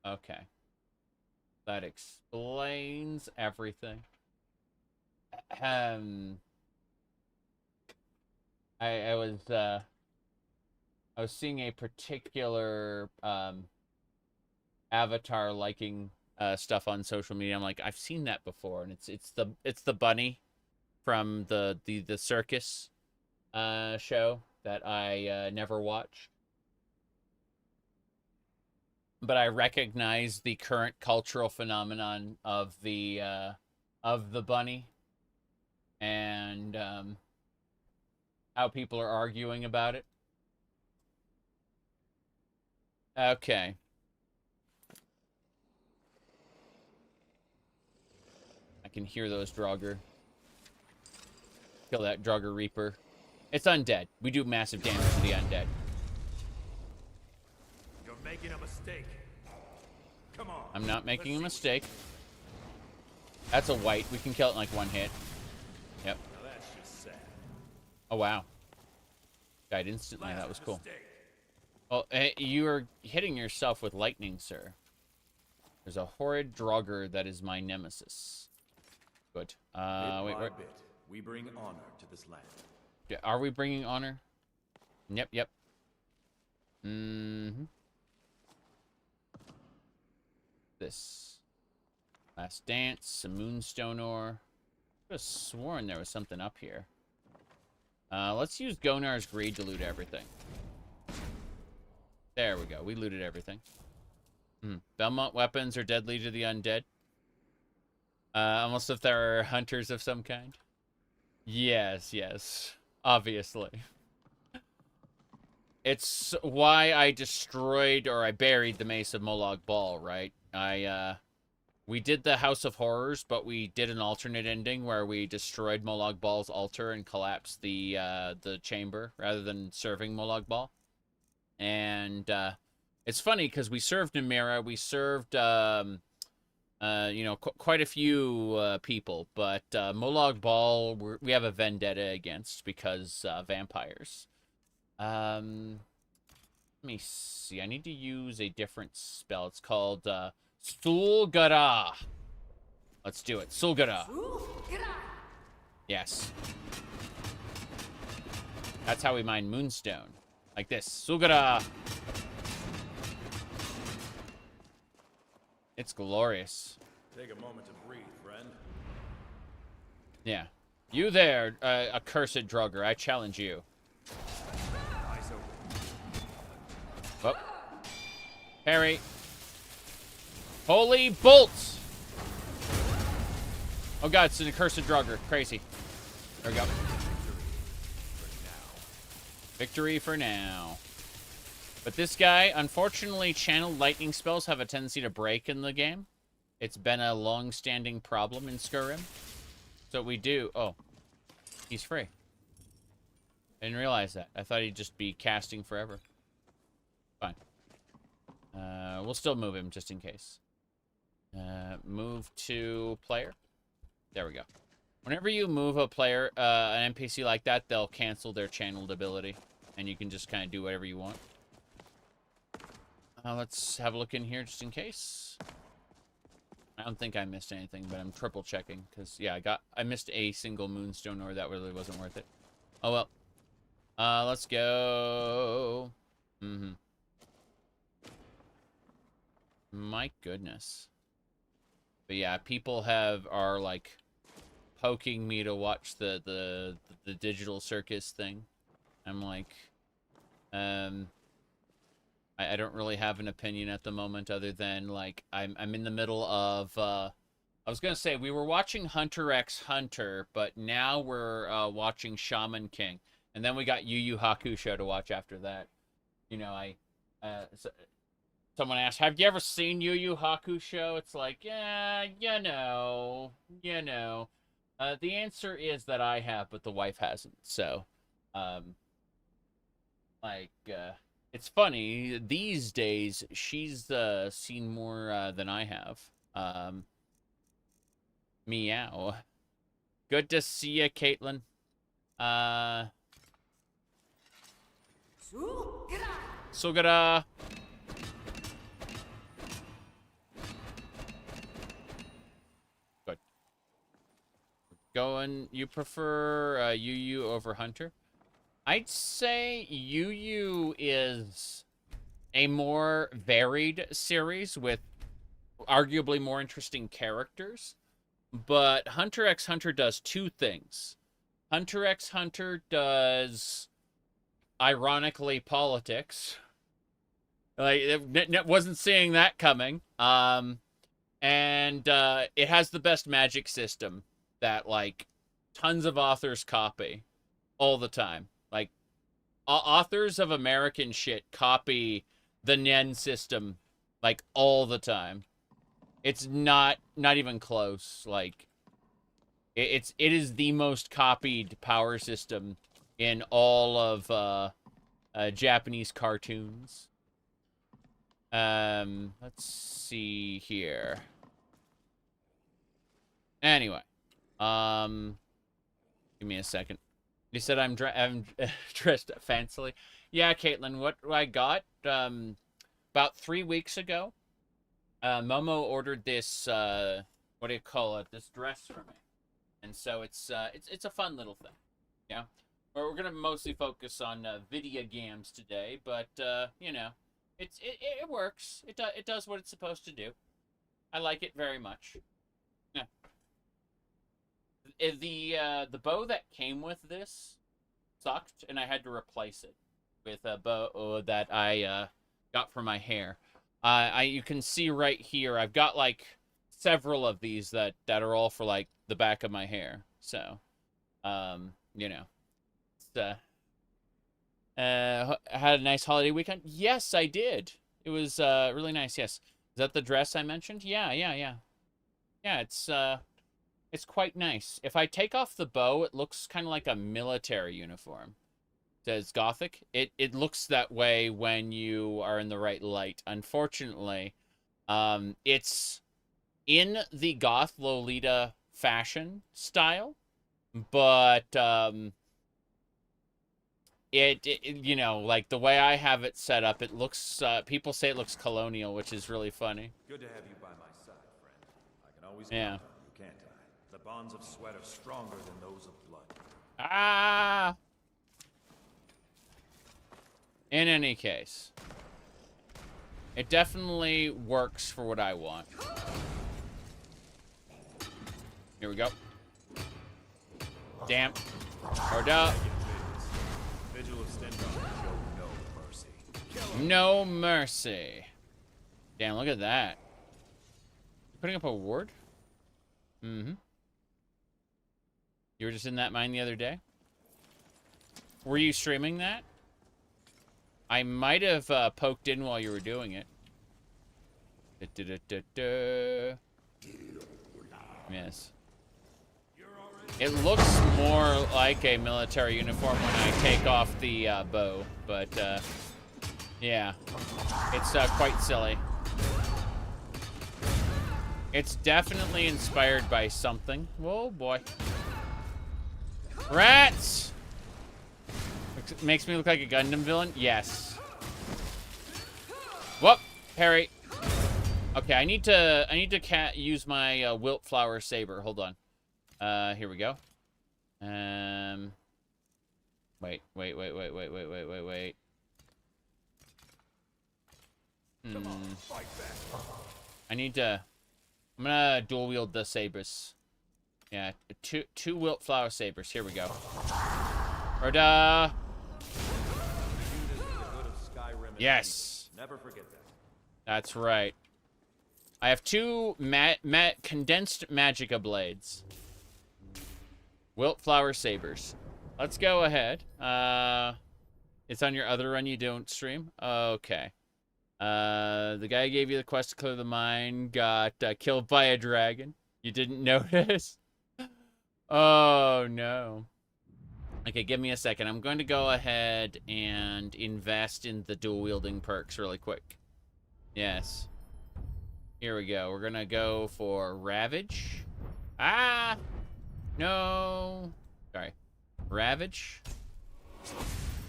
Okay. That explains everything. I was seeing a particular avatar liking stuff on social media. I'm like, I've seen that before, and it's the bunny from the circus show that I never watched. But I recognize the current cultural phenomenon of the bunny, and how people are arguing about it. Okay. I can hear those Draugr. Kill that Draugr Reaper. It's undead. We do massive damage to the undead. You're making a mistake. Come on. I'm not making a mistake. That's a white. We can kill it in like one hit. Yep. Now that's just sad. Oh, wow. Died instantly. That was cool. Well, you are hitting yourself with lightning, sir. There's a horrid Draugr that is my nemesis. Good. Wait. We bring honor to this land. Yeah, are we bringing honor? Yep. This. Last Dance, some Moonstone ore. I could have sworn there was something up here. Let's use Gonar's Greed to loot everything. There we go. We looted everything. Belmont weapons are deadly to the undead. Almost if there are hunters of some kind. Yes. Obviously. It's why I destroyed, or I buried, the Mace of Molag Bal, right? We did the House of Horrors, but we did an alternate ending where we destroyed Molag Bal's altar and collapsed the chamber rather than serving Molag Bal. And it's funny because we served Namira, we served you know, quite a few people, but Molag Bal we have a vendetta against because vampires. Let me see. I need to use a different spell. It's called Sul'Gara. Let's do it. Sul'Gara. Yes. That's how we mine moonstone. Like this. Sugara! It's glorious. Take a moment to breathe, friend. Yeah. You there, accursed drugger. I challenge you. Eyes open. Oh. Parry. Holy bolts! Oh god, it's an accursed drugger. Crazy. There we go. Victory for now. But this guy, unfortunately, channeled lightning spells have a tendency to break in the game. It's been a long-standing problem in Skyrim. So we do... Oh. He's free. I didn't realize that. I thought he'd just be casting forever. Fine. We'll still move him just in case. Move to player. There we go. Whenever you move a player, an NPC like that, they'll cancel their channeled ability. And you can just kind of do whatever you want. Let's have a look in here just in case. I don't think I missed anything, but I'm triple checking. Because, yeah, I missed a single moonstone, or that really wasn't worth it. Oh, well. Let's go. My goodness. But yeah, people are like poking me to watch the digital circus thing. I'm like, I don't really have an opinion at the moment other than like I'm in the middle of I was gonna say we were watching Hunter x Hunter, but now we're watching Shaman King, and then we got Yu Yu Hakusho to watch after that. You know, someone asked, have you ever seen Yu Yu Hakusho? It's like, yeah, you know. The answer is that I have, but the wife hasn't. So, it's funny. These days, she's seen more than I have. Meow. Good to see you, Caitlin. Sugara. Good. Going. You prefer Yu Yu over Hunter? I'd say Yu Yu is a more varied series with arguably more interesting characters. But Hunter x Hunter does two things. Hunter x Hunter does, ironically, politics. Like, wasn't seeing that coming. And it has the best magic system that, like, tons of authors copy all the time. Like, authors of American shit copy the Nen system, like, all the time. It's not even close. Like, it is the most copied power system in all of Japanese cartoons. Let's see here. Anyway, give me a second. You said I'm dressed fancily. Yeah, Caitlin, what I got about 3 weeks ago. Momo ordered this, what do you call it? This dress for me. And so it's a fun little thing. Yeah. We're going to mostly focus on video games today, but, you know, it works. It does what it's supposed to do. I like it very much. Yeah. The bow that came with this sucked, and I had to replace it with a bow that I got for my hair. You can see right here, I've got, like, several of these that are all for, like, the back of my hair. So, you know. It's, had a nice holiday weekend? Yes, I did. It was, really nice, yes. Is that the dress I mentioned? Yeah. Yeah, it's quite nice. If I take off the bow, it looks kind of like a military uniform. Says Gothic. It looks that way when you are in the right light. Unfortunately, it's in the goth Lolita fashion style, but it you know, like the way I have it set up, it looks people say it looks colonial, which is really funny. Good to have you by my side, friend. I can always yeah. count on you, can't The bonds of sweat are stronger than those of blood. Ah! In any case, it definitely works for what I want. Here we go. Damn. Or duh. Vigil of Stendarr show no mercy. No mercy. Damn, look at that. Putting up a ward? Mm-hmm. You were just in that mine the other day? Were you streaming that? I might have poked in while you were doing it. Yes. It looks more like a military uniform when I take off the bow, but yeah, it's quite silly. It's definitely inspired by something. Whoa, boy. Rats! Makes me look like a Gundam villain? Yes. Whoop! Parry. Okay, I need to use my wilt flower saber. Hold on. Here we go. Wait. Come on, fight back. I'm gonna dual wield the sabers. Yeah, two wilt flower sabers. Here we go. Rhoda. Yes. Never forget that. That's right. I have two condensed magicka blades. Wilt flower sabers. Let's go ahead. It's on your other run you don't stream? Okay. The guy who gave you the quest to clear the mine got killed by a dragon. You didn't notice? Oh, no. Okay, give me a second. I'm going to go ahead and invest in the dual-wielding perks really quick. Yes. Here we go. We're going to go for Ravage. Ah! No. Sorry. Ravage.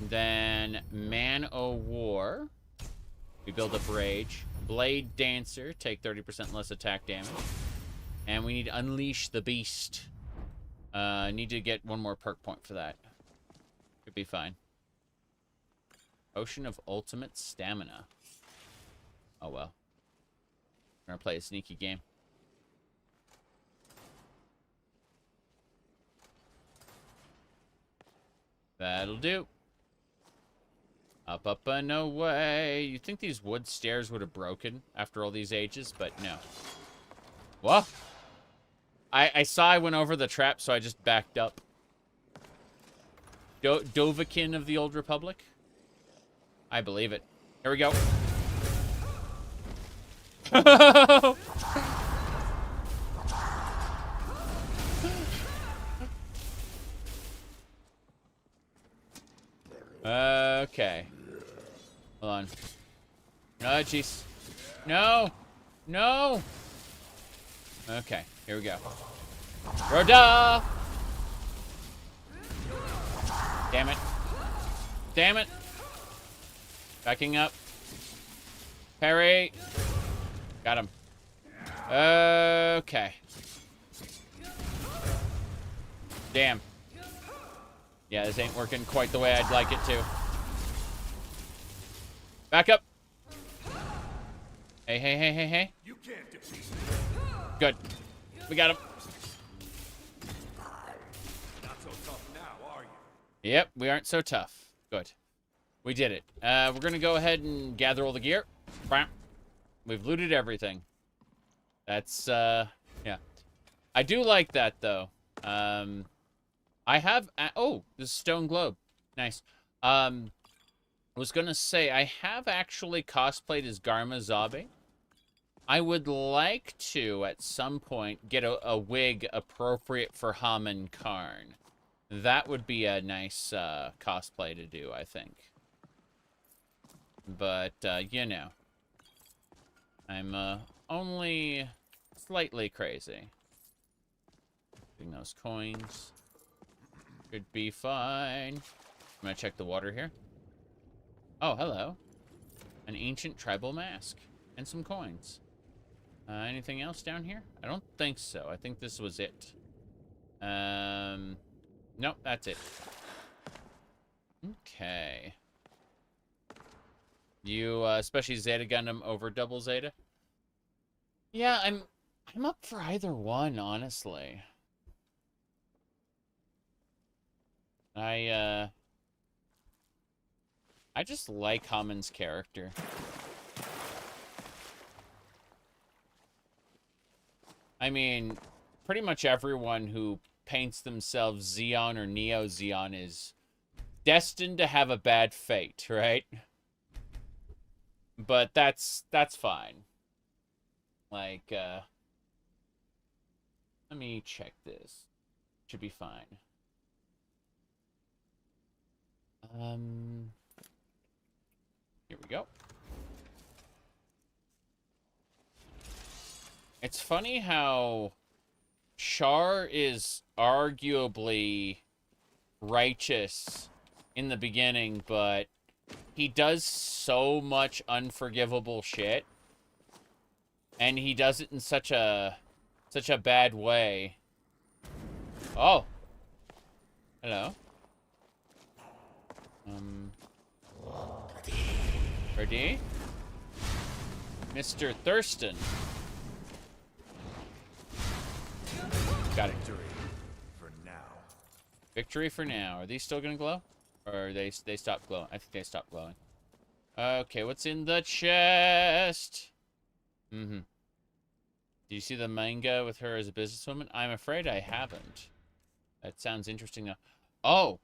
Then Man-O-War. We build up Rage. Blade Dancer. Take 30% less attack damage. And we need to Unleash the Beast. Need to get one more perk point for that. Could be fine. Ocean of Ultimate Stamina. Oh, well. I'm gonna play a sneaky game. That'll do. Up, up, and away. You'd think these wood stairs would have broken after all these ages, but no. What? I saw I went over the trap, so I just backed up. Dovahkiin of the Old Republic? I believe it. Here we go. Okay. Hold on. Oh, jeez. No! No! Okay, here we go. Rhoda! Damn it. Damn it. Backing up. Parry. Got him. Okay. Damn. Yeah, this ain't working quite the way I'd like it to. Back up. Hey, hey, hey, hey, hey. You can't defeat me. Good. We got him. Not so tough now, are you? Yep, we aren't so tough. Good. We did it. We're going to go ahead and gather all the gear. We've looted everything. That's, yeah. I do like that, though. I have... oh, this is Stone Globe. Nice. I was going to say, I have actually cosplayed as Garma Zabe. I would like to, at some point, get a wig appropriate for Haman Karn. That would be a nice cosplay to do, I think. But, you know. I'm only slightly crazy. Getting those coins. Should be fine. I'm gonna check the water here. Oh, hello. An ancient tribal mask. And some coins. Anything else down here? I don't think so. I think this was it. Nope, that's it. Okay. You, especially Zeta Gundam over Double Zeta? Yeah, I'm up for either one, honestly. I just like Hammon's character. I mean, pretty much everyone who paints themselves Xeon or Neo Xeon is destined to have a bad fate, right? But that's fine. Like, let me check this. Should be fine. Here we go. It's funny how Char is arguably righteous in the beginning, but he does so much unforgivable shit. And he does it in such a bad way. Oh. Hello. Ready? Mr. Thurston. Got it. Victory for now. Victory for now. Are these still gonna glow? Or they stopped glowing? I think they stopped glowing. Okay, what's in the chest? Did you see the manga with her as a businesswoman? I'm afraid I haven't. That sounds interesting though. Oh!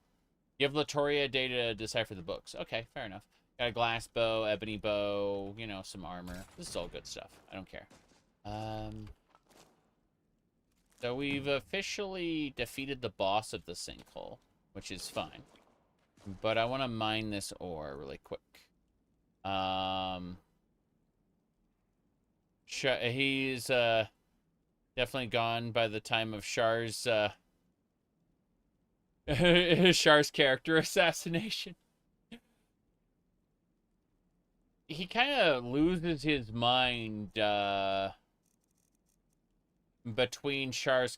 Give Latoria a day to decipher the books. Okay, fair enough. Got a glass bow, ebony bow, you know, some armor. This is all good stuff. I don't care. So we've officially defeated the boss of the sinkhole, which is fine. But I want to mine this ore really quick. He's definitely gone by the time of Char's Char's character assassination. He kind of loses his mind between Char's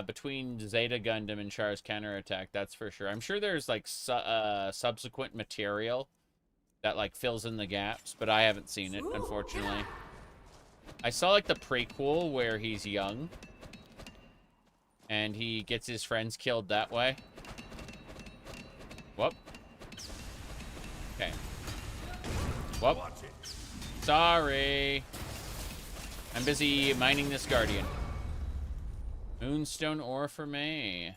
between Zeta Gundam and Char's counterattack, that's for sure. I'm sure there's like subsequent material that like fills in the gaps, but I haven't seen it, unfortunately. I saw like the prequel where he's young and he gets his friends killed that way. Whoop. Okay. Whoop. Sorry. I'm busy mining this Guardian. Moonstone ore for me.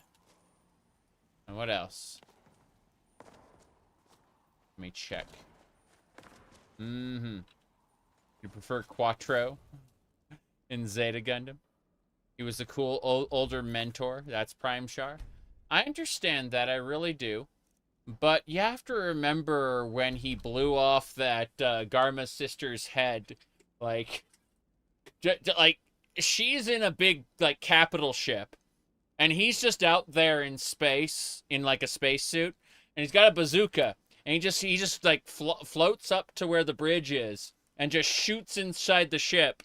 And what else? Let me check. You prefer Quattro in Zeta Gundam? He was a cool older mentor. That's Prime Char. I understand that, I really do. But you have to remember when he blew off that Garma sister's head. Like, she's in a big, like, capital ship. And he's just out there in space, in, like, a spacesuit. And he's got a bazooka. And he just like, floats up to where the bridge is. And just shoots inside the ship.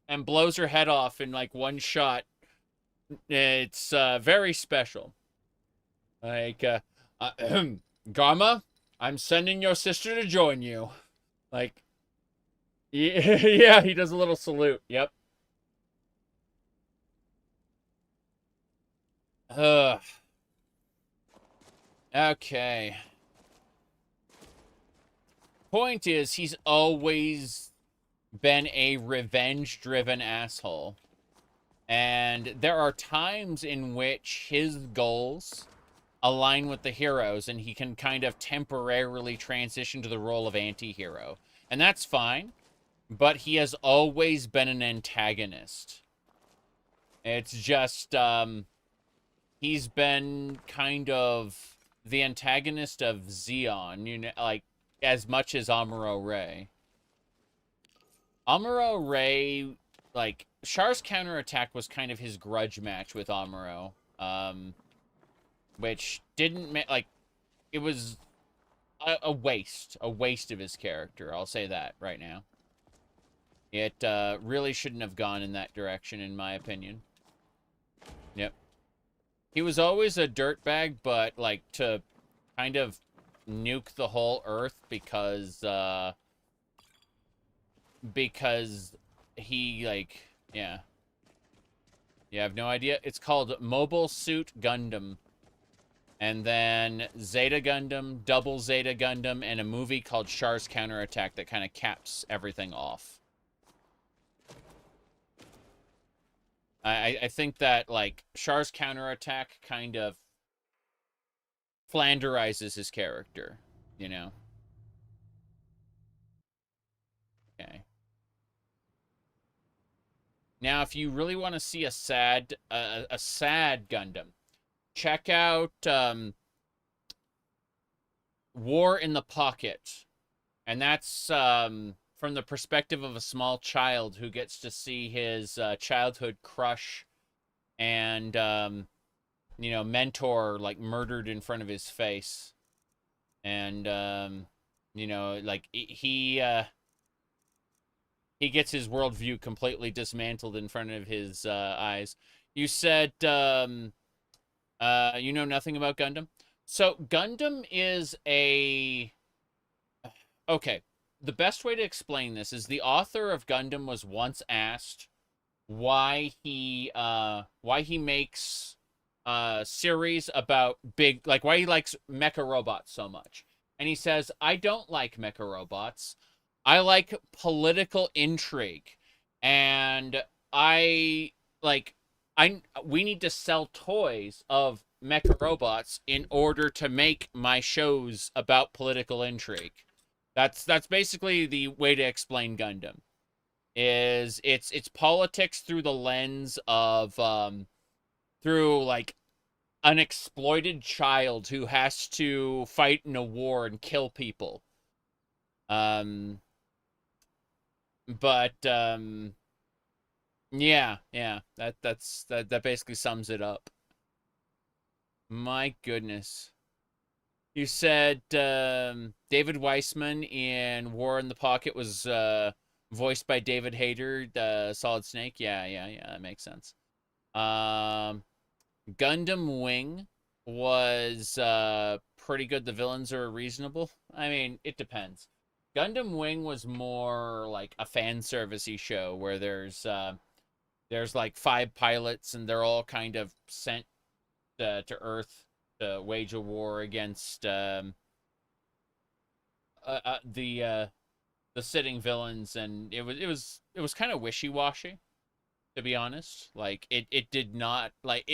And blows her head off in, like, one shot. It's very special. Like, Garma, I'm sending your sister to join you. Like, yeah, he does a little salute. Yep. Okay. Point is, he's always been a revenge-driven asshole. And there are times in which his goals align with the heroes, and he can kind of temporarily transition to the role of anti-hero. And that's fine, but he has always been an antagonist. It's just, he's been kind of the antagonist of Xeon, you know, like, as much as Amuro-Ray. Amuro-Ray, like, Char's counterattack was kind of his grudge match with Amuro. Which didn't, like, it was a waste of his character. I'll say that right now. It really shouldn't have gone in that direction, in my opinion. Yep. He was always a dirtbag, but, like, to kind of nuke the whole Earth because he, like, yeah. You have no idea? It's called Mobile Suit Gundam. And then Zeta Gundam, Double Zeta Gundam, and a movie called Char's Counterattack that kind of caps everything off. I think that, like, Char's Counterattack kind of flanderizes his character, you know? Okay. Now, if you really want to see a sad Gundam, check out War in the Pocket. And that's from the perspective of a small child who gets to see his childhood crush and, you know, mentor, like, murdered in front of his face. And, you know, like, he gets his worldview completely dismantled in front of his eyes. You said, you know nothing about Gundam? So, Gundam is a... Okay, the best way to explain this is the author of Gundam was once asked why he makes a series about big... Like, why he likes mecha robots so much. And he says, I don't like mecha robots. I like political intrigue, and we need to sell toys of mecha robots in order to make my shows about political intrigue. That's basically the way to explain Gundam. It's politics through the lens of through, like, an exploited child who has to fight in a war and kill people. But, yeah, that basically sums it up. My goodness. You said, David Weissman in War in the Pocket was, voiced by David Hayter, the Solid Snake? Yeah, that makes sense. Gundam Wing was, pretty good. The villains are reasonable. I mean, it depends. Gundam Wing was more like a fan servicey show where there's like 5 pilots and they're all kind of sent to Earth to wage a war against the sitting villains, and it was kind of wishy-washy, to be honest. Like, it did not, like,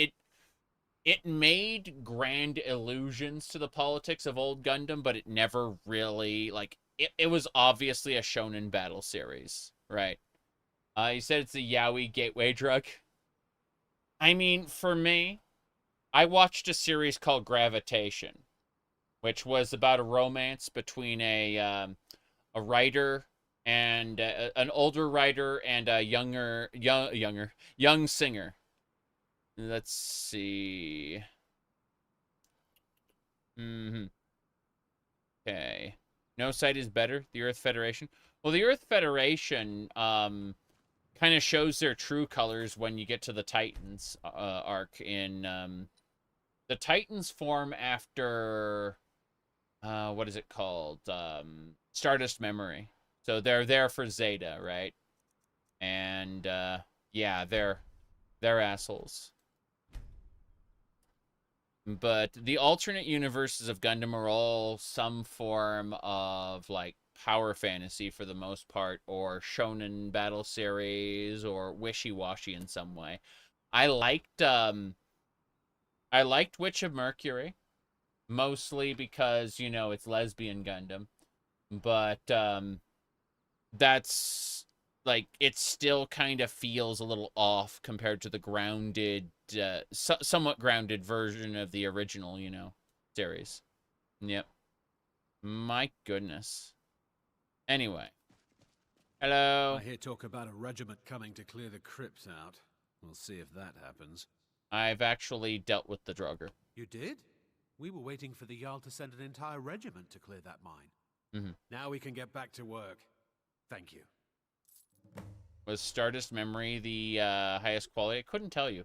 it made grand allusions to the politics of old Gundam, but it never really, like, it was obviously a shonen battle series, right? You said it's a yaoi gateway drug. I mean, for me, I watched a series called Gravitation, which was about a romance between a writer and an older writer and a young singer. Let's see. Okay. No Sight is Better, the Earth Federation. Well, the Earth Federation kind of shows their true colors when you get to the Titans arc in... the Titans form after... what is it called? Stardust Memory. So they're there for Zeta, right? And, yeah, they're assholes. But the alternate universes of Gundam are all some form of, like, power fantasy for the most part, or shonen battle series, or wishy-washy in some way. I liked Witch of Mercury, mostly because, you know, it's lesbian Gundam. But, that's, like, it still kind of feels a little off compared to the grounded, somewhat grounded version of the original, you know, series. Yep. My goodness. Anyway. Hello. I hear talk about a regiment coming to clear the crypts out. We'll see if that happens. I've actually dealt with the Draugr. You did? We were waiting for the Jarl to send an entire regiment to clear that mine. Now we can get back to work. Thank you. Was Stardust Memory the highest quality? I couldn't tell you.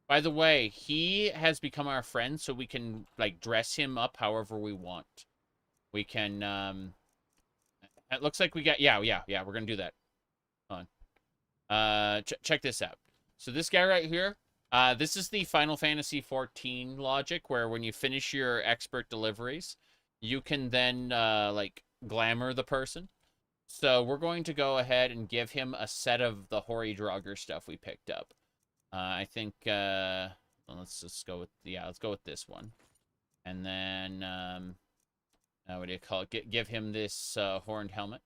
By the way, he has become our friend, so we can, like, dress him up however we want. We can, it looks like we got, yeah, we're gonna do that. Hold on. Check this out. So this guy right here, this is the Final Fantasy XIV logic, where when you finish your expert deliveries, you can then, like, glamour the person. So we're going to go ahead and give him a set of the Hoary Draugr stuff we picked up. I think, well, let's just go with, yeah, let's go with this one. And then, what do you call it? Give him this horned helmet.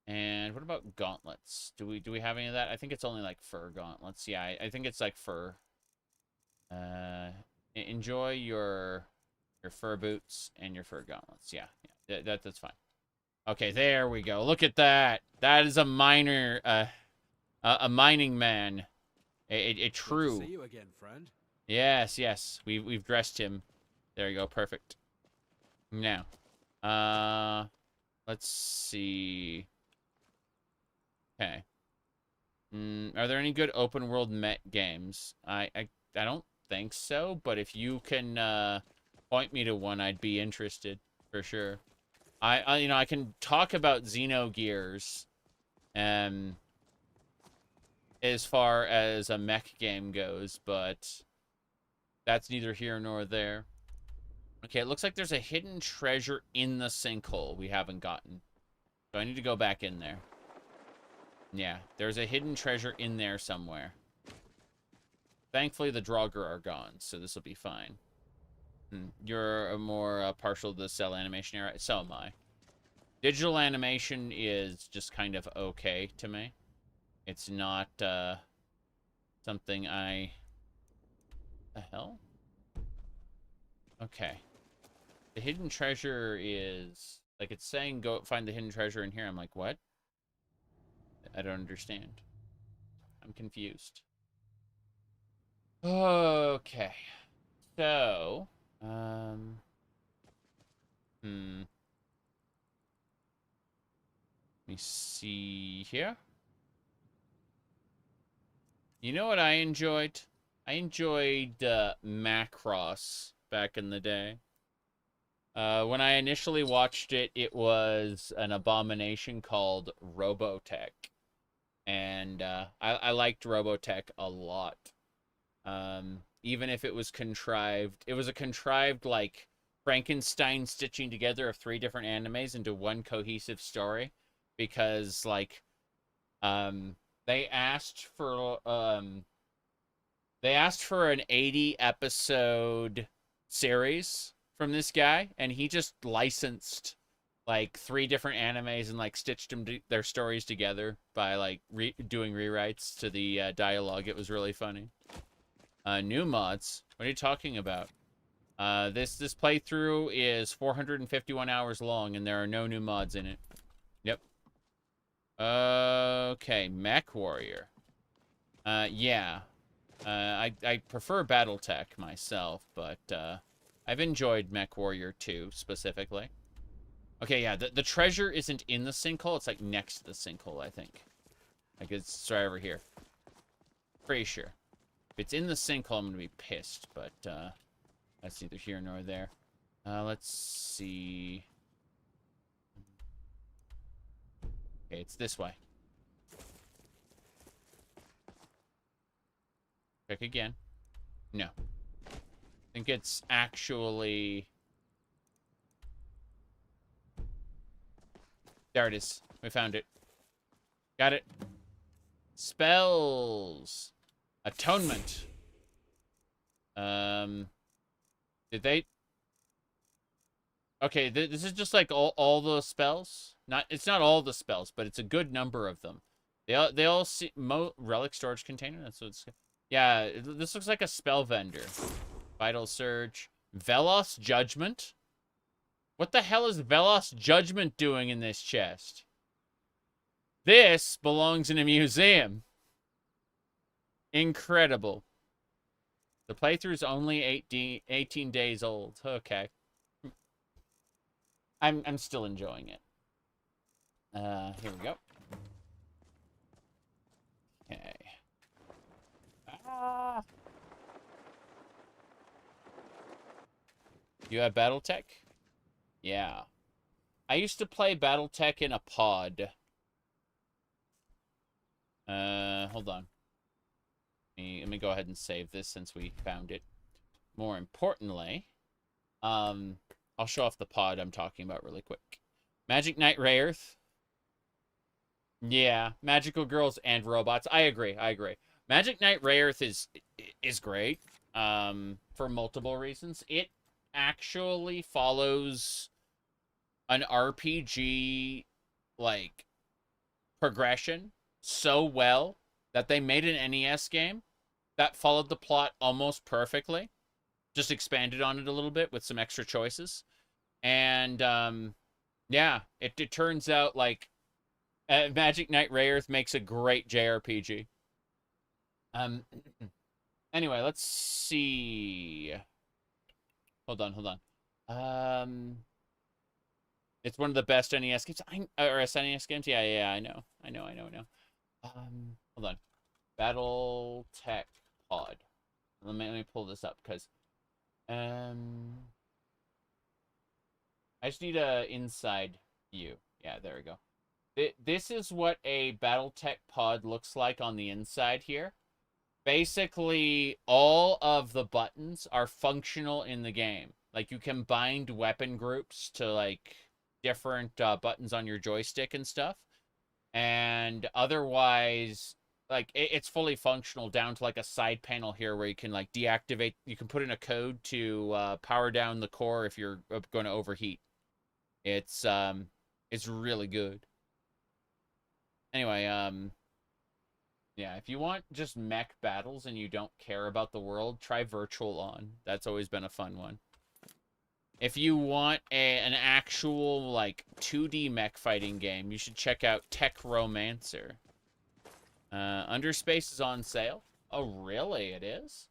And what about gauntlets? Do we have any of that? I think it's only like fur gauntlets. Yeah, I think it's like fur. Enjoy your fur boots and your fur gauntlets. Yeah, that's fine. Okay, there we go. Look at that. That is a miner, a mining man. A true. Good to see you again, friend. Yes. We've dressed him. There you go. Perfect. Now, let's see. Okay. Are there any good open world met games? I don't think so, but if you can point me to one, I'd be interested for sure. I can talk about Xenogears, as far as a mech game goes, but that's neither here nor there. Okay, it looks like there's a hidden treasure in the sinkhole we haven't gotten. So I need to go back in there. Yeah, there's a hidden treasure in there somewhere. Thankfully, the Draugr are gone, so this will be fine. You're more partial to the cell animation era. So am I. Digital animation is just kind of okay to me. It's not something I... The hell? Okay. The hidden treasure is... Like, it's saying go find the hidden treasure in here. I'm like, what? I don't understand. I'm confused. Okay. So... Let me see here. You know what I enjoyed? I enjoyed Macross back in the day. When I initially watched it, it was an abomination called Robotech. And I liked Robotech a lot. Even if it was contrived. It was a contrived, like, Frankenstein stitching together of 3 different animes into one cohesive story. Because, like, they asked for an 80-episode series from this guy, and he just licensed like 3 different animes and like stitched their stories together by like doing rewrites to the dialogue. It was really funny. New mods? What are you talking about? This playthrough is 451 hours long, and there are no new mods in it. Yep. Okay, Mech Warrior. Yeah. I prefer Battletech myself, but I've enjoyed Mech Warrior 2 specifically. Okay, yeah, the treasure isn't in the sinkhole. It's like next to the sinkhole, I think. Like it's right over here. Pretty sure. If it's in the sinkhole, I'm gonna be pissed, but that's neither here nor there. Let's see. Okay, it's this way. Check again. No. I think it's actually... There it is. We found it. Got it. Spells. Atonement. Did they... Okay, this is just like all the spells. It's not all the spells, but it's a good number of them. They all see... Relic storage container? That's what it's... Yeah, this looks like a spell vendor. Vital Surge. Velos Judgment? What the hell is Velos Judgment doing in this chest? This belongs in a museum. Incredible. The playthrough's only 18 days old. Okay. I'm still enjoying it. Here we go. Okay. You have BattleTech? Yeah. I used to play BattleTech in a pod. Hold on. Let me go ahead and save this since we found it. More importantly, I'll show off the pod I'm talking about really quick. Magic Knight Rayearth. Yeah, magical girls and robots. I agree. Magic Knight Rayearth is great for multiple reasons. It actually follows an RPG like progression so well that they made an NES game that followed the plot almost perfectly. Just expanded on it a little bit with some extra choices. And yeah, it turns out like Magic Knight Rayearth makes a great JRPG. Anyway, let's see. Hold on. It's one of the best NES games. Or SNES games? Yeah, I know. Hold on. BattleTech pod. Let me pull this up, because I just need a inside view. Yeah, there we go. This is what a BattleTech pod looks like on the inside here. Basically, all of the buttons are functional in the game. Like, you can bind weapon groups to, like, different buttons on your joystick and stuff. And otherwise, like, it's fully functional down to, like, a side panel here where you can, like, deactivate. You can put in a code to power down the core if you're going to overheat. It's really good. Anyway, yeah, if you want just mech battles and you don't care about the world, try Virtual On. That's always been a fun one. If you want an actual, like, 2D mech fighting game, you should check out Tech Romancer. Underspace is on sale. Oh, really? It is?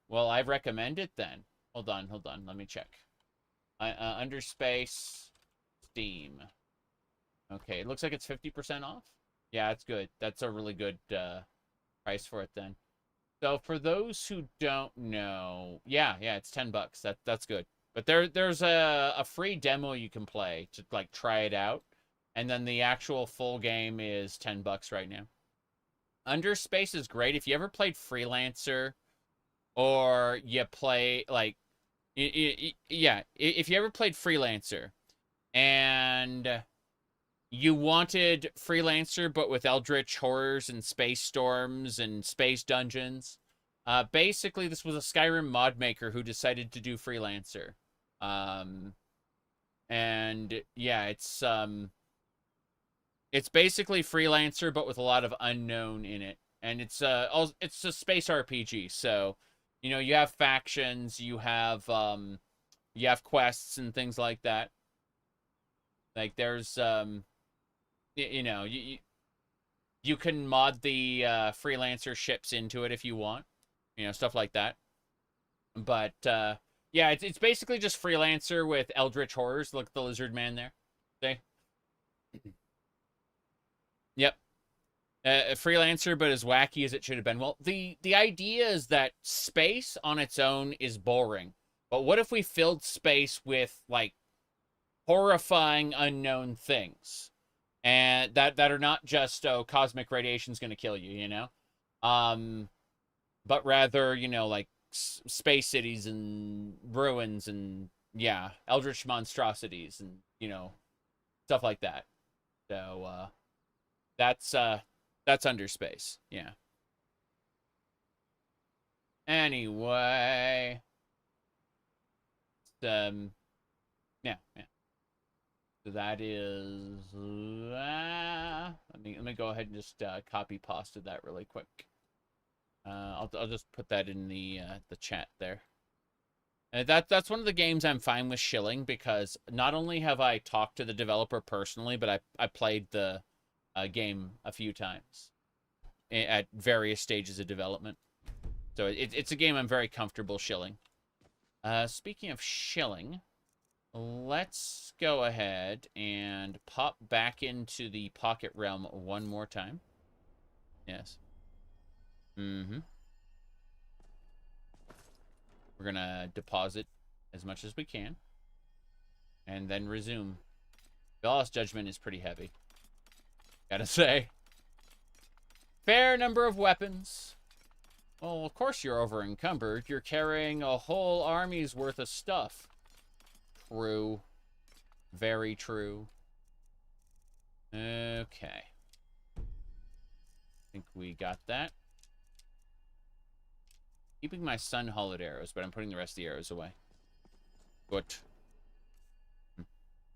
Well, I recommend it then. Hold on. Let me check. Underspace, Steam. Okay, it looks like it's 50% off. Yeah, that's good. That's a really good price for it then. So for those who don't know, yeah, it's $10. That's good. But there's a free demo you can play to, like, try it out, and then the actual full game is $10 right now. Underspace is great if you ever played Freelancer, or you play, like, yeah, if you ever played Freelancer and you wanted Freelancer but with eldritch horrors and space storms and space dungeons. Basically, this was a Skyrim mod maker who decided to do Freelancer. And yeah, it's basically Freelancer but with a lot of unknown in it. And it's a space RPG, so you know, you have factions, you have quests and things like that. Like, there's you know, you can mod the Freelancer ships into it if you want, you know, stuff like that. But yeah, it's basically just Freelancer with eldritch horrors. Look at the lizard man there. See? Yep. Freelancer, but as wacky as it should have been. Well, the idea is that space on its own is boring. But what if we filled space with, like, horrifying unknown things? And that are not just, oh, cosmic radiation's going to kill you, you know? But rather, you know, like, space cities and ruins and, yeah, eldritch monstrosities and, you know, stuff like that. So, that's Underspace, yeah. Anyway, yeah. So that is, let me go ahead and just copy pasted that really quick. I'll just put that in the chat there. That's one of the games I'm fine with shilling, because not only have I talked to the developer personally, but I played the game a few times at various stages of development. So it's a game I'm very comfortable shilling. Speaking of shilling, let's go ahead and pop back into the Pocket Realm one more time. Yes. We're gonna deposit as much as we can. And then resume. Lawless Judgment is pretty heavy. Gotta say. Fair number of weapons. Well, of course you're over encumbered. You're carrying a whole army's worth of stuff. True. Very true. Okay. I think we got that. Keeping my sun-hulled arrows, but I'm putting the rest of the arrows away. Good.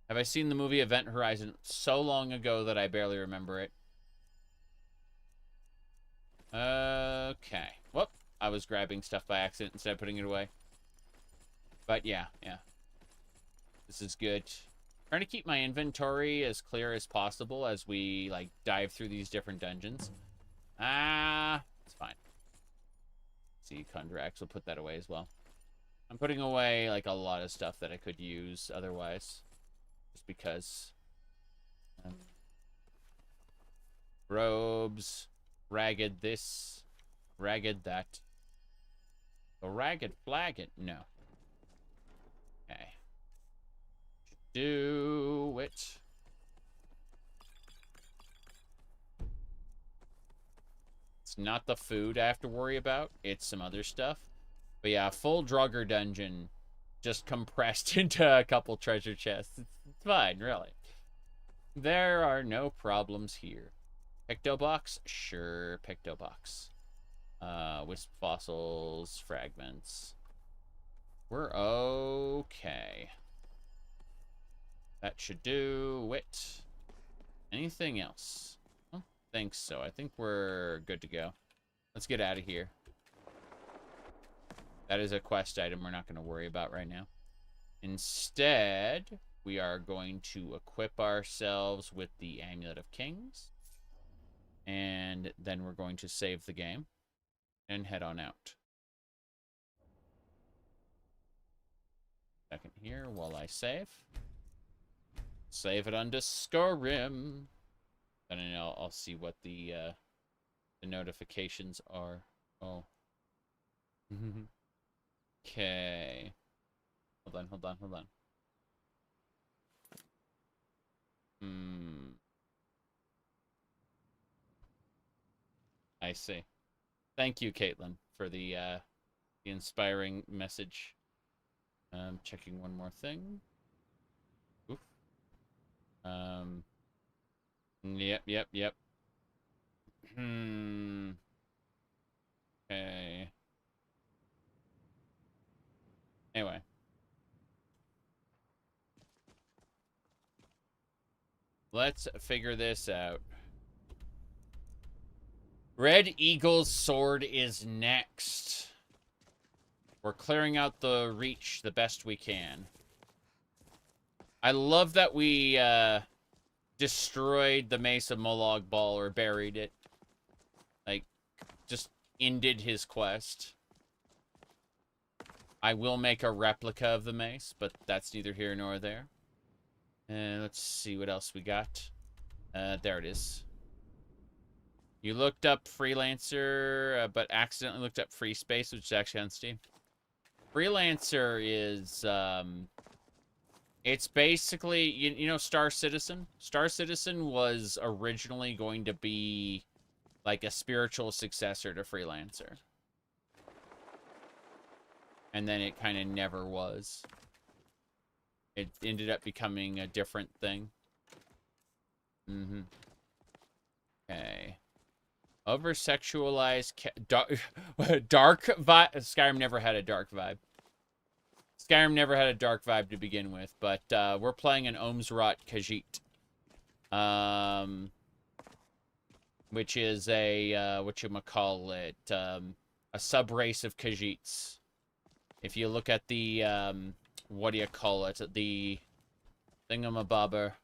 Have I seen the movie Event Horizon so long ago that I barely remember it? Okay. Whoop. I was grabbing stuff by accident instead of putting it away. But yeah. This is good. Trying to keep my inventory as clear as possible as we, like, dive through these different dungeons. It's fine. See, Kondrax will put that away as well. I'm putting away, like, a lot of stuff that I could use otherwise. Just because. Robes. Ragged this. Ragged that. A ragged flagon? No. Okay. Do it. It's not the food I have to worry about. It's some other stuff. But yeah, full Draugr dungeon just compressed into a couple treasure chests. It's fine, really. There are no problems here. Picto box? Sure, picto box. Wisp fossils, fragments. We're okay. That should do it. Anything else? I don't think so. I think we're good to go. Let's get out of here. That is a quest item we're not going to worry about right now. Instead, we are going to equip ourselves with the Amulet of Kings. And then we're going to save the game and head on out. Second here while I save. Save it under Skyrim. Then I'll see what the notifications are. Oh. Okay. Hold on. I see. Thank you, Caitlin, for the inspiring message. Checking one more thing. Oof. Yep. Okay. Anyway. Let's figure this out. Red Eagle's sword is next. We're clearing out the Reach the best we can. I love that we destroyed the Mace of Molag Bal, or buried it. Like, just ended his quest. I will make a replica of the mace, but that's neither here nor there. Let's see what else we got. There it is. You looked up Freelancer, but accidentally looked up Free Space, which is actually on Steam. Freelancer is, it's basically, you know Star Citizen? Star Citizen was originally going to be like a spiritual successor to Freelancer. And then it kind of never was. It ended up becoming a different thing. Okay. Over-sexualized dark vibe. Skyrim never had a dark vibe. Skyrim never had a dark vibe to begin with, but we're playing an Ohmes-raht Khajiit. Which is a, whatchamacallit, a sub-race of Khajiits. If you look at the, what do you call it? The thingamabobber.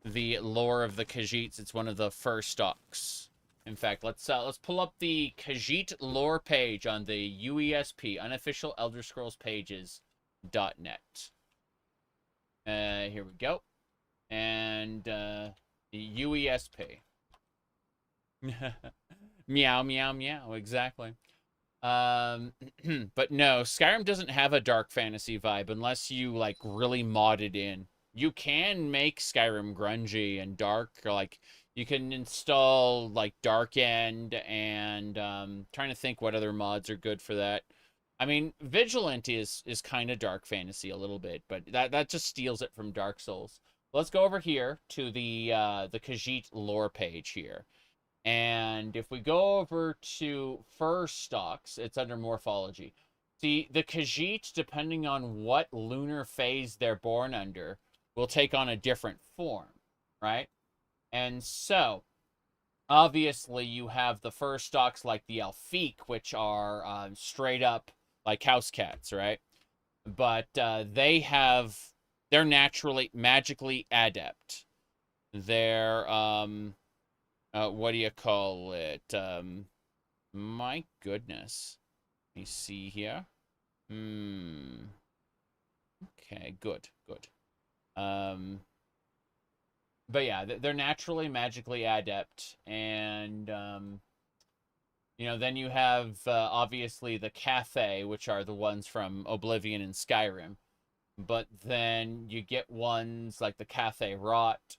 The lore of the Khajiits. It's one of the first stocks. In fact, let's pull up the Khajiit lore page on the UESP, Unofficial Elder Scrolls Pages.net. Here we go. And the UESP. Meow, meow, meow. Exactly. But no, Skyrim doesn't have a dark fantasy vibe unless you, like, really mod it in. You can make Skyrim grungy and dark, or, like, you can install, like, Dark End, and, trying to think what other mods are good for that. I mean, Vigilant is kind of dark fantasy a little bit, but that just steals it from Dark Souls. Let's go over here to the Khajiit lore page here. And if we go over to fur stocks, it's under morphology. See, the Khajiit, depending on what lunar phase they're born under, will take on a different form, right? And so, obviously, you have the fur stocks like the Elfique, which are straight up like house cats, right? But they're naturally, magically adept. They're, what do you call it? My goodness. Let me see here. Okay, good. But yeah, they're naturally magically adept, and you know, then you have obviously the Cathay, which are the ones from Oblivion and Skyrim. But then you get ones like the Ohmes-raht,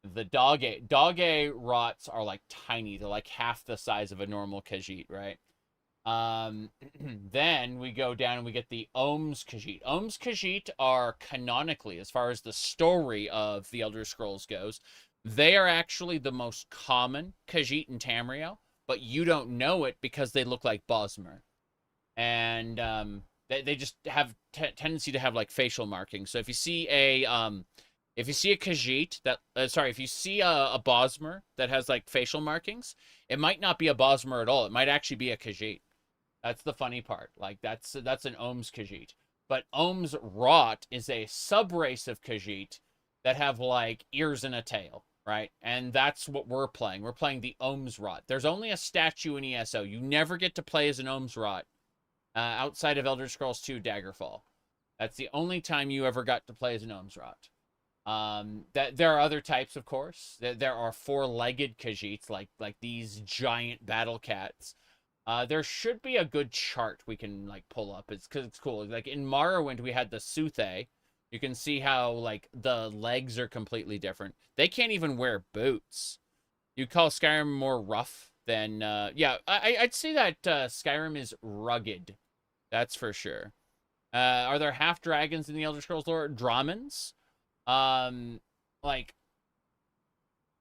the Dac0da are like tiny. They're like half the size of a normal Khajiit, right? Then we go down and we get the Ohmes-raht Khajiit. Ohmes-raht Khajiit are canonically, as far as the story of the Elder Scrolls goes, they are actually the most common Khajiit in Tamriel, but you don't know it because they look like Bosmer. And they just have tendency to have like facial markings. So if you see a Khajiit that, if you see a Bosmer that has like facial markings, it might not be a Bosmer at all. It might actually be a Khajiit. That's the funny part. Like that's an Ohmes Khajiit. But Ohmes-raht is a subrace of Khajiit that have like ears and a tail, right? And that's what we're playing. We're playing the Ohmes-raht. There's only a statue in ESO. You never get to play as an Ohmes-raht outside of Elder Scrolls 2 Daggerfall. That's the only time you ever got to play as an Ohmes-raht. That there are other types, of course. There are four-legged Khajiits, like these giant battle cats. There should be a good chart we can like pull up. It's because it's cool. Like in Morrowind, we had the Suthe. You can see how like the legs are completely different. They can't even wear boots. You call Skyrim more rough than yeah. I'd say that Skyrim is rugged. That's for sure. Are there half dragons in the Elder Scrolls lore? Dramens. Like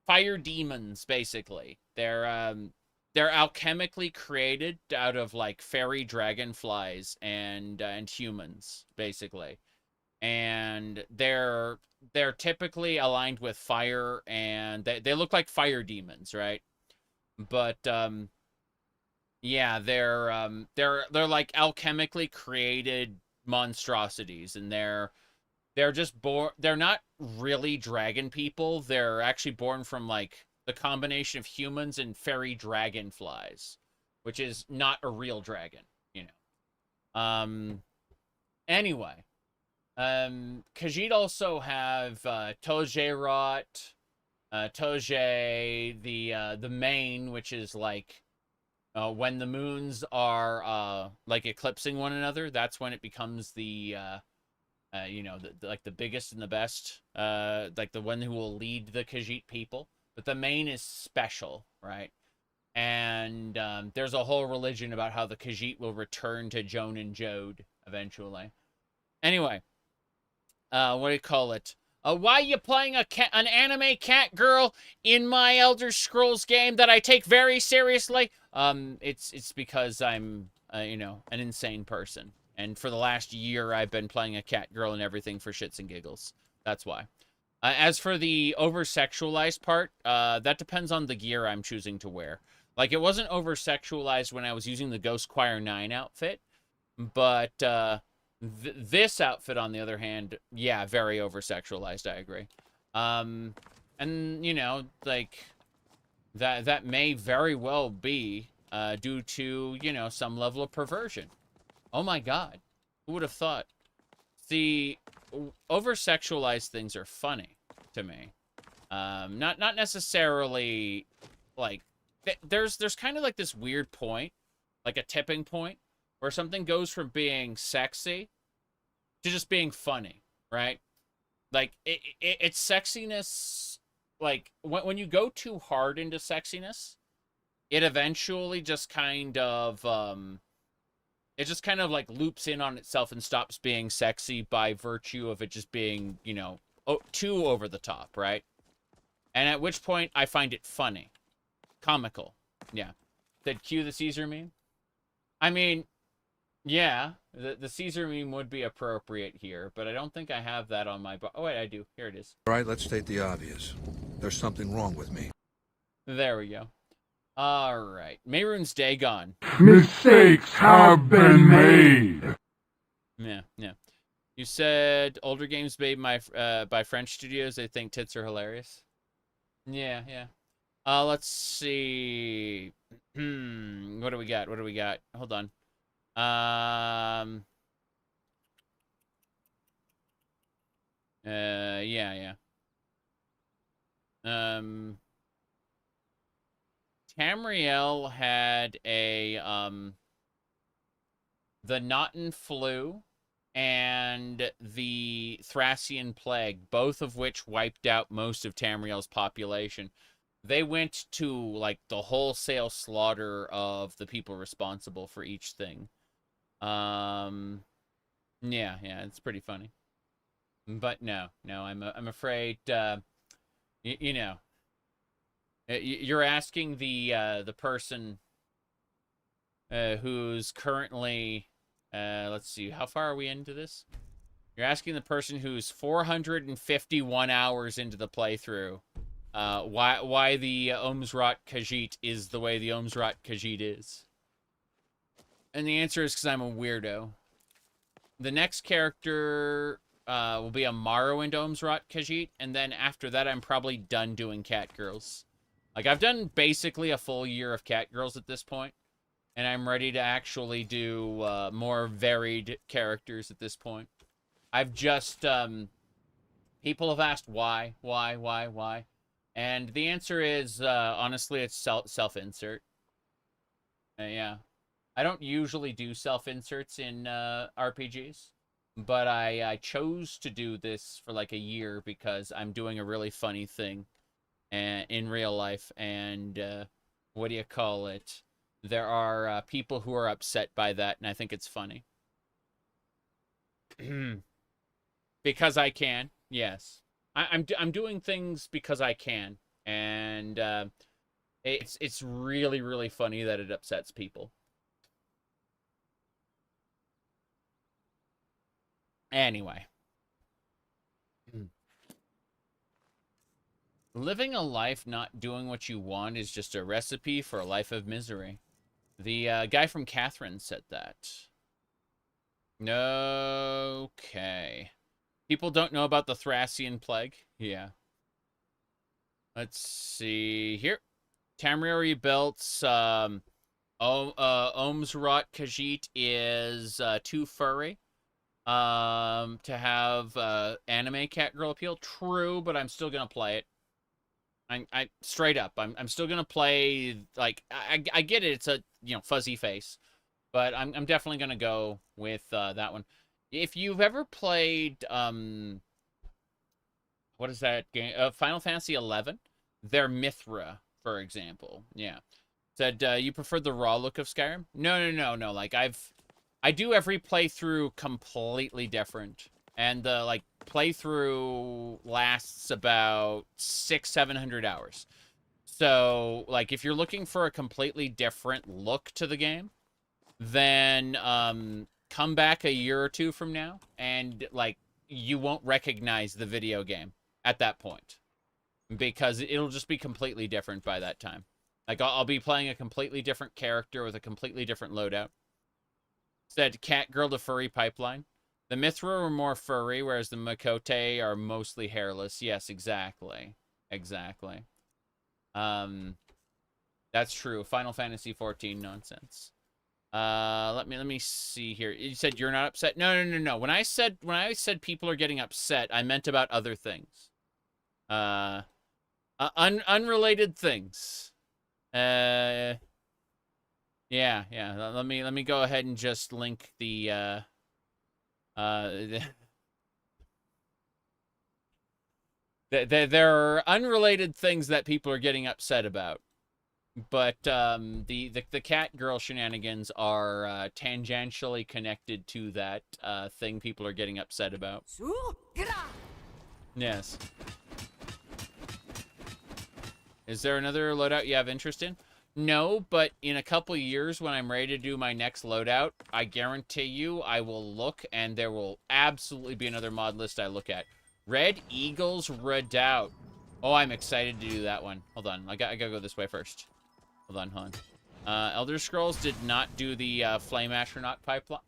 fire demons, basically. They're alchemically created out of like fairy dragonflies and humans, basically. And they're typically aligned with fire, and they look like fire demons, right? But yeah, they're like alchemically created monstrosities, and they're just born. They're not really dragon people. They're actually born from like the combination of humans and fairy dragonflies, which is not a real dragon, you know. Anyway, Khajiit also have Ohmes-raht, Toje, the main, which is like when the moons are like eclipsing one another. That's when it becomes the you know, like the biggest and the best, like the one who will lead the Khajiit people. But the main is special, right? And there's a whole religion about how the Khajiit will return to Joan and Jode eventually. Anyway, what do you call it? Why are you playing an anime cat girl in my Elder Scrolls game that I take very seriously? It's because I'm, you know, an insane person. And for the last year, I've been playing a cat girl and everything for shits and giggles. That's why. As for the over-sexualized part, that depends on the gear I'm choosing to wear. Like, it wasn't over-sexualized when I was using the Ghost Choir 9 outfit, but this outfit, on the other hand, yeah, very over-sexualized, I agree. And, you know, like, that may very well be due to, you know, some level of perversion. Oh my god. Who would have thought? See, over-sexualized things are funny to me. Not necessarily, like, there's kind of like this weird point like a tipping point where something goes from being sexy to just being funny, right? Like, it's sexiness, like, when you go too hard into sexiness, it eventually just kind of, it just kind of, like, loops in on itself and stops being sexy by virtue of it just being, you know, too over the top, right? And at which point, I find it funny. Comical. Yeah. Did cue the Caesar meme? I mean, yeah, the Caesar meme would be appropriate here, but I don't think I have that on my... Oh, wait, I do. Here it is. All right, let's state the obvious. There's something wrong with me. There we go. All right. Mayrune's Dagon. Mistakes have been made. Yeah, yeah. You said older games made by French studios, they think tits are hilarious. Yeah, yeah. Let's see. What do we got? What do we got? Hold on. Yeah. Tamriel had a, the Notten flu and the Thracian plague, both of which wiped out most of Tamriel's population. They went to, like, the wholesale slaughter of the people responsible for each thing. Yeah, it's pretty funny. But no, I'm afraid, you know, you're asking the person who's currently, let's see, how far are we into this? You're asking the person who's 451 hours into the playthrough, why the Ohmes-raht Khajiit is the way the Ohmes-raht Khajiit is. And the answer is because I'm a weirdo. The next character will be a Morrowind Ohmes-raht Khajiit, and then after that I'm probably done doing Catgirls. Like, I've done basically a full year of Catgirls at this point, and I'm ready to actually do more varied characters at this point. I've just, people have asked why, and the answer is, honestly, it's self-insert. Yeah. I don't usually do self-inserts in RPGs, but I chose to do this for like a year because I'm doing a really funny thing in real life, and what do you call it? There are people who are upset by that, and I think it's funny. Because I can, yes. I'm doing things because I can, and it's really, really funny that it upsets people. Anyway. Living a life not doing what you want is just a recipe for a life of misery. The guy from Catherine said that. Okay. People don't know about the Thracian plague. Yeah. Let's see here. Tamriel rebuilt. Ohmes-raht Khajiit is too furry to have anime Catgirl appeal. True, but I'm still gonna play it. I straight up, I'm still gonna play. Like, I get it. It's a, you know, fuzzy face, but I'm definitely gonna go with that one. If you've ever played what is that game? Final Fantasy 11. Their Mithra, for example. Yeah. Said you preferred the raw look of Skyrim? No. Like, I do every playthrough completely different. And the, like, playthrough lasts about 600-700 hours. So, like, if you're looking for a completely different look to the game, then come back a year or two from now, and, like, you won't recognize the video game at that point. Because it'll just be completely different by that time. Like, I'll be playing a completely different character with a completely different loadout. Said Catgirl to furry pipeline. The Mithra are more furry, whereas the Makote are mostly hairless. Yes, exactly. Exactly. That's true. Final Fantasy 14 nonsense. Let me see here. You said you're not upset? No. When I said people are getting upset, I meant about other things. Unrelated things. Yeah, yeah. Let me go ahead and just link the there are unrelated things that people are getting upset about, but the cat girl shenanigans are tangentially connected to that thing people are getting upset about. Yes. Is there another loadout you have interest in? No, but in a couple years when I'm ready to do my next loadout, I guarantee you I will look and there will absolutely be another mod list I look at. Red Eagle's Redoubt. Oh, I'm excited to do that one. Hold on, I gotta go this way first. Hold on. Elder Scrolls did not do the Flame Astronaut pipeline.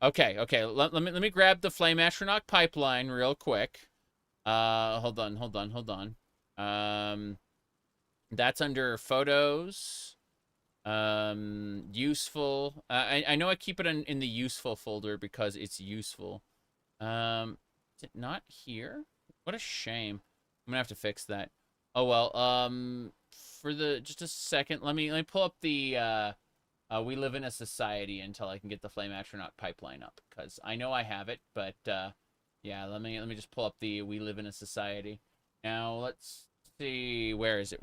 Okay. Let me grab the Flame Astronaut pipeline real quick. Hold on. That's under photos. Useful. I know I keep it in the useful folder because it's useful. Is it not here? What a shame. I'm gonna have to fix that. Oh well. For just a second, let me pull up the We Live in a Society until I can get the Flame Astronaut pipeline up, because I know I have it, but yeah, let me just pull up the We Live in a Society. Now let's see, where is it?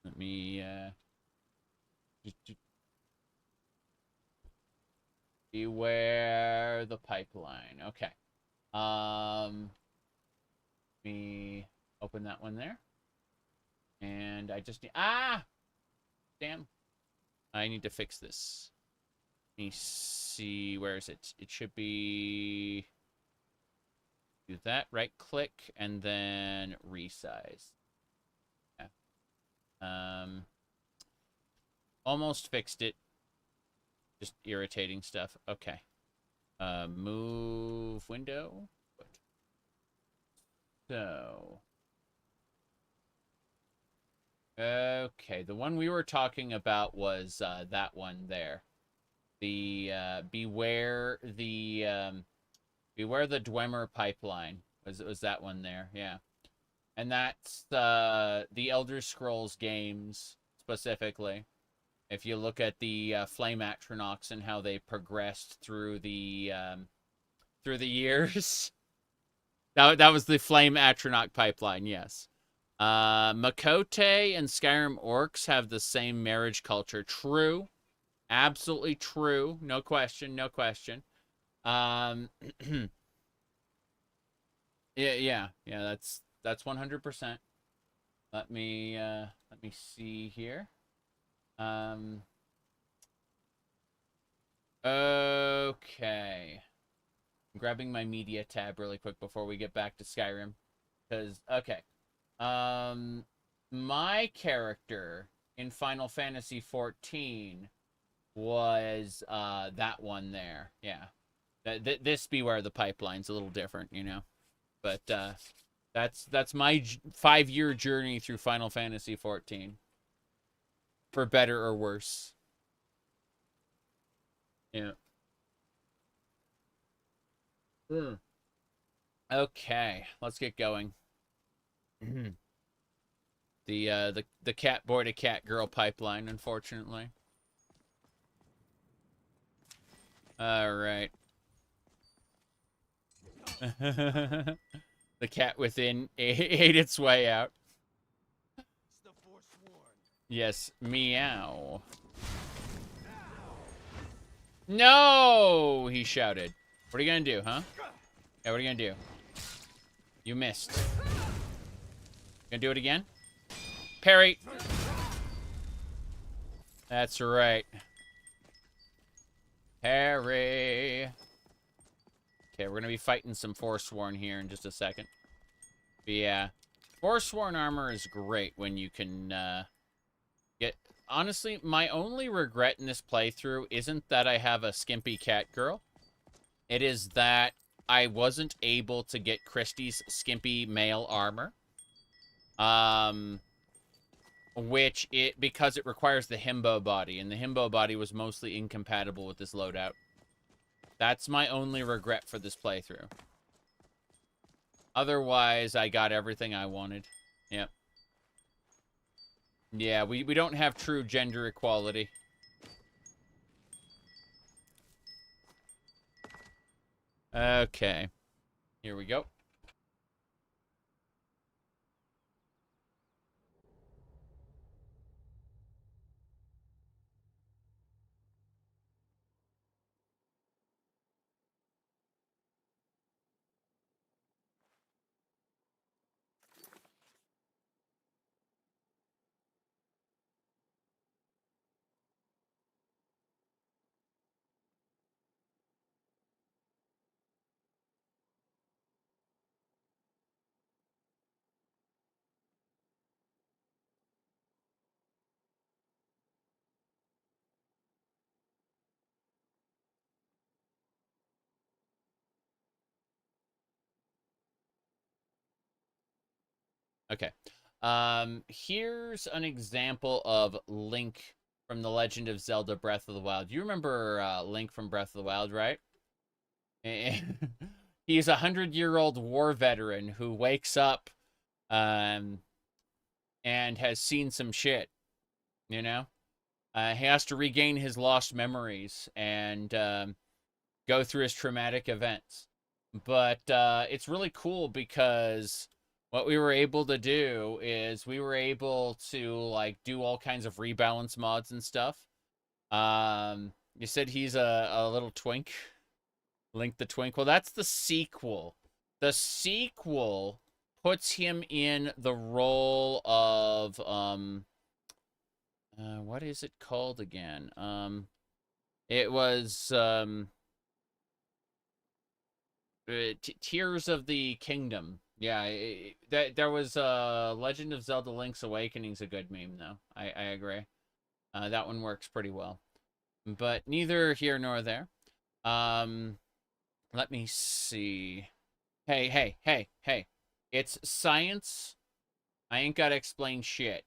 Let me beware the pipeline. Okay. Let me open that one there. And I just need, damn. I need to fix this. Let me see, where is it? It should be, do that, right click, and then resize. Yeah. Almost fixed it. Just irritating stuff. Okay. Move window. So. Okay, the one we were talking about was that one there. The beware the Dwemer pipeline was that one there, yeah. And that's the Elder Scrolls games specifically. If you look at the Flame Atronachs and how they progressed through the years, that was the Flame Atronach pipeline, yes. Makote and Skyrim orcs have the same marriage culture. True. Absolutely true. No question. Yeah, that's 100%. Let me see here. Okay. I'm grabbing my media tab really quick before we get back to Skyrim. Because, okay. My character in Final Fantasy XIV was that one there. Yeah. This Beware the Pipeline's a little different, you know. But that's my 5-year journey through Final Fantasy XIV. For better or worse. Yeah. Okay, let's get going. The cat boy to cat girl pipeline, unfortunately. All right. The cat within ate its way out. It's the Foresworn. Yes, meow. No, he shouted. What are you gonna do, huh? Yeah, what are you gonna do? You missed. Gonna do it again? Parry. That's right. Parry. Okay, we're gonna be fighting some Foresworn here in just a second. But yeah, Foresworn armor is great when you can get... Honestly, my only regret in this playthrough isn't that I have a skimpy cat girl. It is that I wasn't able to get Christie's skimpy male armor. Because it requires the himbo body, and the himbo body was mostly incompatible with this loadout. That's my only regret for this playthrough. Otherwise, I got everything I wanted. Yep. Yeah, we don't have true gender equality. Okay. Here we go. Okay. Here's an example of Link from The Legend of Zelda Breath of the Wild. You remember Link from Breath of the Wild, right? He's a 100-year-old war veteran who wakes up and has seen some shit, you know? He has to regain his lost memories and go through his traumatic events. But it's really cool because what we were able to do is we were able to, like, do all kinds of rebalance mods and stuff. You said he's a little twink. Link the Twink. Well, that's the sequel. The sequel puts him in the role of, what is it called again? It was, Tears of the Kingdom. Yeah, there was Legend of Zelda Link's Awakening's a good meme, though. I agree. That one works pretty well. But neither here nor there. Let me see. Hey. It's science. I ain't gotta explain shit.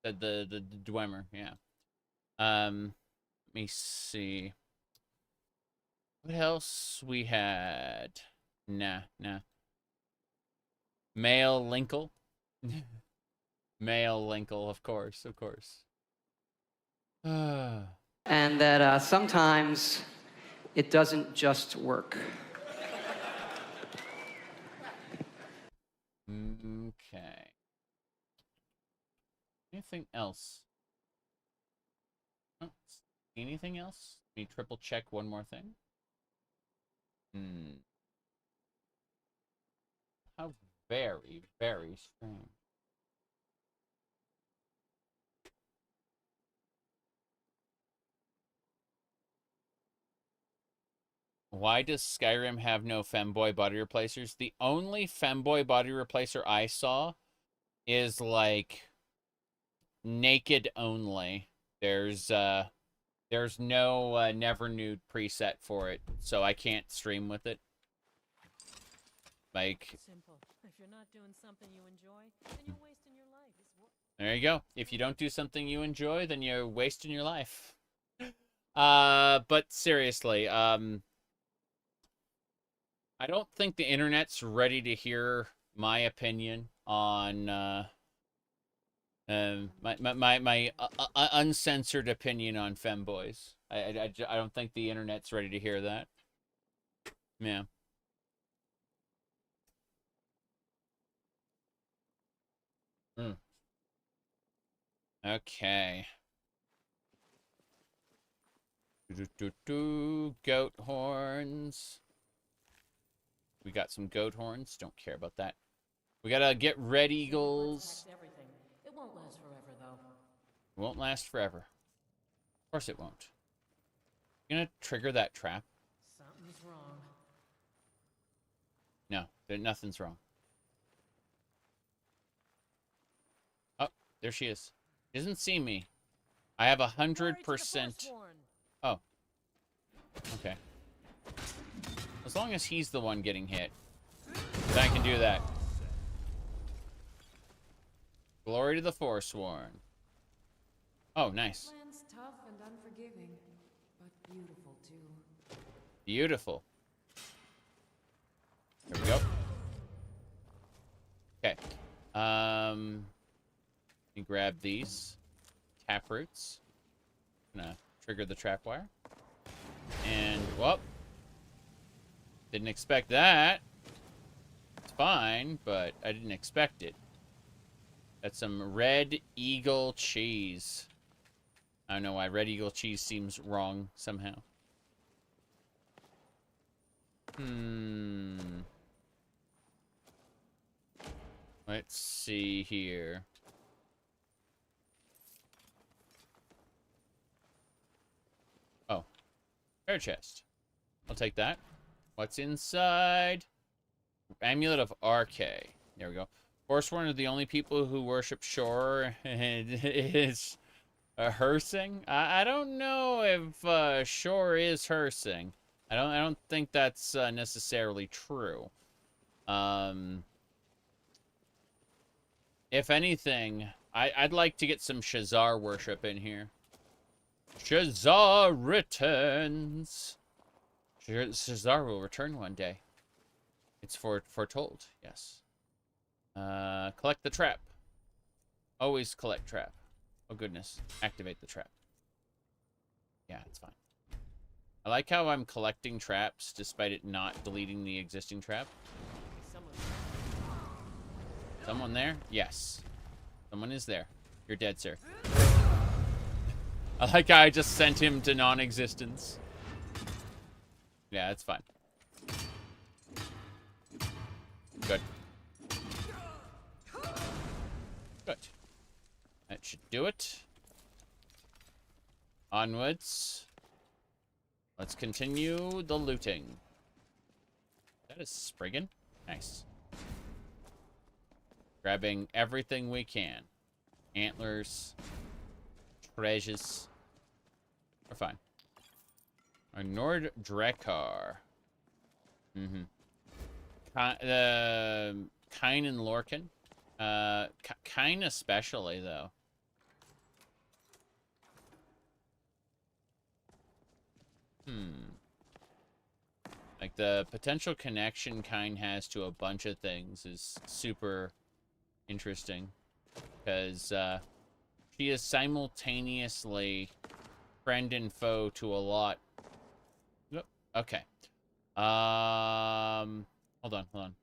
Said the Dwemer, yeah. Let me see. What else we had? Nah. Male Linkle. Male Linkle, of course. And that sometimes it doesn't just work. Okay. Anything else? Oh, anything else? Let me triple check one more thing. How very, very strange. Why does Skyrim have no femboy body replacers? The only femboy body replacer I saw is, like, naked only. There's no never nude preset for it, so I can't stream with it. Like, simple. If you're not doing something you enjoy, then you're wasting your life. There you go. If you don't do something you enjoy, then you're wasting your life. But seriously, I don't think the internet's ready to hear my opinion on my uncensored opinion on femboys. I don't think the internet's ready to hear that. Yeah. Okay. Goat horns. We got some goat horns. Don't care about that. We gotta get red eagles. It won't last forever, though. It won't last forever. Of course it won't. You gonna trigger that trap? Something's wrong. No, nothing's wrong. Oh, there she is. She doesn't see me. I have 100%. Oh. Okay. As long as he's the one getting hit, then I can do that. Glory to the Foresworn. Oh, nice. Land's tough and unforgiving, but beautiful too. Beautiful. There we go. Okay. Let me grab these tap roots. Gonna trigger the trapwire. And, whoop. Didn't expect that. It's fine, but I didn't expect it. That's some Red Eagle cheese. I don't know why Red Eagle cheese seems wrong somehow. Let's see here. Oh. Air chest. I'll take that. What's inside? Amulet of RK. There we go. Foresworn are the only people who worship Shore, and it's Hersing. I don't know if Shore is Hersing. I don't think that's necessarily true. If anything, I'd like to get some Shazar worship in here. Shazar returns. Shazar will return one day. It's foretold, yes. Collect the trap. Always collect trap. Oh, goodness. Activate the trap. Yeah, it's fine. I like how I'm collecting traps despite it not deleting the existing trap. Someone there? Yes. Someone is there. You're dead, sir. I like how I just sent him to non-existence. Yeah, that's fine. Good. Good. That should do it. Onwards. Let's continue the looting. That is Spriggan. Nice. Grabbing everything we can. Antlers. Treasures. We're fine. Our Nord Drekar. Kine and Lorcan. Kine especially, though. Like, the potential connection Kine has to a bunch of things is super interesting. Because, she is simultaneously friend and foe to a lot. Yep. Okay. Hold on.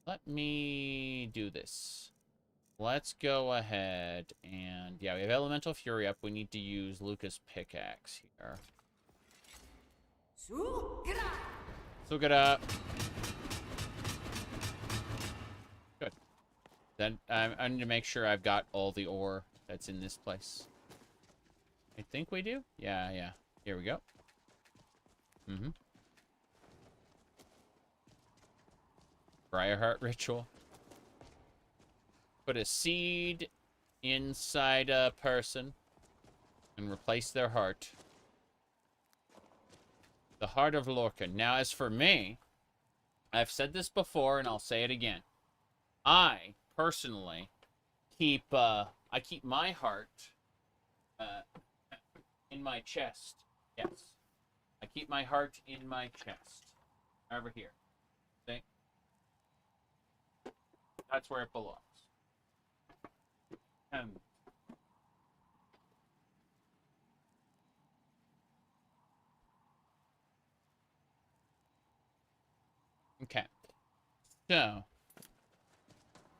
Let me do this. Let's go ahead and... Yeah, we have Elemental Fury up. We need to use Lucas' pickaxe here. Look it up. Good. Then I need to make sure I've got all the ore that's in this place. I think we do. Yeah. Here we go. Briarheart ritual. Put a seed inside a person and replace their heart. The heart of Lorcan. Now, as for me, I've said this before and I'll say it again. I personally keep my heart in my chest. Yes. I keep my heart in my chest. Over here. See? That's where it belongs. Okay. So.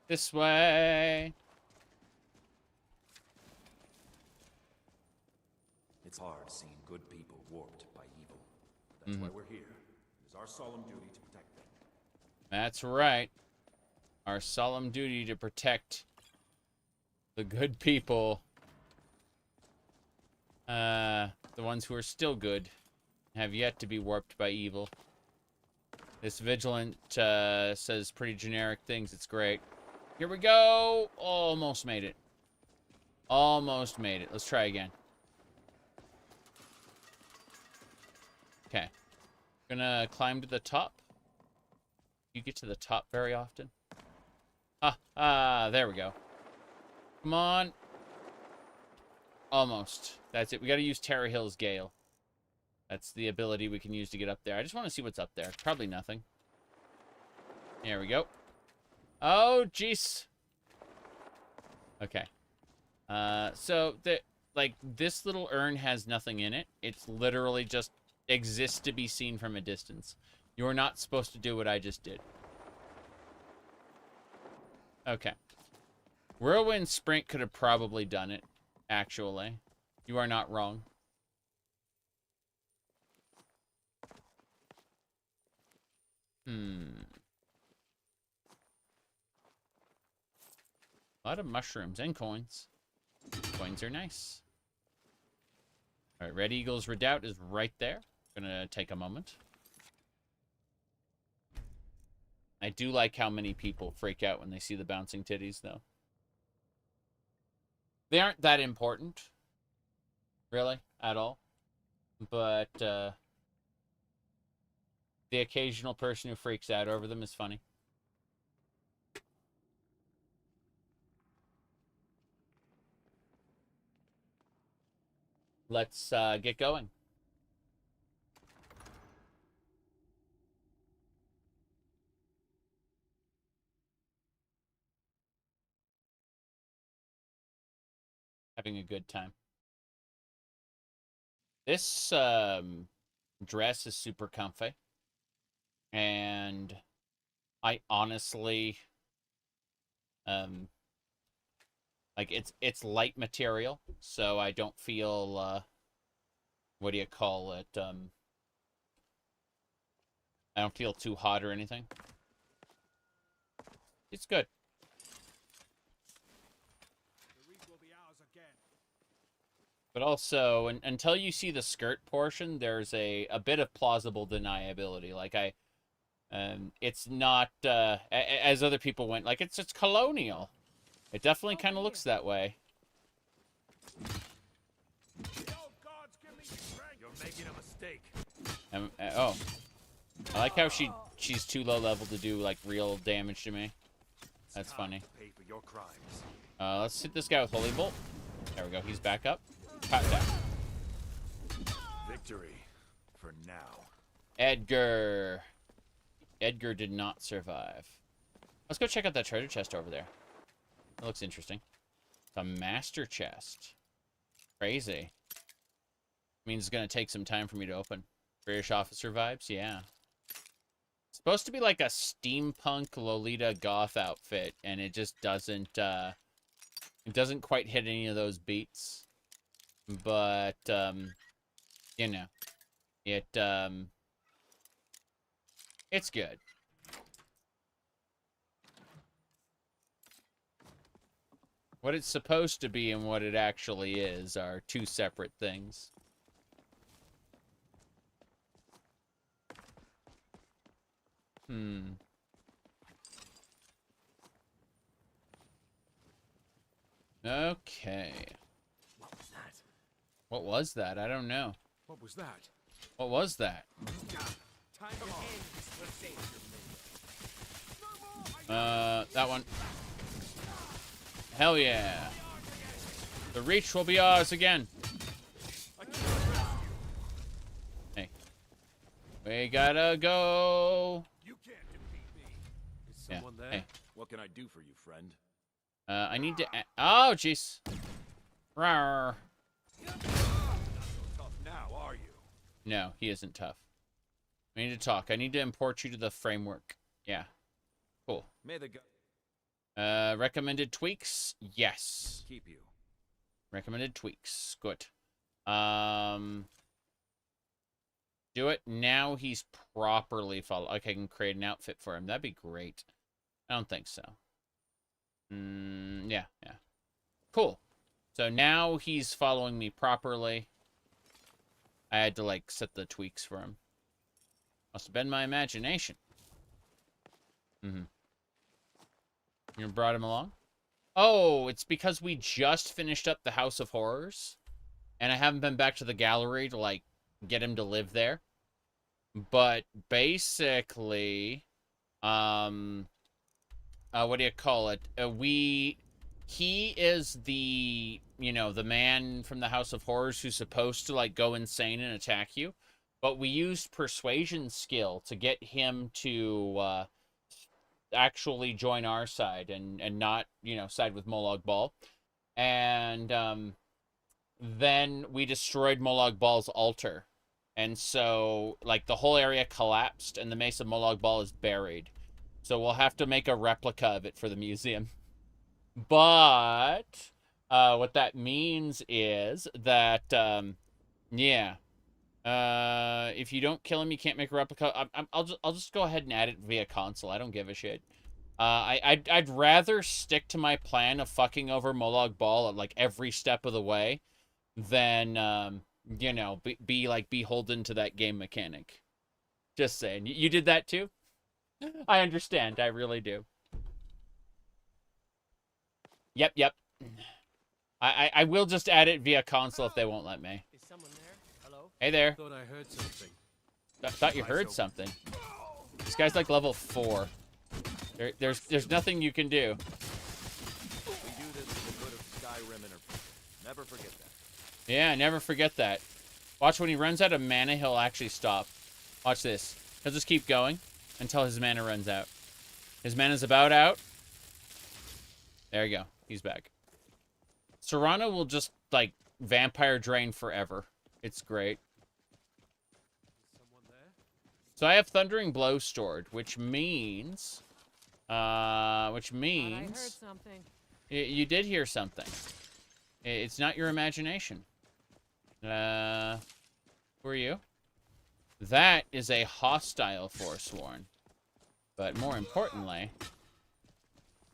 This way. It's hard seeing good people warped by evil. That's why we're here. It is our solemn duty to protect them. That's right. Our solemn duty to protect the good people. The ones who are still good. Have yet to be warped by evil. This Vigilant says pretty generic things. It's great. Here we go. Almost made it. Almost made it. Let's try again. Okay. Gonna climb to the top. You get to the top very often. There we go. Come on. Almost. That's it. We gotta use Terra Hill's Gale. That's the ability we can use to get up there. I just want to see what's up there. Probably nothing. There we go. Oh, jeez. Okay. So this little urn has nothing in it. It's literally just exists to be seen from a distance. You're not supposed to do what I just did. Okay. Whirlwind Sprint could have probably done it, actually. You are not wrong. A lot of mushrooms and coins. Coins are nice. Alright, Red Eagle's Redoubt is right there. Gonna take a moment. I do like how many people freak out when they see the bouncing titties, though. They aren't that important, really, at all. But, the occasional person who freaks out over them is funny. Let's get going. Having a good time. This dress is super comfy. And I honestly like it's light material, so I don't feel what do you call it? I don't feel too hot or anything. It's good. But also, until you see the skirt portion, there's a bit of plausible deniability. Like it's not as other people went, like it's colonial. It definitely kind of looks that way. You're making a mistake. Oh, I like how she's too low level to do like real damage to me. That's funny. Pay for your crimes. Let's hit this guy with Holy Bolt. There we go. He's back up. Pat down. Victory for now. Edgar. Edgar did not survive. Let's go check out that treasure chest over there. That looks interesting. The master chest. Crazy. Means it's gonna take some time for me to open. British officer vibes, yeah. It's supposed to be like a steampunk Lolita goth outfit, and it just doesn't it doesn't quite hit any of those beats. But you know, it's good. What it's supposed to be and what it actually is are two separate things. Okay. What was that? What was that? I don't know. What was that? What was that? Time to end this procedure. That one. Hell yeah. The reach will be ours again. Hey. We gotta go. You can't defeat me. Is someone there? Hey. What can I do for you, friend? I need to... Oh, jeez. Rawr. Tough now, are you? No, he isn't tough. We need to talk. I need to import you to the framework. Yeah. Cool. May the Recommended tweaks? Yes. keep you. Recommended tweaks. Good. Do it. Now he's properly followed. Like, I can create an outfit for him. That'd be great. I don't think so. Yeah. Cool. So now he's following me properly. I had to, like, set the tweaks for him. Must have been my imagination. You brought him along? Oh, it's because we just finished up the House of Horrors. And I haven't been back to the gallery to, like, get him to live there. But basically, what do you call it? He is the, you know, the man from the House of Horrors who's supposed to, like, go insane and attack you. But we used persuasion skill to get him to, actually join our side and not, you know, side with Molag Bal. And then we destroyed Molag Bal's altar. And so, like, the whole area collapsed, and the Mace of Molag Bal is buried. So we'll have to make a replica of it for the museum. But what that means is that, yeah, if you don't kill him, you can't make a replica. I'll just go ahead and add it via console. I don't give a shit. I'd rather stick to my plan of fucking over Molag Bal at, like, every step of the way than, you know, be like beholden to that game mechanic. Just saying. You did that too? I understand. I really do. Yep. I will just add it via console if they won't let me. Is someone there? Hello? Hey there. Thought I heard something. Thought you heard something. This guy's like level 4. There's nothing you can do. We do this for the good of Skyrim Enterprise. Never forget that. Yeah, never forget that. Watch, when he runs out of mana, he'll actually stop. Watch this. He'll just keep going until his mana runs out. His mana's about out. There you go. He's back. Serrano will just, like, vampire drain forever. It's great. So I have Thundering Blow stored, which means... I heard something. You did hear something. It's not your imagination. Who are you? That is a hostile Foresworn. But more importantly,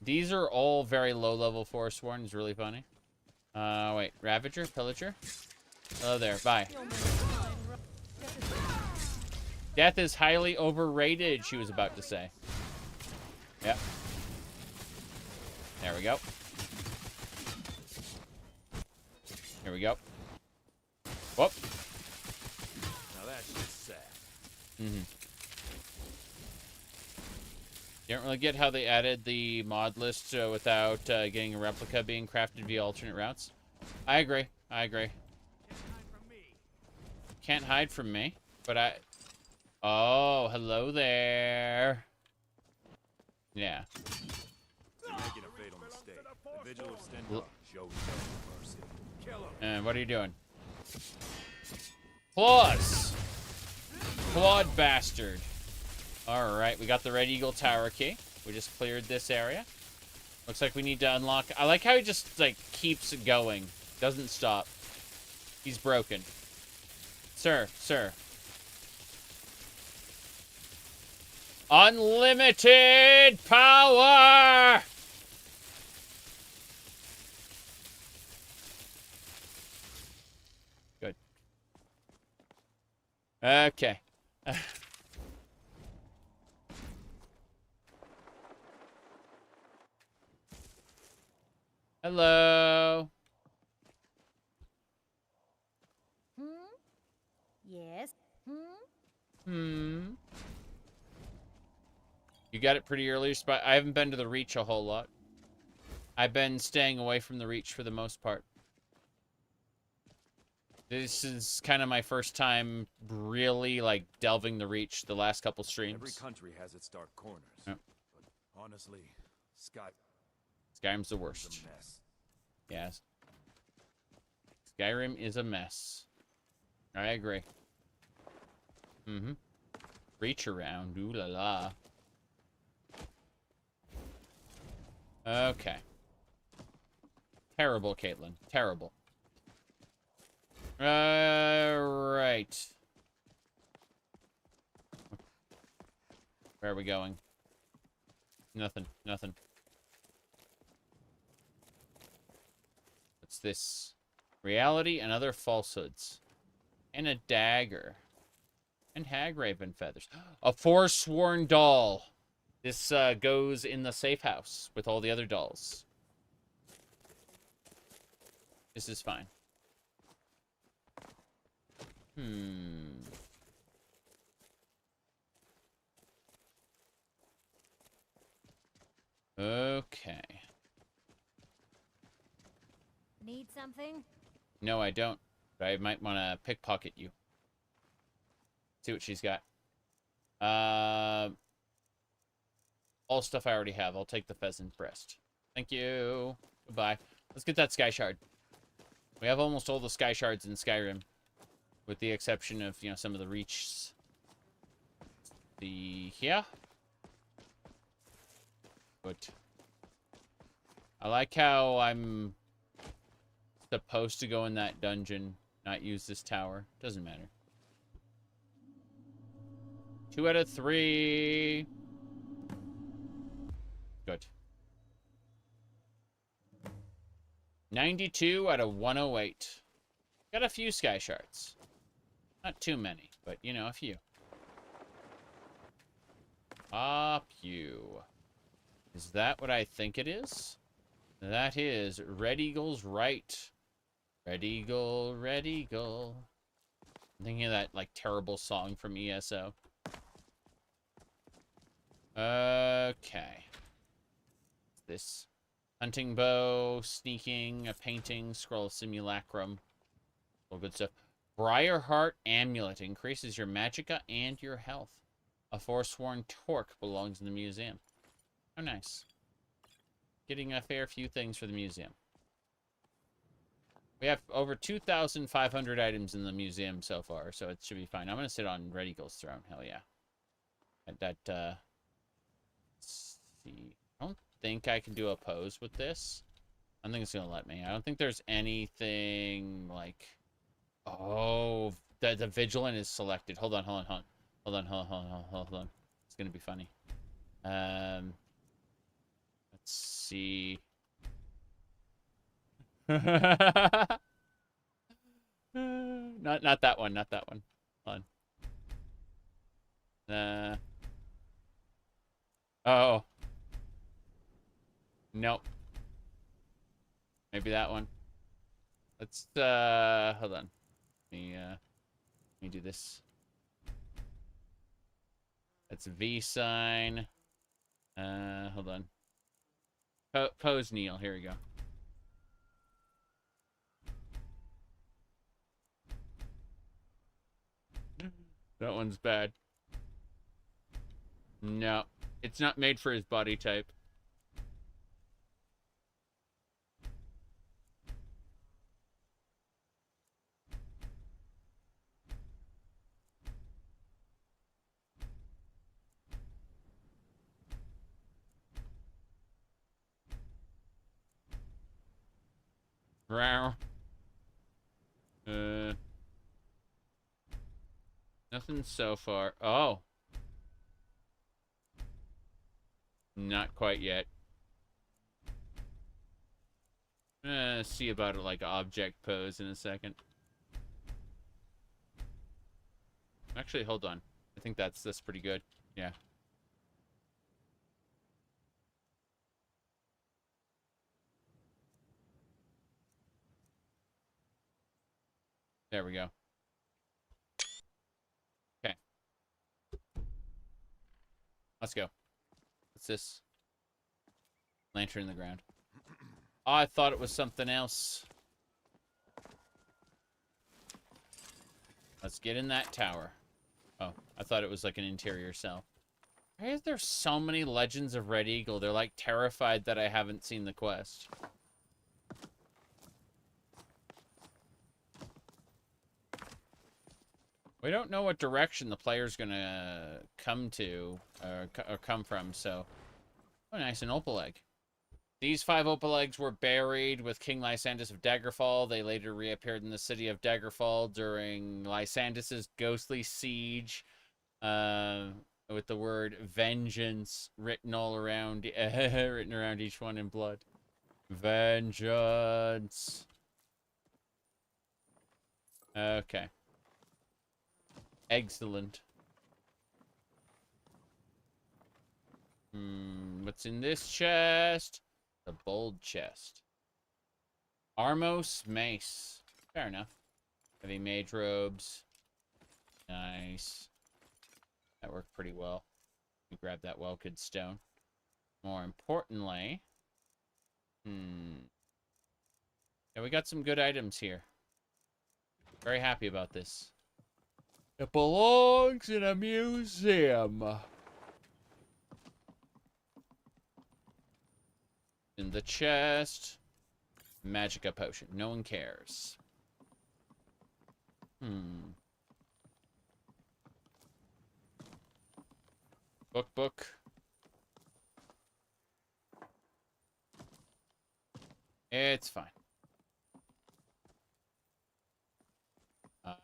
these are all very low-level Foresworn. It's really funny. Wait. Ravager? Pillager? Hello there. Bye. Death is highly overrated, she was about to say. Yep. There we go. Here we go. Whoop. Now that's just sad. Mm-hmm. You don't really get how they added the mod list without getting a replica being crafted via alternate routes. I agree. Can't hide from me, but I... Oh, hello there. Yeah. You're making a fatal mistake. The Vigil of Stendarr shows no mercy. Kill him. And what are you doing? Claws! Clawed bastard. Alright, we got the Red Eagle Tower key. We just cleared this area. Looks like we need to unlock... I like how he just, like, keeps going. Doesn't stop. He's broken. Sir. Unlimited power! Good. Okay. Hello. Yes. You got it pretty early. I haven't been to the Reach a whole lot. I've been staying away from the Reach for the most part. This is kind of my first time really, like, delving the Reach the last couple streams. Every country has its dark corners. Yep. But honestly, Skyrim's the worst. It's a mess. Yes. Skyrim is a mess. I agree. Reach around. Ooh la la. Okay. Terrible, Caitlin. Terrible. Right. Where are we going? Nothing. What's this? Reality and other falsehoods. And a dagger. And Hagraven feathers. A Forsworn doll. This goes in the safe house with all the other dolls. This is fine. Okay. Need something? No, I don't. But I might want to pickpocket you. See what she's got. All stuff I already have. I'll take the pheasant breast. Thank you. Goodbye. Let's get that sky shard. We have almost all the sky shards in Skyrim. With the exception of, you know, some of the reaches. Here. Good. I like how I'm supposed to go in that dungeon, not use this tower. Doesn't matter. 2 out of 3. Good. 92 out of 108. Got a few sky shards. Not too many, but, you know, a few. A few. Is that what I think it is? That is Red Eagle's right. Red Eagle, Red Eagle. I'm thinking of that, like, terrible song from ESO. Okay. This. Hunting bow, sneaking, a painting, scroll of simulacrum. All good stuff. Briarheart amulet increases your magicka and your health. A Foresworn torque belongs in the museum. Oh, nice. Getting a fair few things for the museum. We have over 2,500 items in the museum so far, so it should be fine. I'm going to sit on Red Eagle's throne. Hell yeah. Let's see. I don't think I can do a pose with this. I don't think it's going to let me. I don't think there's anything like... Oh, the Vigilant is selected. Hold on. Hold on. It's going to be funny. Let's see. Not that one. Not that one. Hold on. Oh. Nope. Maybe that one. Let's hold on. Let me do this. That's a V sign. Hold on. Pose kneel. Here we go. That one's bad. No. It's not made for his body type. Wow. Nothing so far. Oh. Not quite yet. See about it like object pose in a second. Actually, hold on. I think that's pretty good. Yeah. There we go. Okay. Let's go. What's this? Lantern in the ground. Oh, I thought it was something else. Let's get in that tower. Oh, I thought it was like an interior cell. Why is there so many Legends of Red Eagle? They're like terrified that I haven't seen the quest. We don't know what direction the player's gonna come to, or come from, so... Oh, nice, an opal egg. These 5 opal eggs were buried with King Lysandus of Daggerfall. They later reappeared in the city of Daggerfall during Lysandus's ghostly siege, with the word vengeance written all around, written around each one in blood. Vengeance. Okay. Excellent. What's in this chest? The bold chest. Armos mace. Fair enough. Heavy mage robes. Nice. That worked pretty well. We grab that Welkid stone. More importantly... Yeah, we got some good items here. Very happy about this. It belongs in a museum. In the chest. Magicka potion. No one cares. Book. It's fine.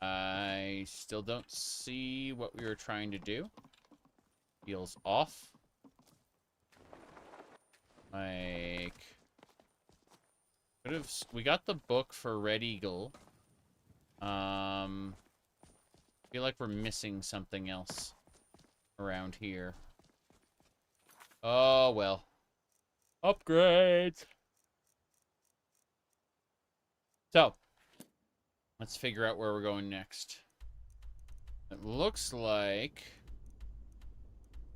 I still don't see what we were trying to do. Feels off. Like... we got the book for Red Eagle. I feel like we're missing something else around here. Oh, well. Upgrades! So, let's figure out where we're going next. It looks like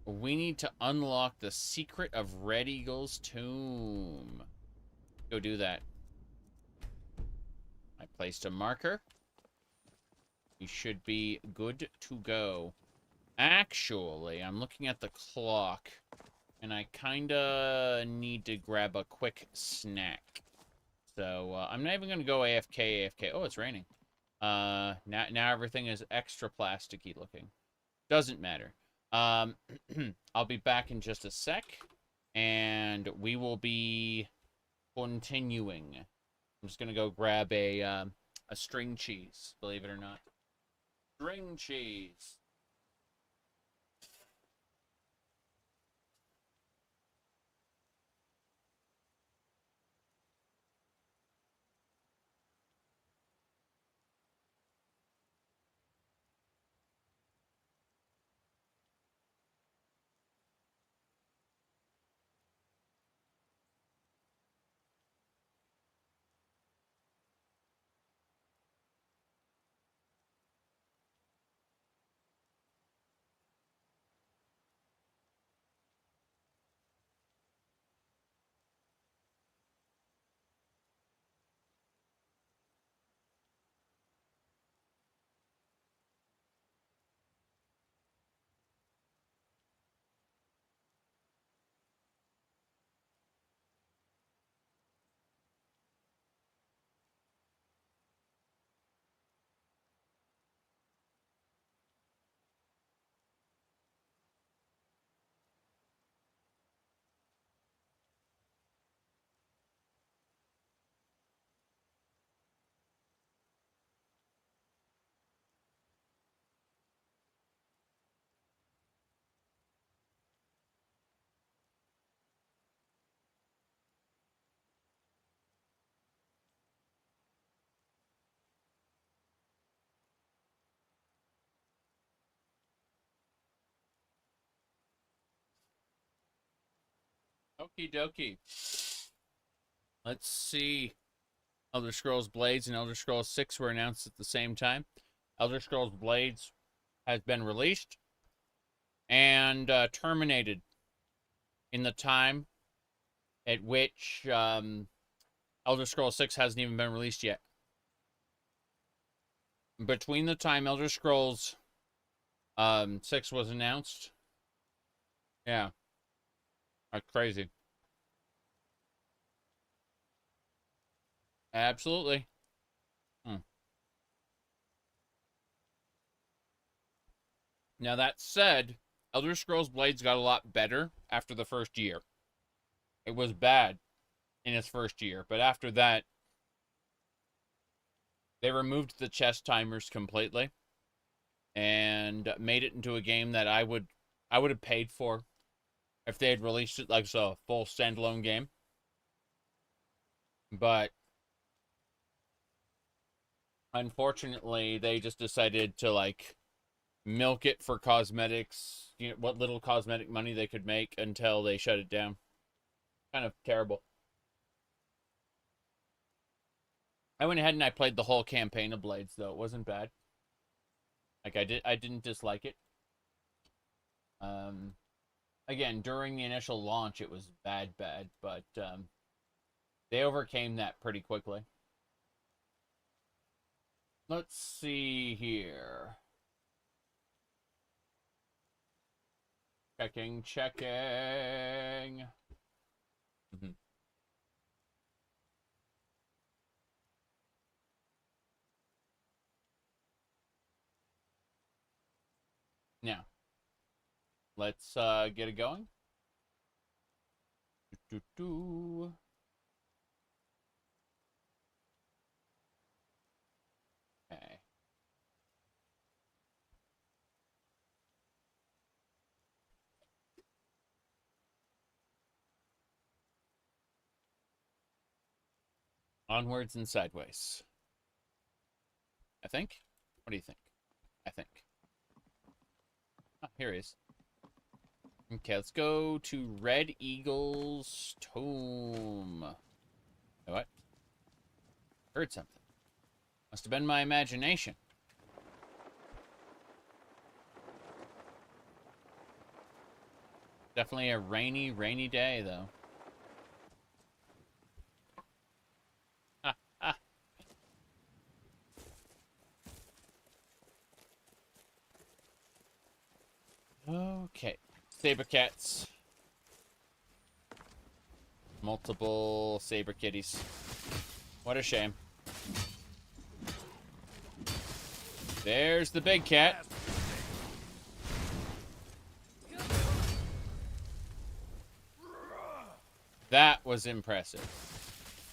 we need to unlock the secret of Red Eagle's tomb. Go do that. I placed a marker. We should be good to go. Actually, I'm looking at the clock, and I kinda need to grab a quick snack. So, I'm not even gonna go AFK. Oh, it's raining. Now everything is extra plasticky looking. Doesn't matter. I'll be back in just a sec, and we will be continuing. I'm just gonna go grab a string cheese, believe it or not. String cheese. Okie dokie. Let's see. Elder Scrolls Blades and Elder Scrolls 6 were announced at the same time. Elder Scrolls Blades has been released and terminated in the time at which Elder Scrolls 6 hasn't even been released yet. Between the time Elder Scrolls 6 was announced, yeah, that's crazy. Absolutely. Now that said, Elder Scrolls Blades got a lot better after the first year. It was bad in its first year, but after that, they removed the chest timers completely and made it into a game that I would have paid for if they had released it like a full standalone game. But unfortunately, they just decided to like milk it for cosmetics, you know, what little cosmetic money they could make until they shut it down. Kind of terrible. I went ahead and I played the whole campaign of Blades, though. It wasn't bad. Like, I didn't dislike it. Again, during the initial launch, it was bad, but they overcame that pretty quickly. Let's see here. Checking. Now, let's get it going. Okay. Onwards and sideways. I think. What do you think? I think. Ah, here he is. Okay, let's go to Red Eagle's Tomb. You know what? Heard something. Must have been my imagination. Definitely a rainy day, though. Okay. Saber cats. Multiple saber kitties. What a shame. There's the big cat. That was impressive.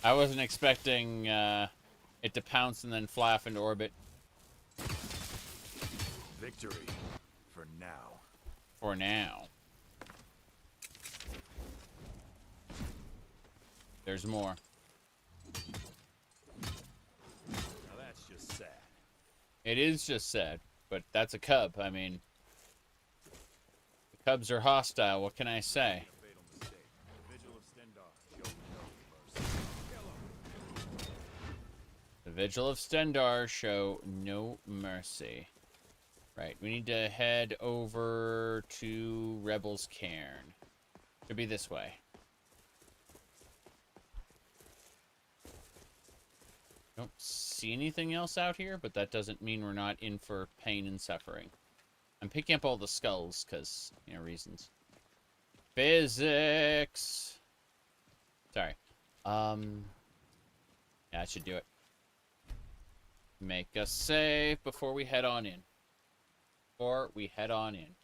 I wasn't expecting it to pounce and then fly off into orbit. Victory. For now. For now. There's more. Now that's just sad. It is just sad, but that's a cub. I mean, the cubs are hostile. What can I say? The Vigil of Stendar show no mercy. Right, we need to head over to Rebel's Cairn. Should be this way. Don't see anything else out here, but that doesn't mean we're not in for pain and suffering. I'm picking up all the skulls because, you know, reasons. Physics. Sorry. Yeah, I should do it. Make us save before we head on in. Before we head on in.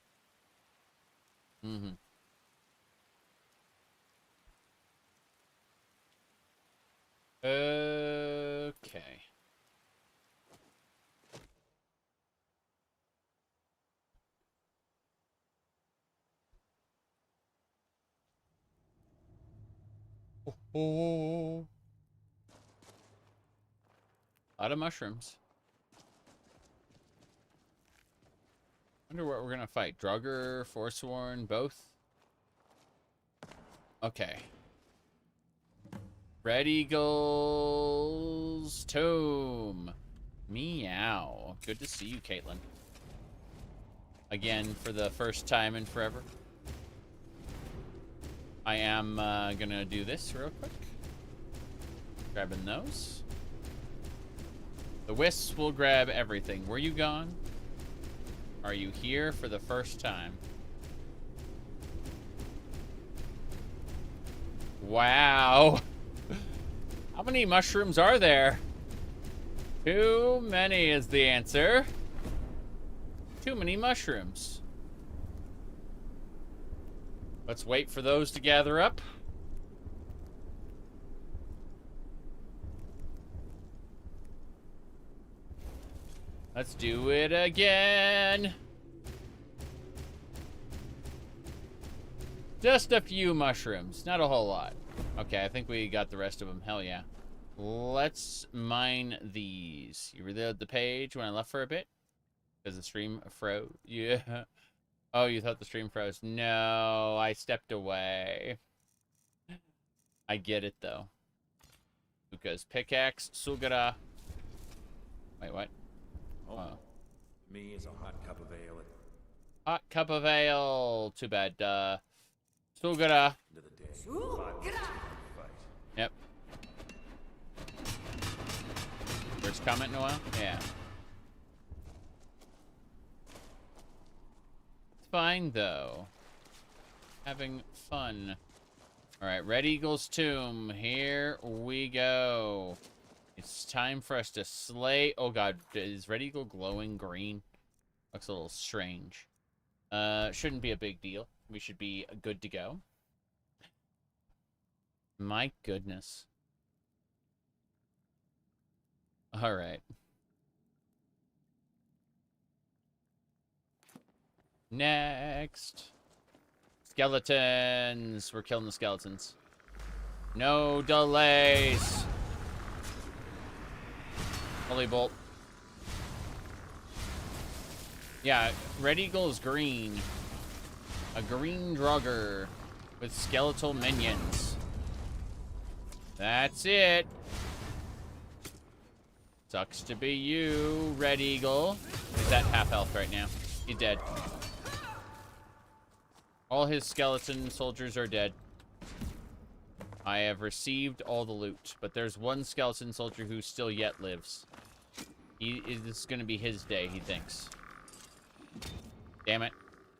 Okay. Oh. A lot of mushrooms. Wonder what we're gonna fight. Drugger, Foresworn, both? Okay. Red Eagle's Tomb. Meow. Good to see you, Caitlin. Again, for the first time in forever. I am gonna do this real quick. Grabbing those. The wisps will grab everything. Were you gone? Are you here for the first time? Wow. How many mushrooms are there? Too many is the answer. Too many mushrooms. Let's wait for those to gather up. Let's do it again. Just a few mushrooms, not a whole lot. Okay, I think we got the rest of them. Hell yeah. Let's mine these. You reload the page when I left for a bit? Because the stream froze. Yeah. Oh, you thought the stream froze. No, I stepped away. I get it, though. Luca's pickaxe, Sulgara. Wait, what? Oh. Me is a hot cup of ale. Hot cup of ale. Too bad. Sulgara. Yep. First comment in a while? Yeah. It's fine, though. Having fun. Alright, Red Eagle's Tomb. Here we go. It's time for us to slay... Oh, God. Is Red Eagle glowing green? Looks a little strange. Shouldn't be a big deal. We should be good to go. My goodness. All right. Next. Skeletons. We're killing the skeletons. No delays. Holy bolt. Yeah, Red Eagle is green. A green drugger with skeletal minions. That's it. Sucks to be you, Red Eagle. He's at half health right now. He's dead. All his skeleton soldiers are dead. I have received all the loot, but there's one skeleton soldier who still yet lives. This is going to be his day, he thinks. Damn it.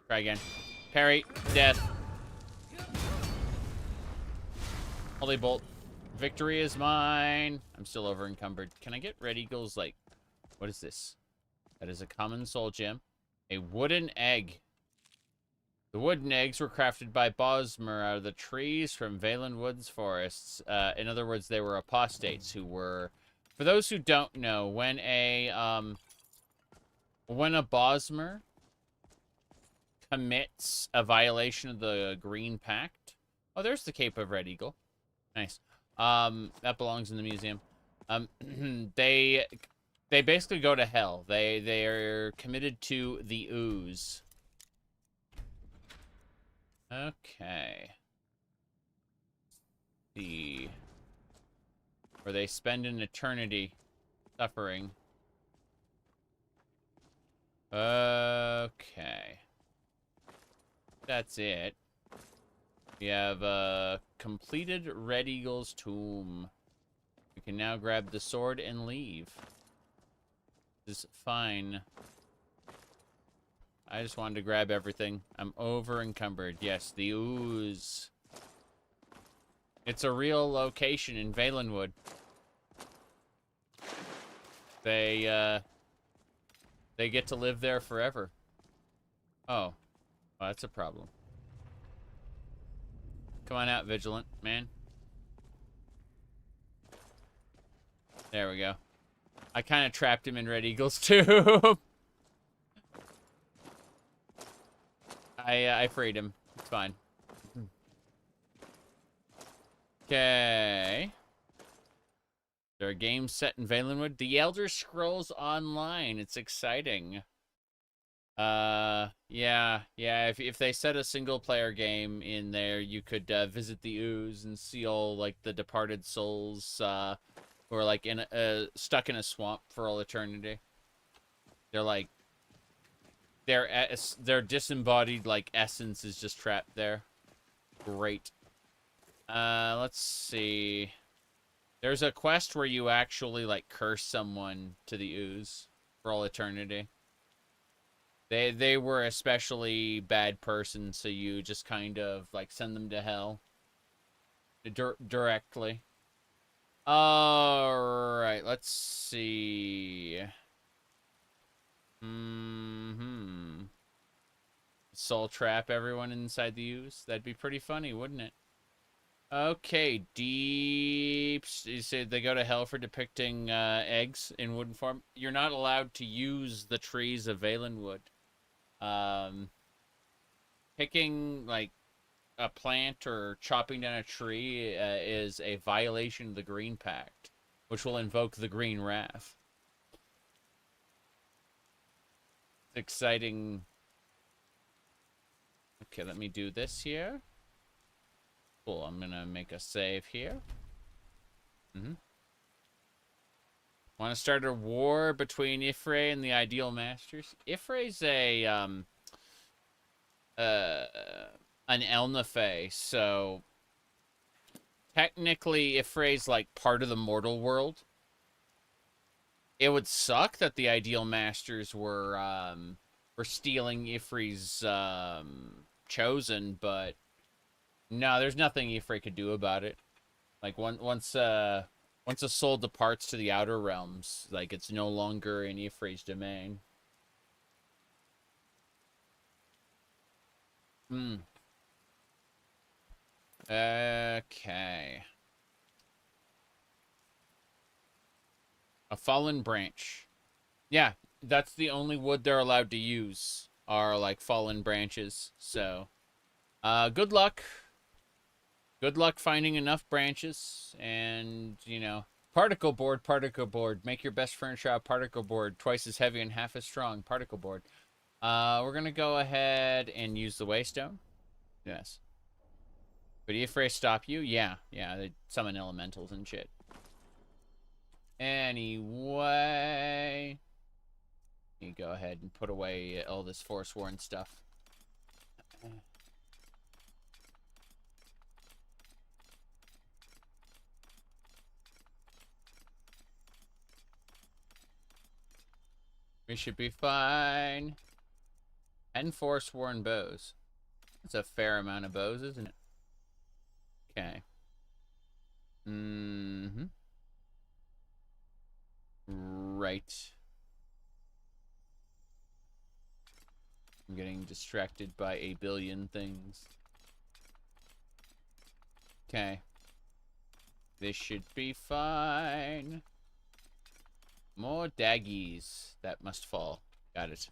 Try again. Parry. Death. Holy bolt. Victory is mine. I'm still over encumbered. Can I get Red Eagle's, like... What is this? That is a common soul gem. A wooden egg. The wooden eggs were crafted by Bosmer out of the trees from Valen Woods forests. In other words, they were apostates who were... For those who don't know, when a Bosmer commits a violation of the Green Pact... Oh, there's the Cape of Red Eagle. Nice. That belongs in the museum. They basically go to hell. They are committed to the ooze. Okay. See. Where they spend an eternity suffering. Okay. That's it. We have completed Red Eagle's tomb. We can now grab the sword and leave. This is fine. I just wanted to grab everything. I'm over encumbered. Yes, the ooze. It's a real location in Valenwood. They get to live there forever. Oh. Well, that's a problem. Come on out, Vigilant, man. There we go. I kind of trapped him in Red Eagle's tomb. I freed him. It's fine. Okay. There are games set in Valenwood. The Elder Scrolls Online. It's exciting. Yeah. If they set a single-player game in there, you could visit the ooze and see all, like, the departed souls who are, like, stuck in a swamp for all eternity. They're, like... Their disembodied, like, essence is just trapped there. Great. Let's see. There's a quest where you actually, like, curse someone to the ooze for all eternity. They were especially bad person, so you just kind of, like, send them to hell. Directly. Alright, let's see. Soul trap everyone inside the ooze. That'd be pretty funny, wouldn't it? Okay, deep. You said they go to hell for depicting eggs in wooden form. You're not allowed to use the trees of Valenwood. Picking like a plant or chopping down a tree is a violation of the Green Pact, which will invoke the Green Wrath. Exciting. Okay, let me do this here. Cool, I'm gonna make a save here. Want to start a war between Ifray and the Ideal Masters? Ifray's an Elnafay, so technically Ifray's like part of the mortal world. It would suck that the Ideal Masters were stealing Ifray's chosen, but no, there's nothing Ifray could do about it. Like once a soul departs to the outer realms, like it's no longer in Ifray's domain. Okay. A fallen branch. Yeah, that's the only wood they're allowed to use, are like fallen branches. So, good luck. Good luck finding enough branches and, you know, particle board, particle board. Make your best furniture out of particle board. Twice as heavy and half as strong. Particle board. We're going to go ahead and use the waystone. Yes. But Ephraim stop you? Yeah. Yeah, they summon elementals and shit. Anyway. You go ahead and put away all this Foresworn stuff. We should be fine. And Foresworn bows. That's a fair amount of bows, isn't it? Okay. Right. I'm getting distracted by a billion things. Okay. This should be fine. More daggies that must fall. Got it.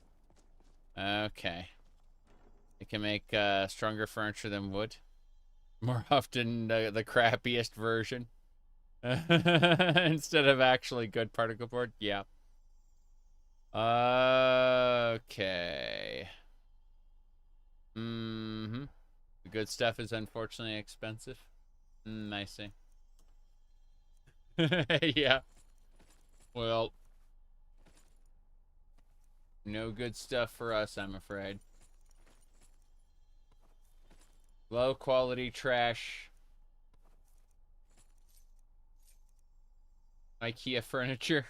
Okay. It can make stronger furniture than wood. More often the crappiest version. Instead of actually good particle board. Yeah. Okay. The good stuff is unfortunately expensive. I see. Yeah. Well, no good stuff for us, I'm afraid. Low quality trash. IKEA furniture.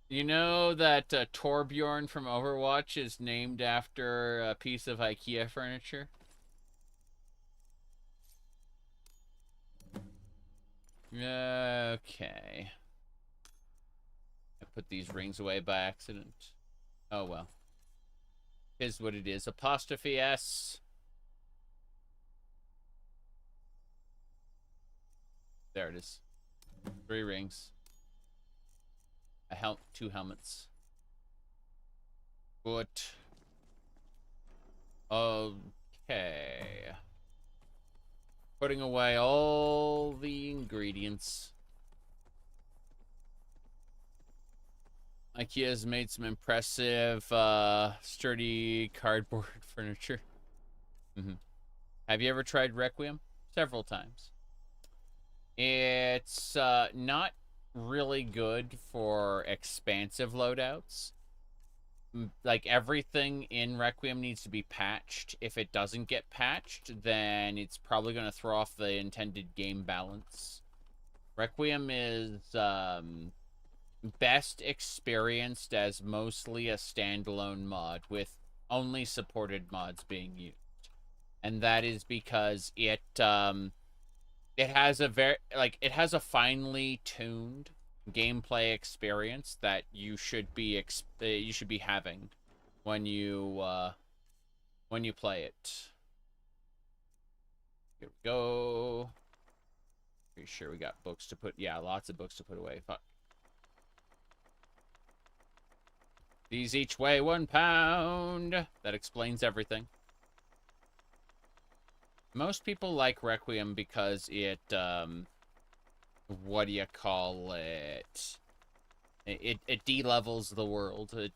You know that Torbjorn from Overwatch is named after a piece of IKEA furniture? Okay. I put these rings away by accident. Oh well. Is what it is. Apostrophe S. There it is. 3 rings. A 2 helmets. Good. Okay. Putting away all the ingredients. IKEA's made some impressive, sturdy cardboard furniture. Have you ever tried Requiem? Several times. It's not really good for expansive loadouts. Like, everything in Requiem needs to be patched. If it doesn't get patched, then it's probably going to throw off the intended game balance. Requiem is best experienced as mostly a standalone mod, with only supported mods being used. And that is because it has a finely tuned gameplay experience that you should be having when you play it. Here we go. Pretty sure we got books to put. Yeah, lots of books to put away. Fuck. These each weigh 1 pound. That explains everything. Most people like Requiem because it, what do you call it? It de-levels the world. It,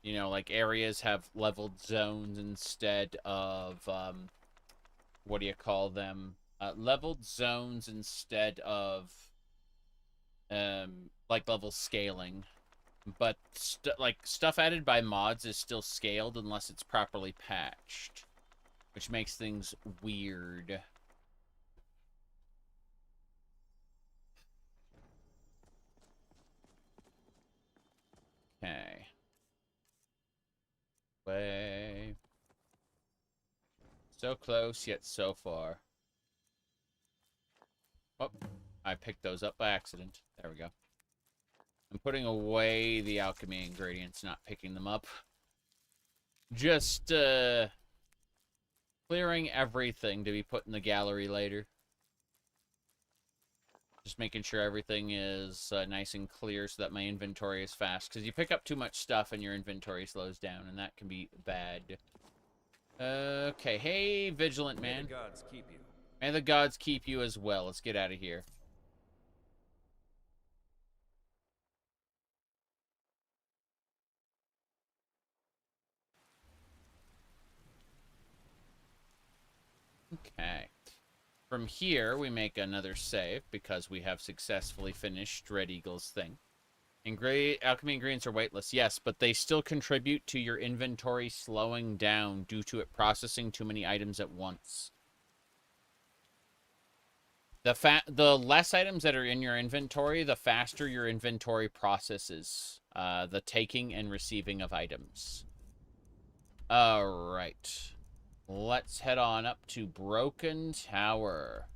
you know, like, areas have leveled zones instead of, what do you call them? Leveled zones instead of, like, level scaling. But, stuff added by mods is still scaled unless it's properly patched, which makes things weird. Okay. Way. So close, yet so far. Oh, I picked those up by accident. There we go. I'm putting away the alchemy ingredients, not picking them up. just clearing everything to be put in the gallery later. Just making sure everything is nice and clear so that my inventory is fast. Because you pick up too much stuff and your inventory slows down, and that can be bad. Okay, hey, Vigilant Man. May the gods keep you. May the gods keep you as well. Let's get out of here. Okay. From here, we make another save because we have successfully finished Red Eagle's thing. Alchemy ingredients are weightless, yes, but they still contribute to your inventory slowing down due to it processing too many items at once. The less items that are in your inventory, the faster your inventory processes the taking and receiving of items. Alright. Let's head on up to Broken Tower.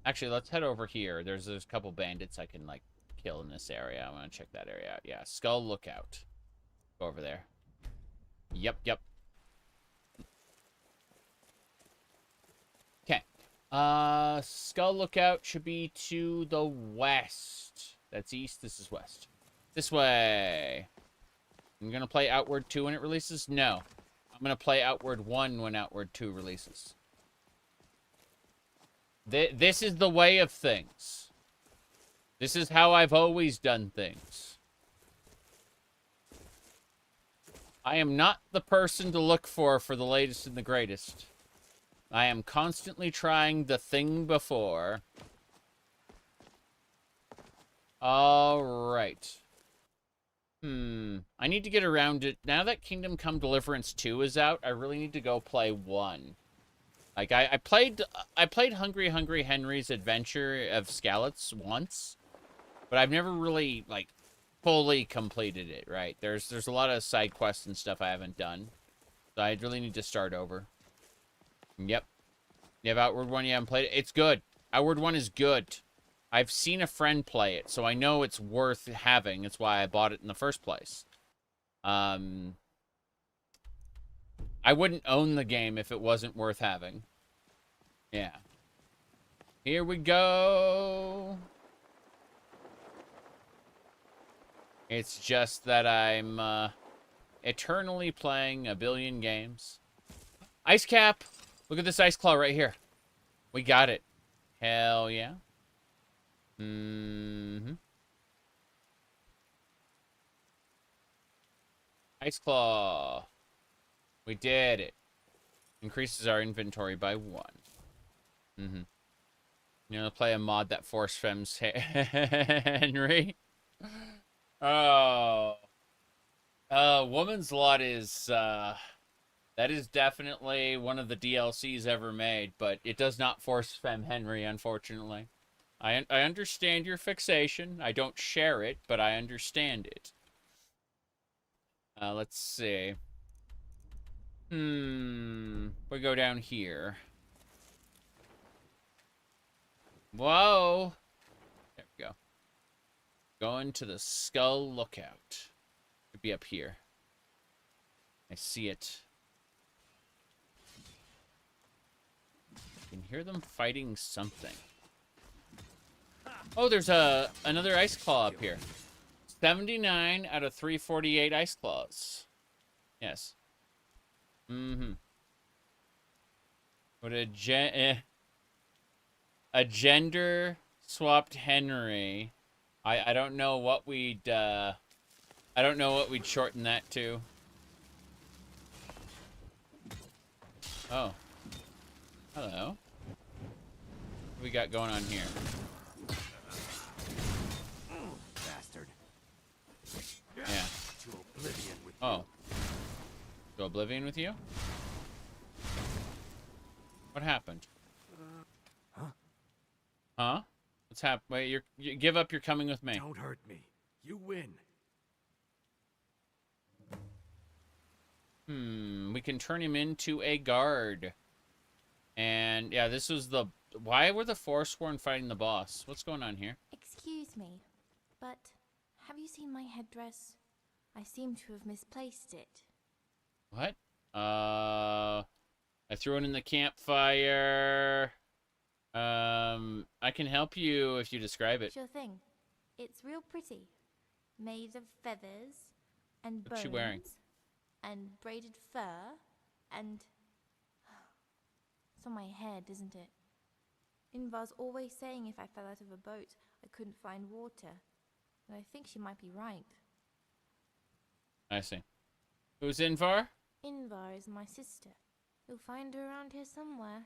Actually, let's head over here. There's a couple bandits I can, like, kill in this area. I want to check that area out. Yeah, Skull Lookout. Go over there. Yep. Okay. Skull Lookout should be to the west. That's east. This is west. This way. I'm going to play Outward 2 when it releases? No. I'm going to play Outward 1 when Outward 2 releases. This is the way of things. This is how I've always done things. I am not the person to look for the latest and the greatest. I am constantly trying the thing before. Alright. I need to get around it. Now that Kingdom Come Deliverance 2 is out, I really need to go play 1. Like, I played Hungry Henry's Adventure of Skalitz once, but I've never really, like, fully completed it, right? There's a lot of side quests and stuff I haven't done, so I really need to start over. Yep. You have Outward 1, you haven't played it? It's good. Outward 1 is good. I've seen a friend play it, so I know it's worth having. That's why I bought it in the first place. I wouldn't own the game if it wasn't worth having. Yeah. Here we go. It's just that I'm eternally playing a billion games. Ice Cap! Look at this Ice Claw right here. We got it. Hell yeah. Ice Claw. We did it. Increases our inventory by 1. You know, play a mod that force fems Henry. Oh. Woman's Lot is, that is definitely one of the DLCs ever made, but it does not force fem Henry, unfortunately. I understand your fixation. I don't share it, but I understand it. Let's see. We go down here. Whoa! There we go. Going to the Skull Lookout. Could be up here. I see it. I can hear them fighting something. Oh, there's another Ice Claw up here. 79 out of 348 Ice Claws. Yes. What a gender swapped Henry. I don't know what we'd shorten that to. Oh. Hello. What we got going on here? Bastard. Yeah. To oblivion with Oh. To oblivion with you? What happened? Huh? What's happened? Wait, you give up, you're coming with me. Don't hurt me. You win. We can turn him into a guard. And, yeah, this was the... Why were the Foresworn fighting the boss? What's going on here? Excuse me, but have you seen my headdress? I seem to have misplaced it. What? I threw it in the campfire. I can help you if you describe it. Sure thing. It's real pretty. Made of feathers and What's she wearing? bones and braided fur and... It's on my head, isn't it? Invar's always saying if I fell out of a boat, I couldn't find water. And I think she might be right. I see. Who's Invar? Invar is my sister. You'll find her around here somewhere.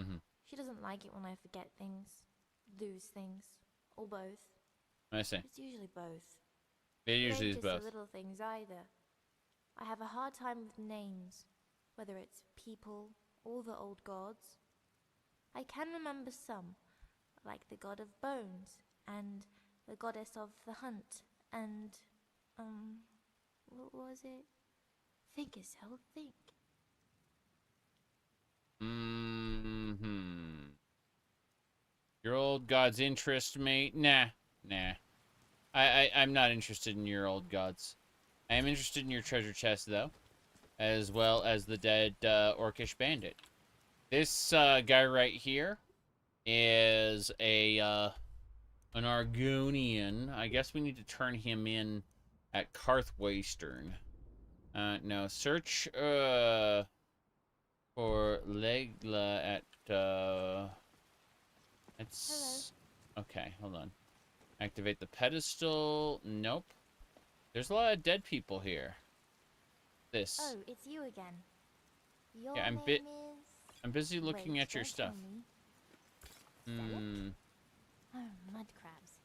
Mm-hmm. She doesn't like it when I forget things, lose things, or both. I see. It's usually both. It usually is ain't just both. the little things either. I have a hard time with names, whether it's people or the old gods. I can remember some, like the god of bones, and the goddess of the hunt, and, what was it? Think, Isel, think. Your old gods interest me? Nah. I'm not interested in your old gods. I am interested in your treasure chest, though, as well as the dead orcish bandit. This guy right here is an Argonian. I guess we need to turn him in at Karthwastern. No, search for Legla at it's okay, hold on. Activate the pedestal. Nope. There's a lot of dead people here. This. Oh, it's you again. Your Yeah, name I'm busy looking Wait, at your don't stuff. tell me. Oh, mud crabs.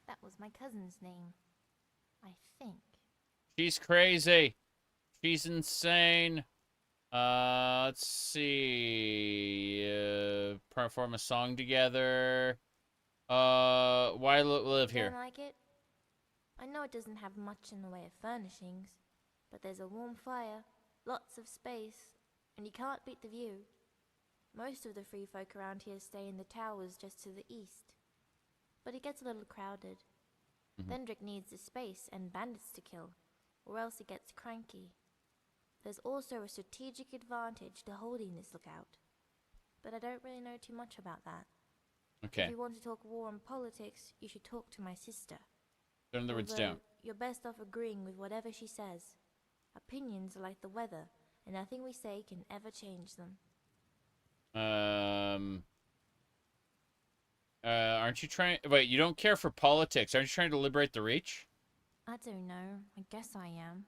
That was my cousin's name. I think. She's crazy. She's insane. Let's see. Perform a song together. Why live here? Don't like it? I know it doesn't have much in the way of furnishings, but there's a warm fire, lots of space, and you can't beat the view. Most of the free folk around here stay in the towers just to the east. But it gets a little crowded. Vendrick needs the space and bandits to kill, or else he gets cranky. There's also a strategic advantage to holding this lookout, but I don't really know too much about that. Okay. If you want to talk war and politics, you should talk to my sister. In other words, Although, don't. You're best off agreeing with whatever she says. Opinions are like the weather, and nothing we say can ever change them. Aren't you trying... Wait, you don't care for politics. Aren't you trying to liberate the Reach? I don't know. I guess I am.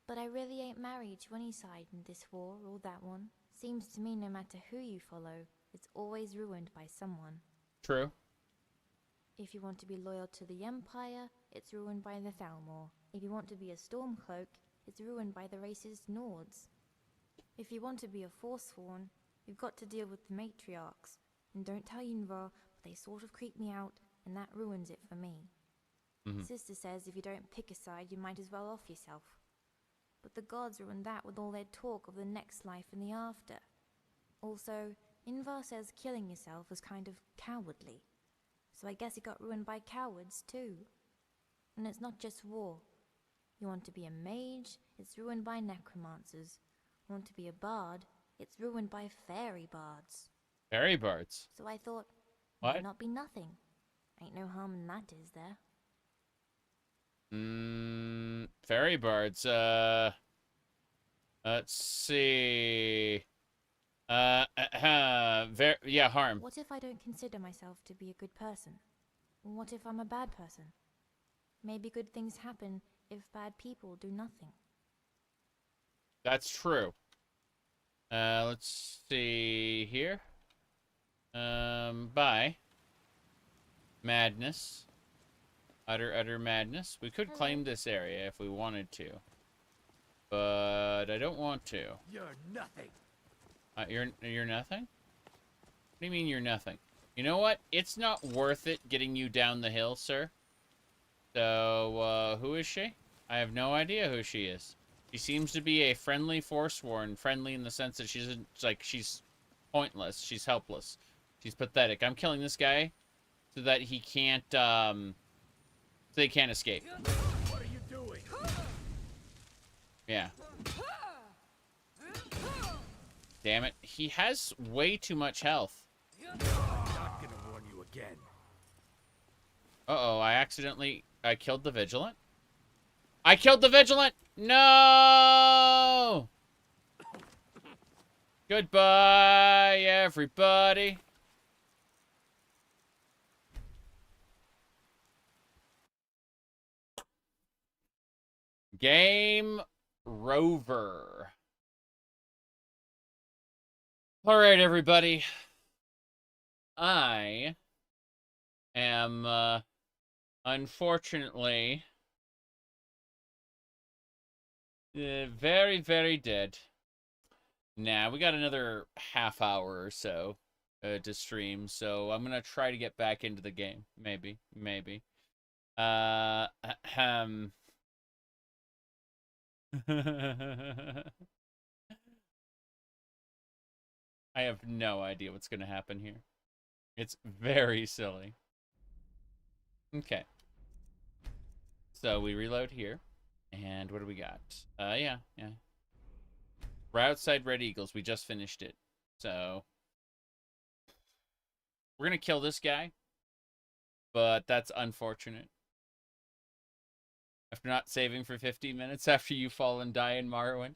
But I really ain't married to any side in this war or that one. Seems to me no matter who you follow, it's always ruined by someone. True. If you want to be loyal to the Empire, it's ruined by the Thalmor. If you want to be a Stormcloak, it's ruined by the racist Nords. If you want to be a Foresworn, you've got to deal with the matriarchs. And don't tell Yunvar, but they sort of creep me out, and that ruins it for me. Sister says if you don't pick a side, you might as well off yourself. But the gods ruin that with all their talk of the next life and the after. Also, Invar says killing yourself is kind of cowardly. So I guess it got ruined by cowards too. And it's not just war. You want to be a mage, it's ruined by necromancers. Want to be a bard, it's ruined by fairy bards. Fairy bards? So I thought, what? Might not be nothing. Ain't no harm in that, is there? Fairy bards, let's see. Yeah, harm. What if I don't consider myself to be a good person? What if I'm a bad person? Maybe good things happen if bad people do nothing. That's true. Let's see here. Bye. Madness. Utter madness. We could claim this area if we wanted to. But I don't want to. You're nothing. You're nothing? What do you mean you're nothing? You know what? It's not worth it getting you down the hill, sir. So, who is she? I have no idea who she is. She seems to be a friendly Foresworn. Friendly in the sense that she's pointless. She's helpless. She's pathetic. I'm killing this guy so that he can't, so they can't escape. What are you doing? Yeah. Damn it. He has way too much health. I'm not gonna warn you again. Uh-oh, I killed the Vigilant? I killed the Vigilant! No! Goodbye, everybody. Game Rover. All right, everybody. I am, unfortunately, very, very dead. Nah, we got another half hour or so to stream, so I'm gonna try to get back into the game. Maybe. I have no idea what's gonna happen here. It's very silly. Okay. So we reload here. And what do we got? Yeah. We're outside Red Eagles. We just finished it. So we're gonna kill this guy. But that's unfortunate. After not saving for 15 minutes after you fall and die in Morrowind.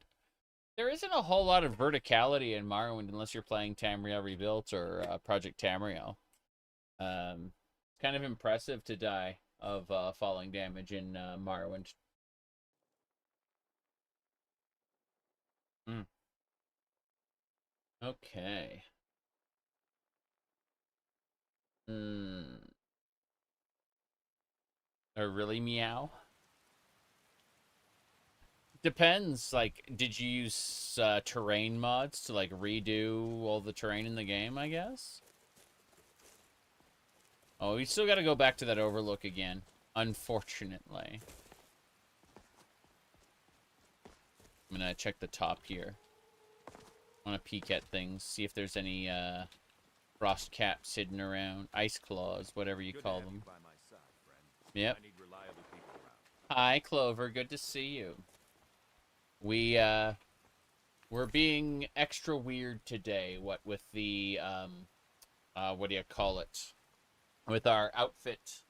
There isn't a whole lot of verticality in Morrowind unless you're playing Tamriel Rebuilt or Project Tamriel. It's kind of impressive to die of falling damage in Morrowind. Okay. Or really meow? Depends. Like, did you use terrain mods to like redo all the terrain in the game, I guess? Oh, we still got to go back to that overlook again, unfortunately. I'm gonna check the top here. I want to peek at things, see if there's any frost caps hidden around, ice claws, whatever you call them. Yep. Hi, Clover. Good to see you. We're being extra weird today. What with the what do you call it? With our outfit.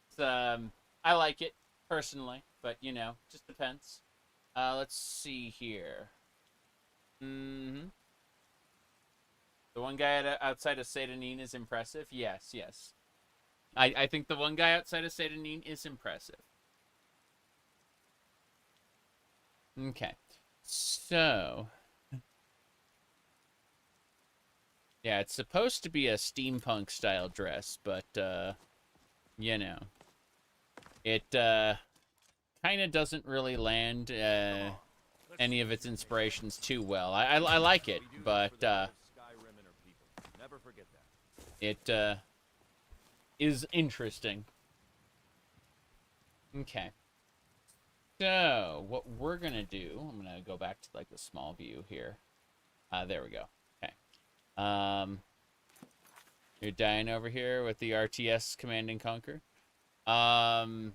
It's, I like it personally, but you know, just depends. Let's see here. The one guy outside of Sedanine is impressive. Yes. I think the one guy outside of Sedanine is impressive. Okay. So. Yeah, it's supposed to be a steampunk style dress, but, you know. It, kind of doesn't really land, any of its inspirations too well. I like it, but, it, is interesting. Okay. So, what we're gonna do, I'm gonna go back to, like, the small view here. There we go. Okay. You're dying over here with the RTS Command and Conquer. I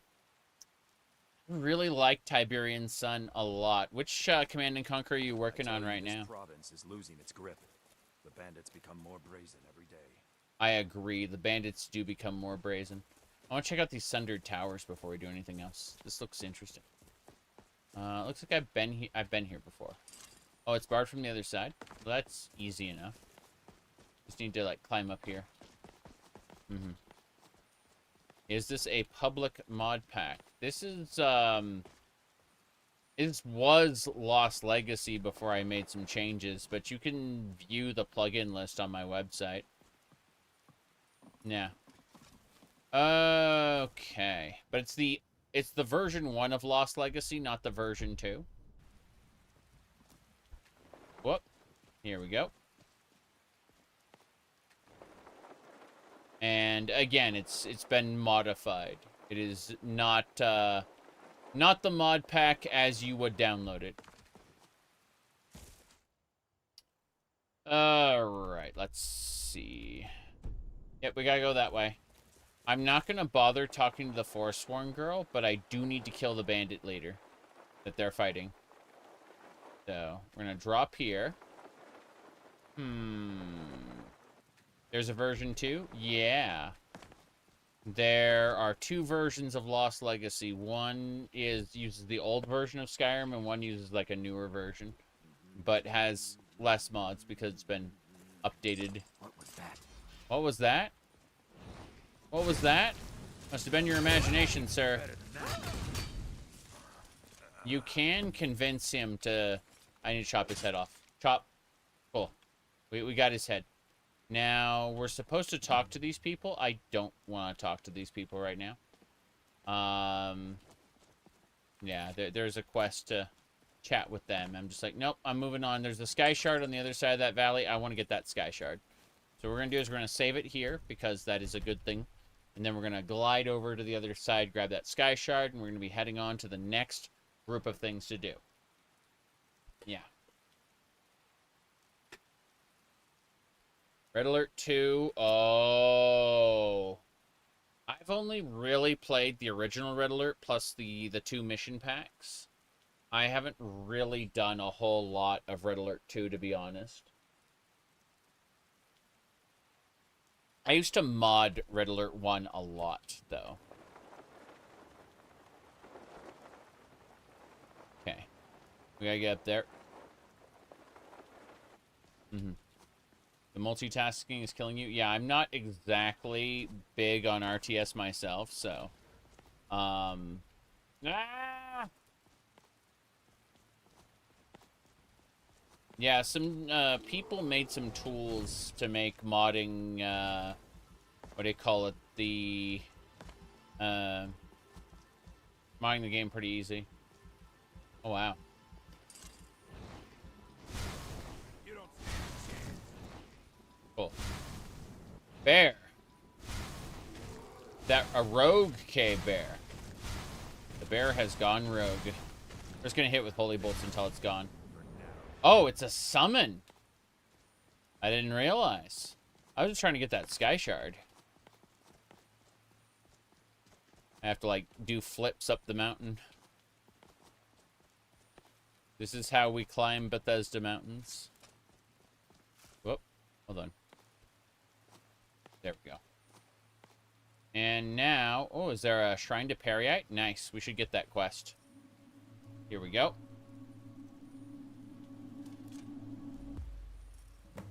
really like Tiberian Sun a lot. Which Command and Conquer are you working on right now? This province is losing its grip. The bandits become more brazen every day. I agree. The bandits do become more brazen. I want to check out these Sundered Towers before we do anything else. This looks interesting. Looks like I've been here before. Oh, it's barred from the other side? Well, that's easy enough. Just need to, like, climb up here. Is this a public mod pack? This is, this was Lost Legacy before I made some changes, but you can view the plugin list on my website. Yeah. Okay. But it's the version 1 of Lost Legacy, not the version 2. Whoop. Here we go. And again, it's been modified. It is not the mod pack as you would download it. Alright, let's see. Yep, we gotta go that way. I'm not gonna bother talking to the Foresworn girl, but I do need to kill the bandit later. that they're fighting. So, we're going to drop here. There's a version 2? Yeah. There are 2 versions of Lost Legacy. One uses the old version of Skyrim, and one uses like a newer version, but has less mods because it's been updated. What was that? What was that? What was that? Must have been your imagination, sir. You can convince him to... I need to chop his head off. Chop. Cool. We got his head. Now, we're supposed to talk to these people. I don't want to talk to these people right now. Yeah, there's a quest to chat with them. I'm just like, nope, I'm moving on. There's the Sky Shard on the other side of that valley. I want to get that Sky Shard. So what we're going to do is we're going to save it here because that is a good thing. And then we're going to glide over to the other side, grab that Sky Shard, and we're going to be heading on to the next group of things to do. Yeah. Red Alert 2. Oh. I've only really played the original Red Alert plus the 2 mission packs. I haven't really done a whole lot of Red Alert 2, to be honest. I used to mod Red Alert 1 a lot, though. Okay. We gotta get up there. The multitasking is killing you. Yeah, I'm not exactly big on RTS myself, so... Yeah, some people made some tools to make modding, what do you call it, modding the game pretty easy. Oh, wow. Cool. Bear. A rogue cave bear. The bear has gone rogue. We're just gonna hit with holy bolts until it's gone. Oh, it's a summon. I didn't realize. I was just trying to get that Sky Shard. I have to, like, do flips up the mountain. This is how we climb Bethesda mountains. Whoop. Hold on. There we go. And now... Oh, is there a Shrine to Periite? Nice. We should get that quest. Here we go.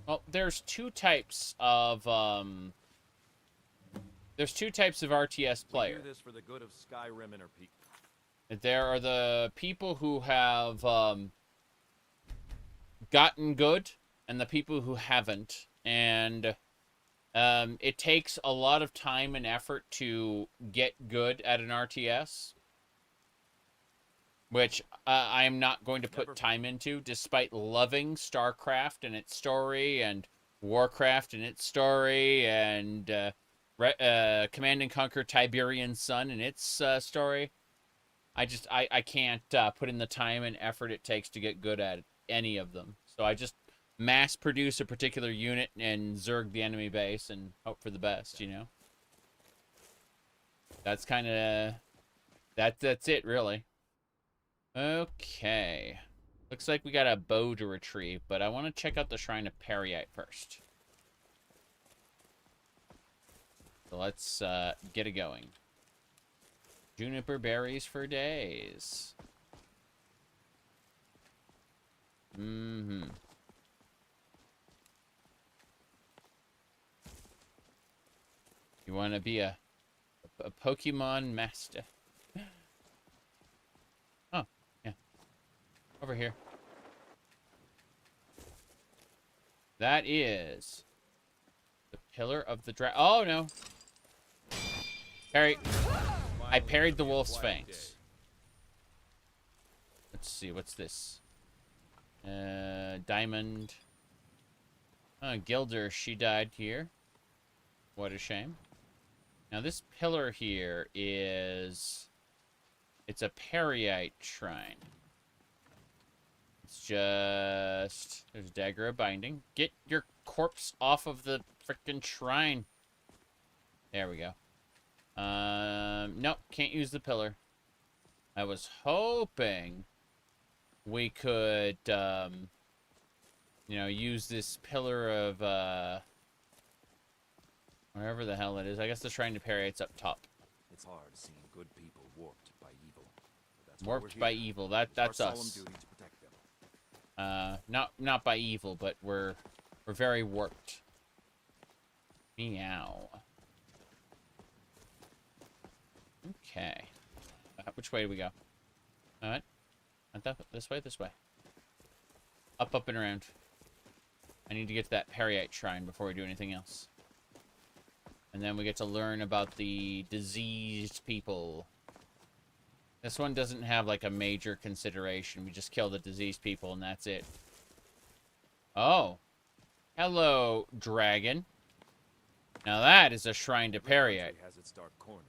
Well, there's 2 types of RTS player. We do this for the good of Skyrim and her people. There are the people who have gotten good and the people who haven't, and it takes a lot of time and effort to get good at an RTS, which I am not going to put time into, despite loving StarCraft and its story, and Warcraft and its story, and Command and Conquer Tiberian Sun and its story. I can't put in the time and effort it takes to get good at any of them. So I just mass produce a particular unit and zerg the enemy base and hope for the best, you know? That's kind of... That's it, really. Okay. Looks like we got a bow to retrieve, but I want to check out the Shrine of Periite first. So let's get it going. Juniper berries for days. You want to be a Pokemon master? Oh, yeah. Over here. That is the Pillar of the Dragon. Oh, no. Parry. I parried the Wolf's Fangs. Let's see, what's this? Diamond. Oh, Gilder, she died here. What a shame. Now this pillar here is... It's a Periite shrine. It's just... There's Dac0da binding. Get your corpse off of the frickin' shrine. There we go. Nope, can't use the pillar. I was hoping we could, you know, use this pillar of, wherever the hell it is. I guess the Shrine to Periate's up top. It's hard seeing good people warped by evil. That's why Warped by evil. That's our solemn us. duty to protect them. Not by evil, but we're very warped. Meow. Okay. Which way do we go? Alright. This way, this way. Up, up, and around. I need to get to that Periite Shrine before we do anything else. And then we get to learn about the diseased people. This one doesn't have, like, a major consideration. We just kill the diseased people, and that's it. Oh. Hello, dragon. Now that is a Shrine to Periite. Has its dark corners.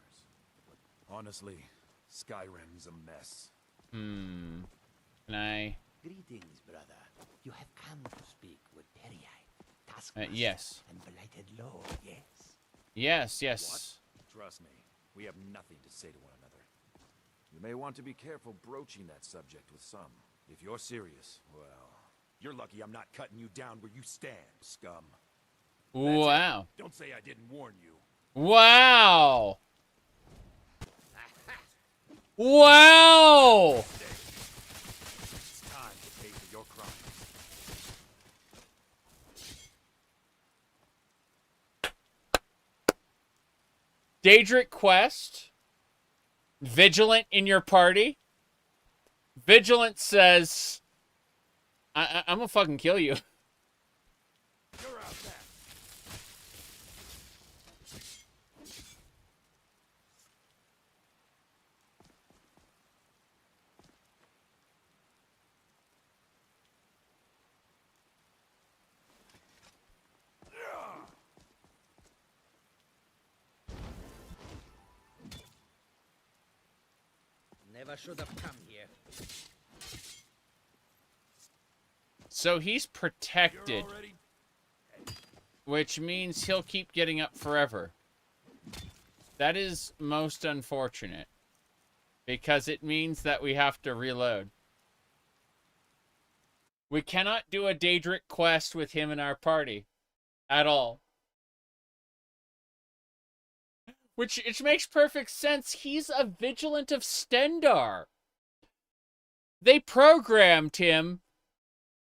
But honestly, Skyrim's a mess. Can I... Greetings, brother. You have come to speak with Periite, Taskmaster, yes. and Blighted Lord, yes? Yes, yes. What? Trust me, we have nothing to say to one another. You may want to be careful broaching that subject with some. If you're serious, well, you're lucky I'm not cutting you down where you stand, scum. Wow. Don't say I didn't warn you. Wow. Wow. It's time to pay for your crimes. Dac0da Quest. Vigilant in your party. Vigilant says, I'm gonna fucking kill you. You're out there. Never should have come here. So he's protected, which means he'll keep getting up forever. That is most unfortunate, because it means that we have to reload. We cannot do a Dac0da Quest with him in our party at all. Which makes perfect sense. He's a Vigilant of Stendar. They programmed him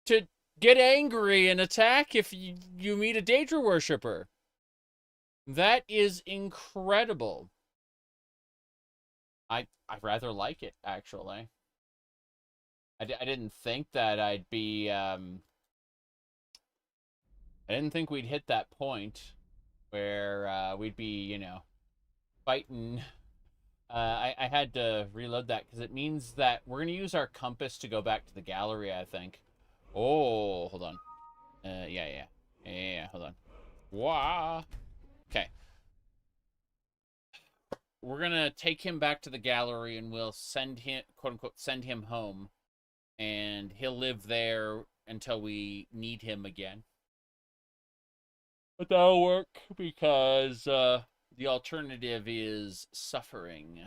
to get angry and attack if you meet a Daedra worshipper. That is incredible. I rather like it, actually. I didn't think that I'd be... I didn't think we'd hit that point where we'd be, you know, fighting. I had to reload that because it means that we're going to use our compass to go back to the gallery, I think. Oh, hold on. Yeah, hold on. Wah. Okay. We're going to take him back to the gallery and we'll send him, quote-unquote, send him home. And he'll live there until we need him again. But that'll work because the alternative is suffering.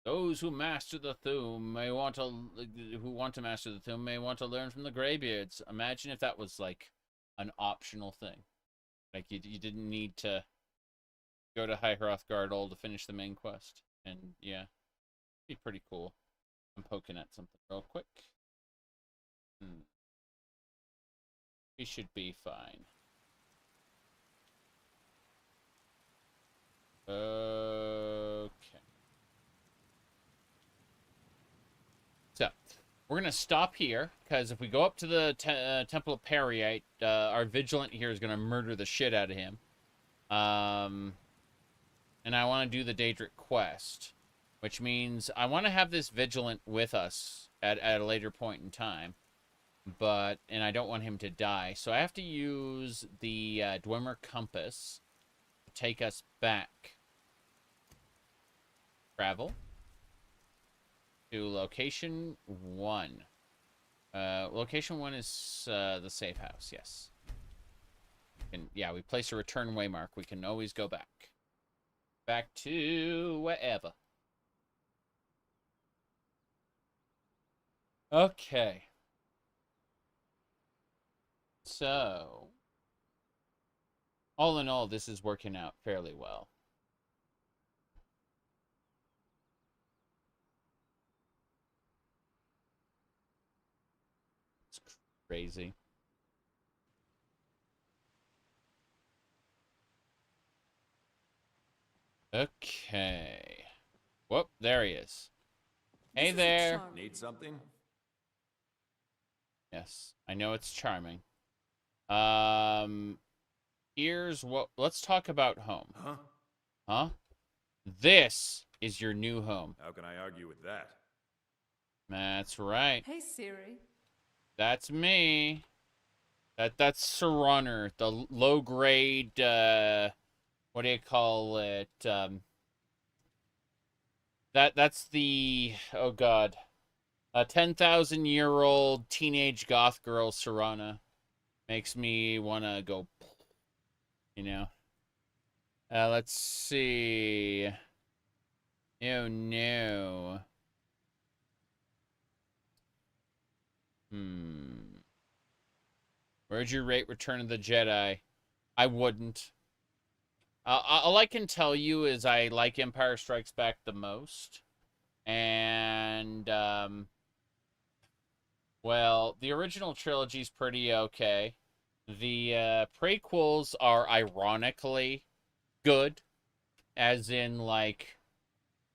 Those who master the Thu'um may want to master the Thu'um may want to learn from the Greybeards. Imagine if that was like an optional thing. Like you didn't need to go to Ohmes-raht to finish the main quest. And yeah, it'd be pretty cool. I'm poking at something real quick. We should be fine. Okay. So, we're going to stop here, because if we go up to the Temple of Periite, our Vigilant here is going to murder the shit out of him. And I want to do the Dac0da Quest, which means I want to have this Vigilant with us at a later point in time. And I don't want him to die. So I have to use the Dwemer Compass to take us back. Travel to location 1. Location 1 is the safe house, yes. And yeah, we place a return waymark. We can always go back. Back to wherever. Okay. So, all in all, this is working out fairly well. It's crazy. Okay. Whoop, there he is. Hey there. Need something? Yes, I know it's charming. Here's what... Let's talk about home. Huh? Huh? This is your new home. How can I argue with that? That's right. Hey, Siri. That's me. That's Serunner, the low-grade, what do you call it? That's the... Oh, God. A 10,000-year-old teenage goth girl, Serana. Makes me want to go, you know. Let's see. Oh, no. Where'd you rate Return of the Jedi? I wouldn't. All I can tell you is I like Empire Strikes Back the most. And, well, the original trilogy's pretty okay. The prequels are ironically good, as in, like,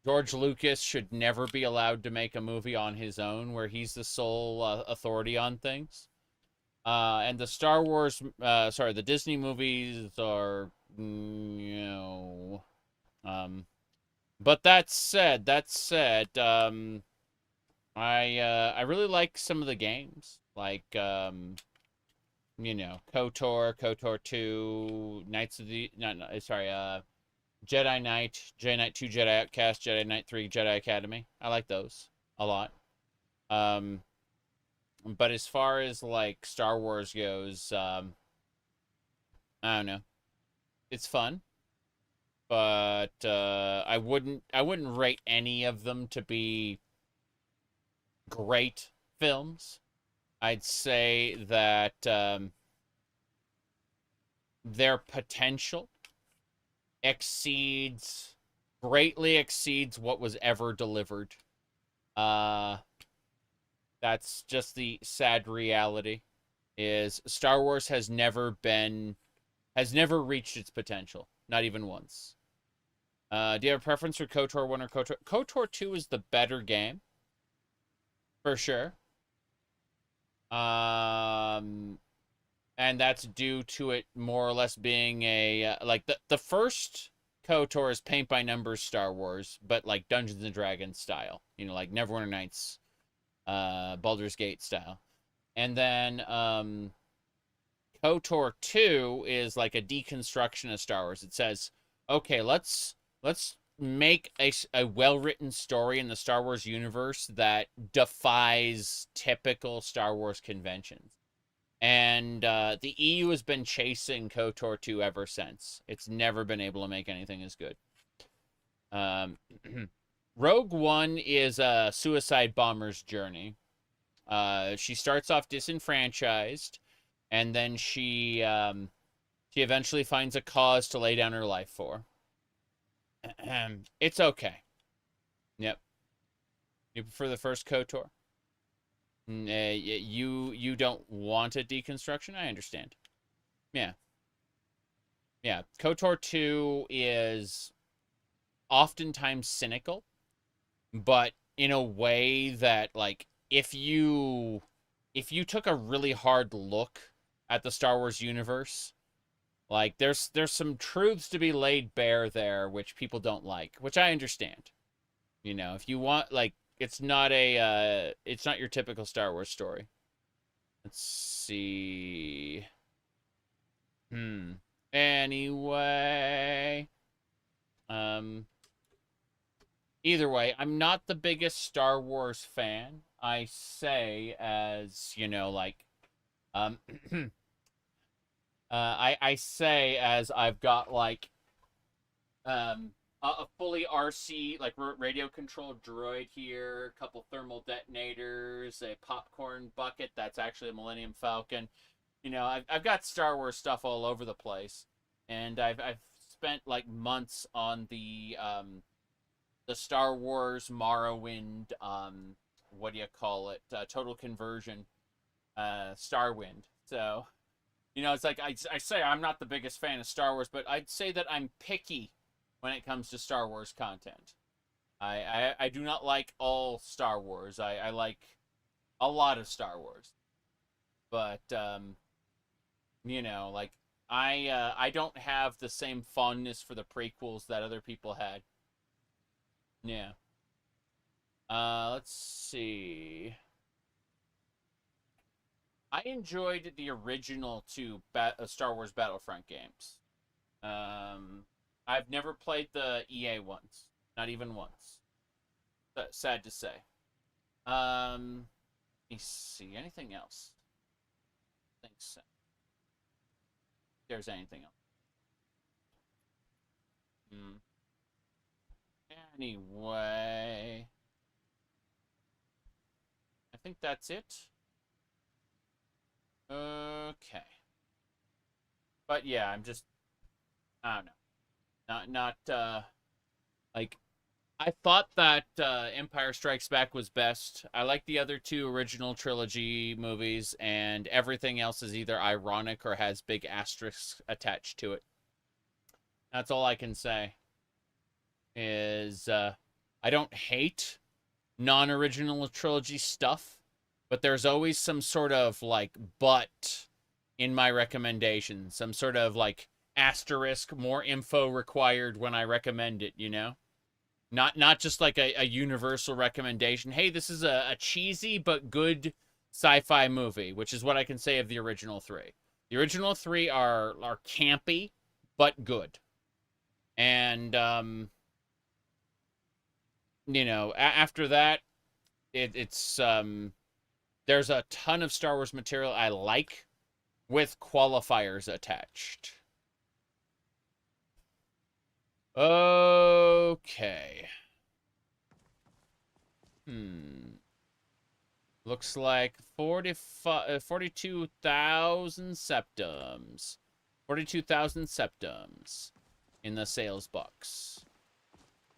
George Lucas should never be allowed to make a movie on his own where he's the sole authority on things. And the Star Wars, the Disney movies are, you know, but that said, I really like some of the games, like, you know, KOTOR 2, Jedi Knight 2, Jedi Outcast, Jedi Knight 3, Jedi Academy. I like those a lot. But as far as, like, Star Wars goes, I don't know. It's fun. But I wouldn't rate any of them to be great films. I'd say that their potential greatly exceeds what was ever delivered. That's just the sad reality, is Star Wars has never reached its potential. Not even once. Do you have a preference for KOTOR 1 or KOTOR? KOTOR 2 is the better game. For sure. And that's due to it more or less being a... like, the first KOTOR is paint-by-numbers Star Wars, but, like, Dungeons & Dragons style. You know, like Neverwinter Nights, Baldur's Gate style. And then, KOTOR 2 is like a deconstruction of Star Wars. It says, okay, let's make a well-written story in the Star Wars universe that defies typical Star Wars conventions. And the EU has been chasing KOTOR 2 ever since. It's never been able to make anything as good. Rogue One is a suicide bomber's journey. She starts off disenfranchised, and then she eventually finds a cause to lay down her life for. It's okay. Yep. You prefer the first KOTOR? You don't want a deconstruction? I understand. Yeah. Yeah. KOTOR 2 is oftentimes cynical, but in a way that, like, if you took a really hard look at the Star Wars universe, like, there's some truths to be laid bare there which people don't like, which I understand. You know, if you want, like, it's not your typical Star Wars story. Let's see. Anyway, either way, I'm not the biggest Star Wars fan. I say, as, you know, like, I say as I've got, like, a fully RC, like, radio-controlled droid here, a couple thermal detonators, a popcorn bucket that's actually a Millennium Falcon. You know, I've got Star Wars stuff all over the place, and I've spent, like, months on the Star Wars Morrowind, what do you call it, Total Conversion, Starwind. So, you know, it's like, I say I'm not the biggest fan of Star Wars, but I'd say that I'm picky when it comes to Star Wars content. I do not like all Star Wars. I like a lot of Star Wars. But, you know, like, I don't have the same fondness for the prequels that other people had. Yeah. Let's see. I enjoyed the original two Star Wars Battlefront games. I've never played the EA ones. Not even once. Sad to say. Let me see. Anything else? I think so. If there's anything else. Anyway. I think that's it. Okay. But yeah, I'm just, I don't know. Like, I thought that Empire Strikes Back was best. I like the other two original trilogy movies, and everything else is either ironic or has big asterisks attached to it. That's all I can say. Is, I don't hate non-original trilogy stuff, but there's always some sort of, like, but in my recommendation. Some sort of, like, asterisk, more info required when I recommend it, you know? Not just, like, a universal recommendation. Hey, this is a cheesy but good sci-fi movie, which is what I can say of the original three. The original three are campy, but good. And, you know, after that, it's there's a ton of Star Wars material I like with qualifiers attached. Okay. Looks like 42,000 septums. 42,000 septums in the sales box.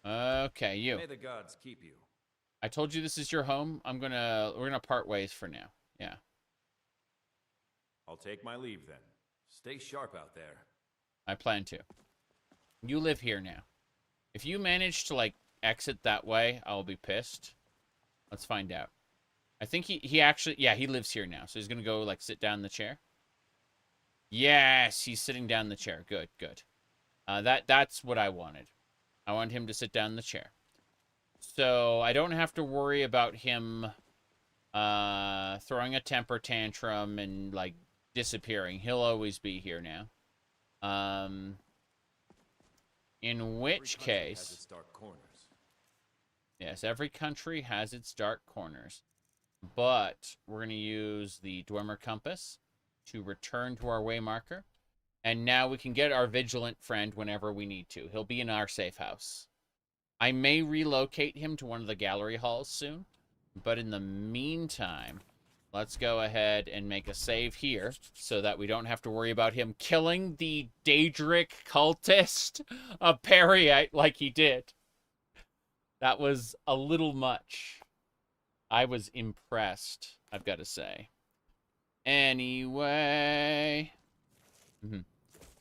Okay, you. May the gods keep you. I told you this is your home. We're gonna part ways for now. Yeah. I'll take my leave then. Stay sharp out there. I plan to. You live here now. If you manage to, like, exit that way, I'll be pissed. Let's find out. I think he actually, yeah, he lives here now. So he's gonna go, like, sit down in the chair. Yes, he's sitting down in the chair. Good, good. That's what I wanted. I wanted him to sit down in the chair. So I don't have to worry about him throwing a temper tantrum and, like, disappearing. He'll always be here now. In which case... Has its dark corners. Yes, every country has its dark corners. But we're going to use the Dwemer Compass to return to our way marker. And now we can get our vigilant friend whenever we need to. He'll be in our safe house. I may relocate him to one of the gallery halls soon. But in the meantime, let's go ahead and make a save here so that we don't have to worry about him killing the Daedric cultist of Periite like he did. That was a little much. I was impressed, I've got to say. Anyway...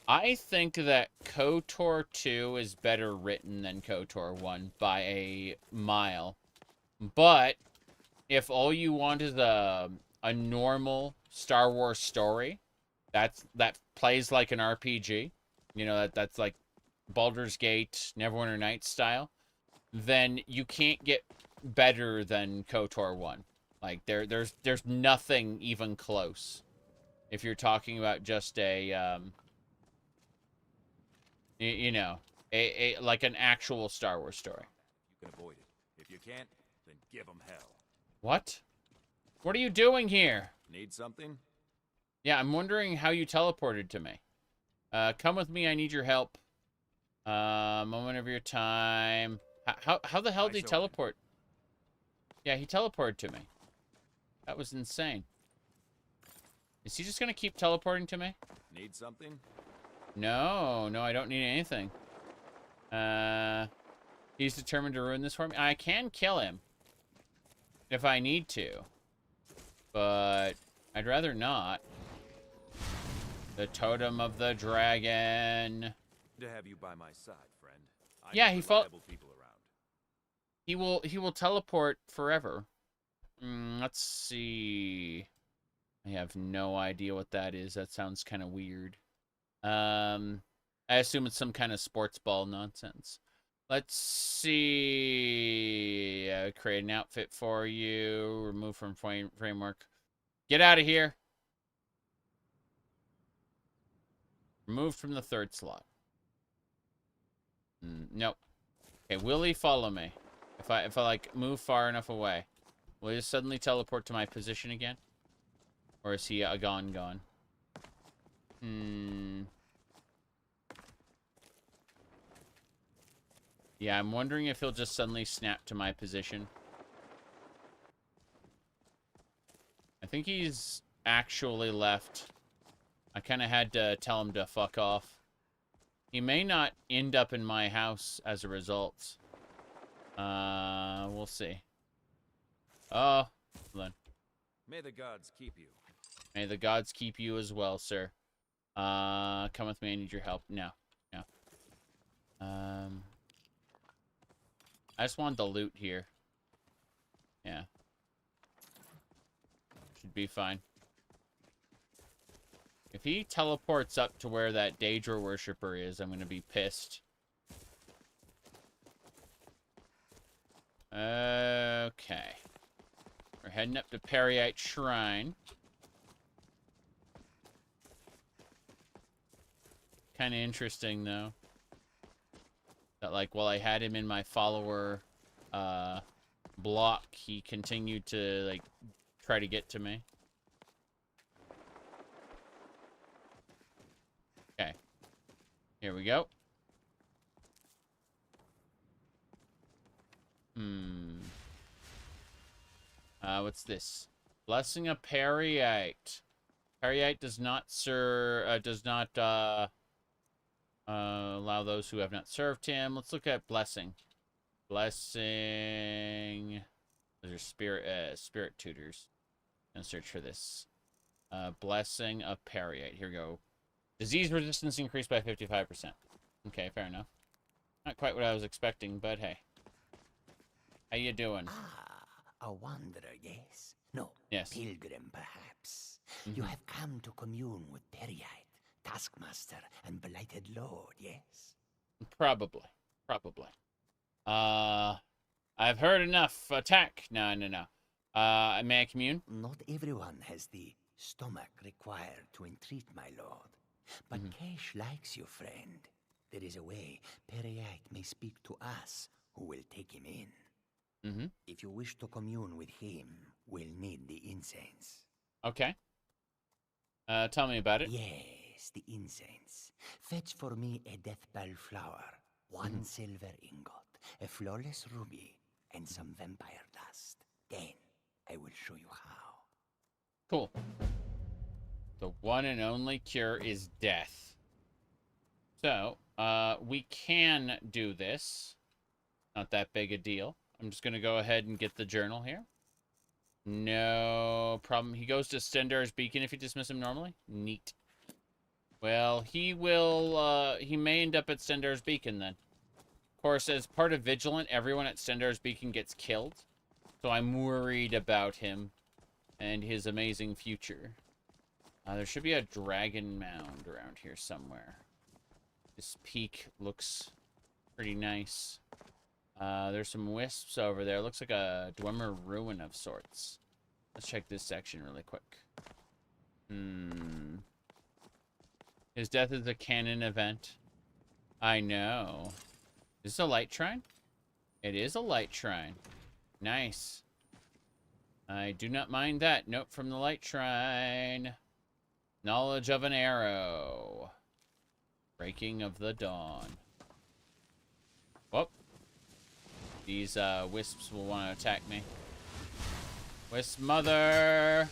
I think that KOTOR 2 is better written than KOTOR 1 by a mile. But if all you want is a normal Star Wars story that plays like an RPG, you know, that's like Baldur's Gate, Neverwinter Nights style, then you can't get better than KOTOR 1. Like there's nothing even close. If you're talking about just a you know, like an actual Star Wars story. You can avoid it. If you can't, then give them hell. What? What are you doing here? Need something? Yeah, I'm wondering how you teleported to me. Come with me, I need your help. Moment of your time. How the hell did he teleport? Yeah, he teleported to me. That was insane. Is he just gonna keep teleporting to me? Need something? No, I don't need anything. He's determined to ruin this for me. I can kill him if I need to, but I'd rather not. The totem of the dragon. To have you by my side, friend. Yeah, he fought. People around. He will teleport forever. Let's see. I have no idea what that is. That sounds kind of weird. I assume it's some kind of sports ball nonsense. Let's see. Create an outfit for you. Remove from framework. Get out of here. Removed from the third slot. Nope. Okay, will he follow me? If I like move far enough away, will he just suddenly teleport to my position again? Or is he gone? Yeah, I'm wondering if he'll just suddenly snap to my position. I think he's actually left. I kind of had to tell him to fuck off. He may not end up in my house as a result. We'll see. Oh, hold on. May the gods keep you. May the gods keep you as well, sir. Come with me, I need your help. No. I just wanted the loot here. Yeah. Should be fine. If he teleports up to where that Dac0da worshiper is, I'm gonna be pissed. Okay. We're heading up to Periite Shrine. Kind of interesting, though. That, like, while I had him in my follower block, he continued to, like, try to get to me. Okay. Here we go. What's this? Blessing of Periite. Periite does not allow those who have not served him. Let's look at blessing. Blessing. Those are spirit tutors. Gonna search for this. Blessing of Periite. Here we go. Disease resistance increased by 55%. Okay, fair enough. Not quite what I was expecting, but hey. How you doing? A wanderer, yes? No, yes. Pilgrim, perhaps. You have come to commune with Periite, Taskmaster, and Blighted Lord, yes? Probably. I've heard enough. Attack. No. May I commune? Not everyone has the stomach required to entreat, my lord. But Kesh likes you, friend. There is a way Periite may speak to us, who will take him in. If you wish to commune with him, we'll need the incense. Okay. Tell me about it. Yes, the incense. Fetch for me a death bell flower, 1 silver ingot, a flawless ruby, and some vampire dust. Then I will show you how. Cool. The one and only cure is death. So, we can do this. Not that big a deal. I'm just going to go ahead and get the journal here. No problem. He goes to Stendar's Beacon if you dismiss him normally. Neat. Well, he will, he may end up at Stendar's Beacon then. Of course, as part of Vigilant, everyone at Stendar's Beacon gets killed. So I'm worried about him and his amazing future. There should be a dragon mound around here somewhere. This peak looks pretty nice. There's some wisps over there. Looks like a Dwemer ruin of sorts. Let's check this section really quick. His death is a canon event. I know. Is this a light shrine? It is a light shrine. Nice. I do not mind that. Note from the light shrine. Knowledge of an arrow. Breaking of the dawn. These wisps will want to attack me. Wisp mother!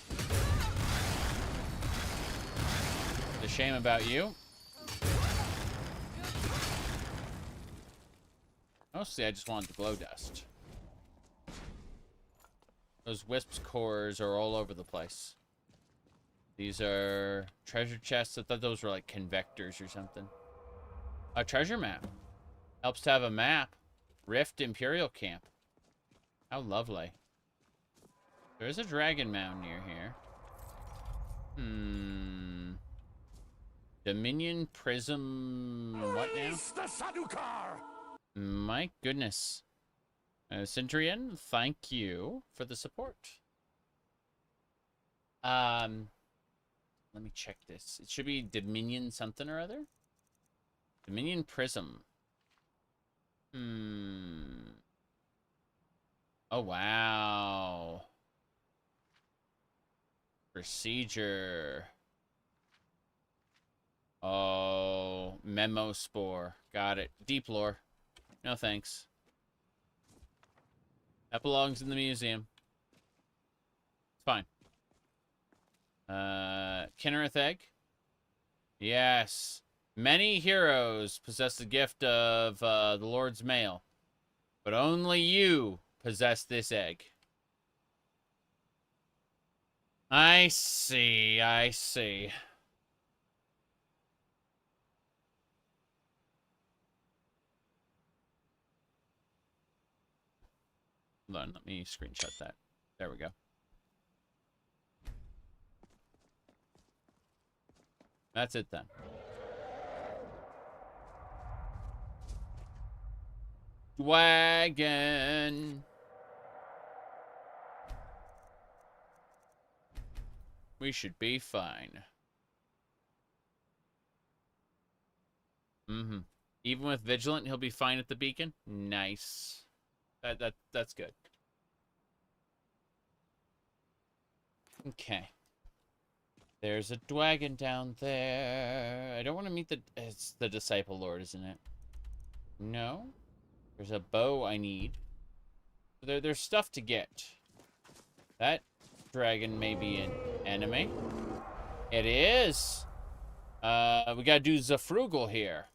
It's a shame about you. Mostly I just wanted the glow dust. Those wisps' cores are all over the place. These are treasure chests. I thought those were like convectors or something. A treasure map. Helps to have a map. Rift Imperial Camp. How lovely. There's a dragon mound near here. Dominion Prism... What now? My goodness. Centurion, thank you for the support. Let me check this. It should be Dominion something or other. Dominion Prism. Oh, wow. Procedure. Oh, Memo Spore. Got it. Deep lore. No thanks. That belongs in the museum. It's fine. Kinnereth Egg. Yes. Many heroes possess the gift of the Lord's Mail. But only you possess this egg. I see, I see. Hold on, let me screenshot that. There we go. That's it then. Wagon. We should be fine. Even with Vigilant, he'll be fine at the beacon? Nice. That's good. Okay. There's a dragon down there. I don't want to meet the... It's the Disciple Lord, isn't it? No? There's a bow I need. There's stuff to get. That dragon may be an enemy. It is! We gotta do Zafrugal here.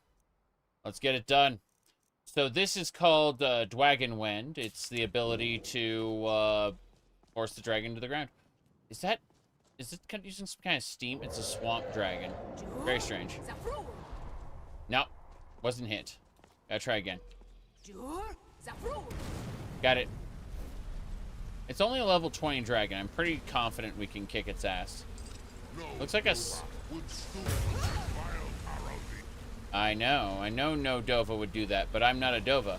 Let's get it done. So this is called Dwagon Wind. It's the ability to force the dragon to the ground. Is it using some kind of steam? It's a swamp dragon. Very strange. Nope. Wasn't hit. Gotta try again. Got it. It's only a level 20 dragon. I'm pretty confident we can kick its ass. Looks like a... I know no Dova would do that, but I'm not a Dova.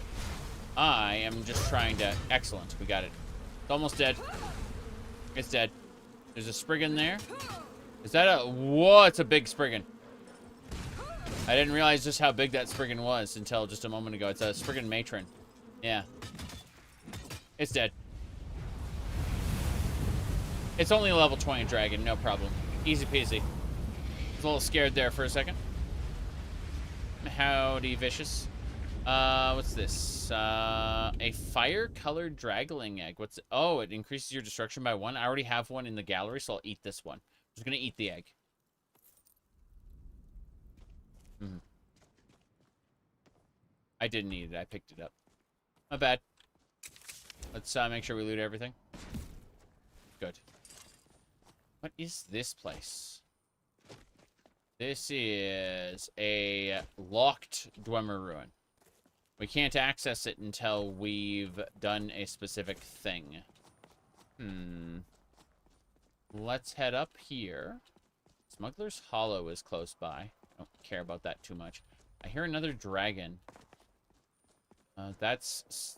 I am just trying to... Excellent. We got it. It's almost dead. It's dead. There's a Spriggan there. Is that a... Whoa, it's a big Spriggan. I didn't realize just how big that Spriggan was until just a moment ago. It's a Spriggan Matron. Yeah. It's dead. It's only a level 20 dragon, no problem. Easy peasy. I was a little scared there for a second. Howdy, Vicious. What's this? A fire-colored dragling egg. What's it? Oh, it increases your destruction by 1. I already have one in the gallery, so I'll eat this one. I'm just gonna eat the egg. I didn't eat it. I picked it up. My bad. Let's make sure we loot everything. Good. What is this place? This is a locked Dwemer Ruin. We can't access it until we've done a specific thing. Let's head up here. Smuggler's Hollow is close by. Don't care about that too much. I hear another dragon. That's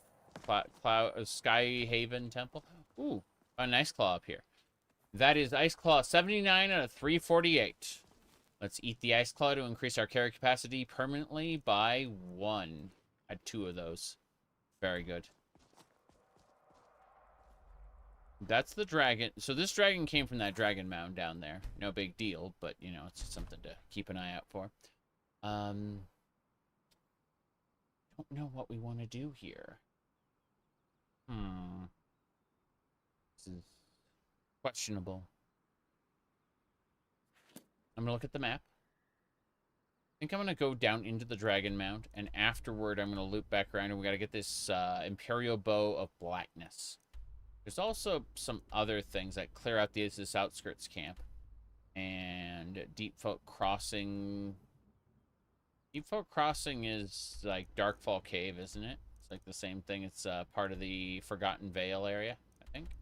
Sky Haven Temple. Ooh, a nice claw up here. That is Ice Claw 79 out of 348. Let's eat the Ice Claw to increase our carry capacity permanently by 1. I had 2 of those. Very good. That's the dragon. So this dragon came from that dragon mound down there. No big deal, but, you know, it's something to keep an eye out for. Don't know what we want to do here. This is questionable. I'm gonna look at the map. I think I'm gonna go down into the Dragon Mount, and afterward I'm gonna loop back around, and we gotta get this Imperial Bow of Blackness. There's also some other things that clear out this outskirts camp. And Deep Folk Crossing. Deep Folk Crossing is like Darkfall Cave, isn't it? It's like the same thing. It's part of the Forgotten Vale area, I think.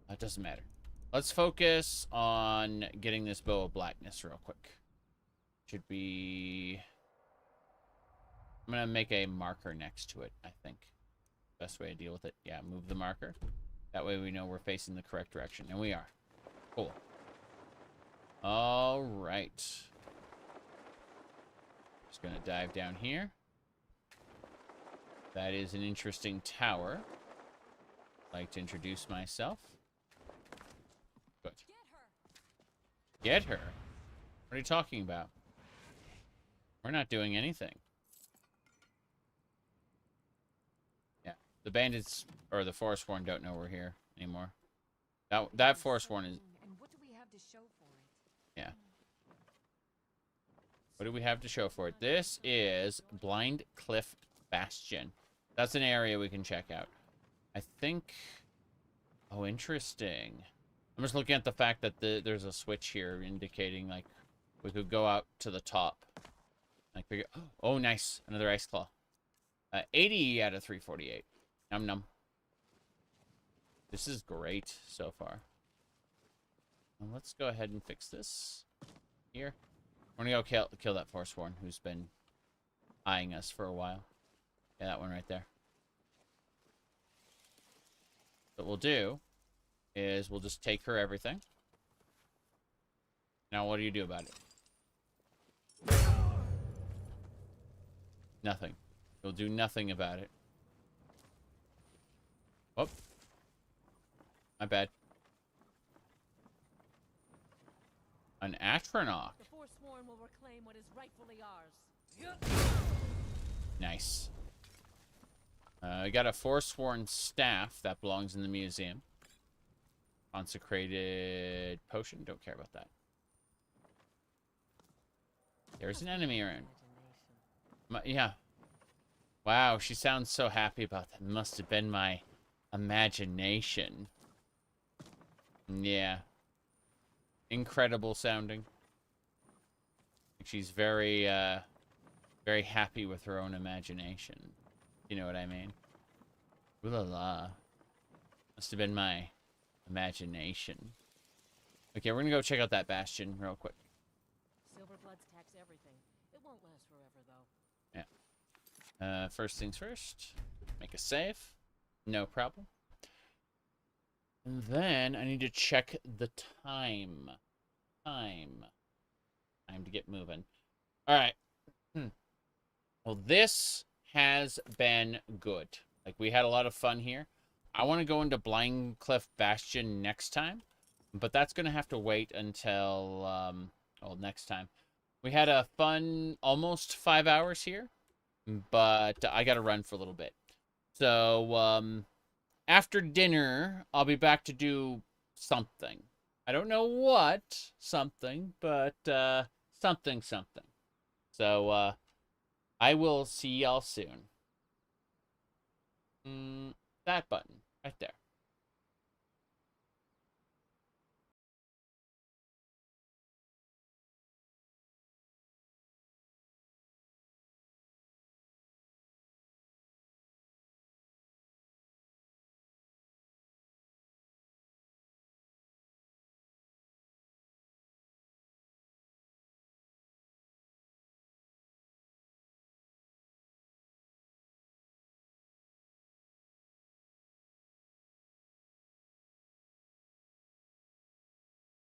It doesn't matter. Let's focus on getting this Bow of Blackness real quick. Should be... I'm going to make a marker next to it, I think. Best way to deal with it. Yeah, move the marker. That way we know we're facing the correct direction. And we are. Cool. All right. Just going to dive down here. That is an interesting tower. I'd like to introduce myself. Good. Get her? What are you talking about? We're not doing anything. Yeah. The bandits, or the Foresworn, don't know we're here anymore. That Foresworn is... And what do we have to show for it? Yeah. What do we have to show for it? This is Blind Cliff Bastion. That's an area we can check out. I think... Oh, interesting. I'm just looking at the fact that there's a switch here indicating, like, we could go out to the top. Like, oh, nice. Another Ice Claw. 80 out of 348. Num num. This is great so far. Well, let's go ahead and fix this here. We're gonna go kill that Foresworn who's been eyeing us for a while. Yeah, that one right there. What we'll do is we'll just take her everything. Now, what do you do about it? Nothing. You'll do nothing about it. Whoop. My bad. An Atronach. The Foresworn will reclaim what is rightfully ours. Nice. I got a Foresworn staff that belongs in the museum. Consecrated potion. Don't care about that. There's an enemy around. Yeah. Wow, she sounds so happy about that. Must have been my imagination. Yeah. Incredible sounding. She's very, very happy with her own imagination. You know what I mean? Ooh la la. Must have been my imagination. Okay, we're gonna go check out that bastion real quick. Silverbloods tax everything. It won't last forever, though. Yeah. First things first. Make a save. No problem. And then I need to check the time. Time to get moving. Alright. Well, this has been good. Like, we had a lot of fun here. I want to go into Blind Cliff Bastion next time. But that's going to have to wait until, well, next time. We had a fun almost 5 hours here. But I got to run for a little bit. So, after dinner, I'll be back to do something. I don't know what something, but something. So, I will see y'all soon. That button right there.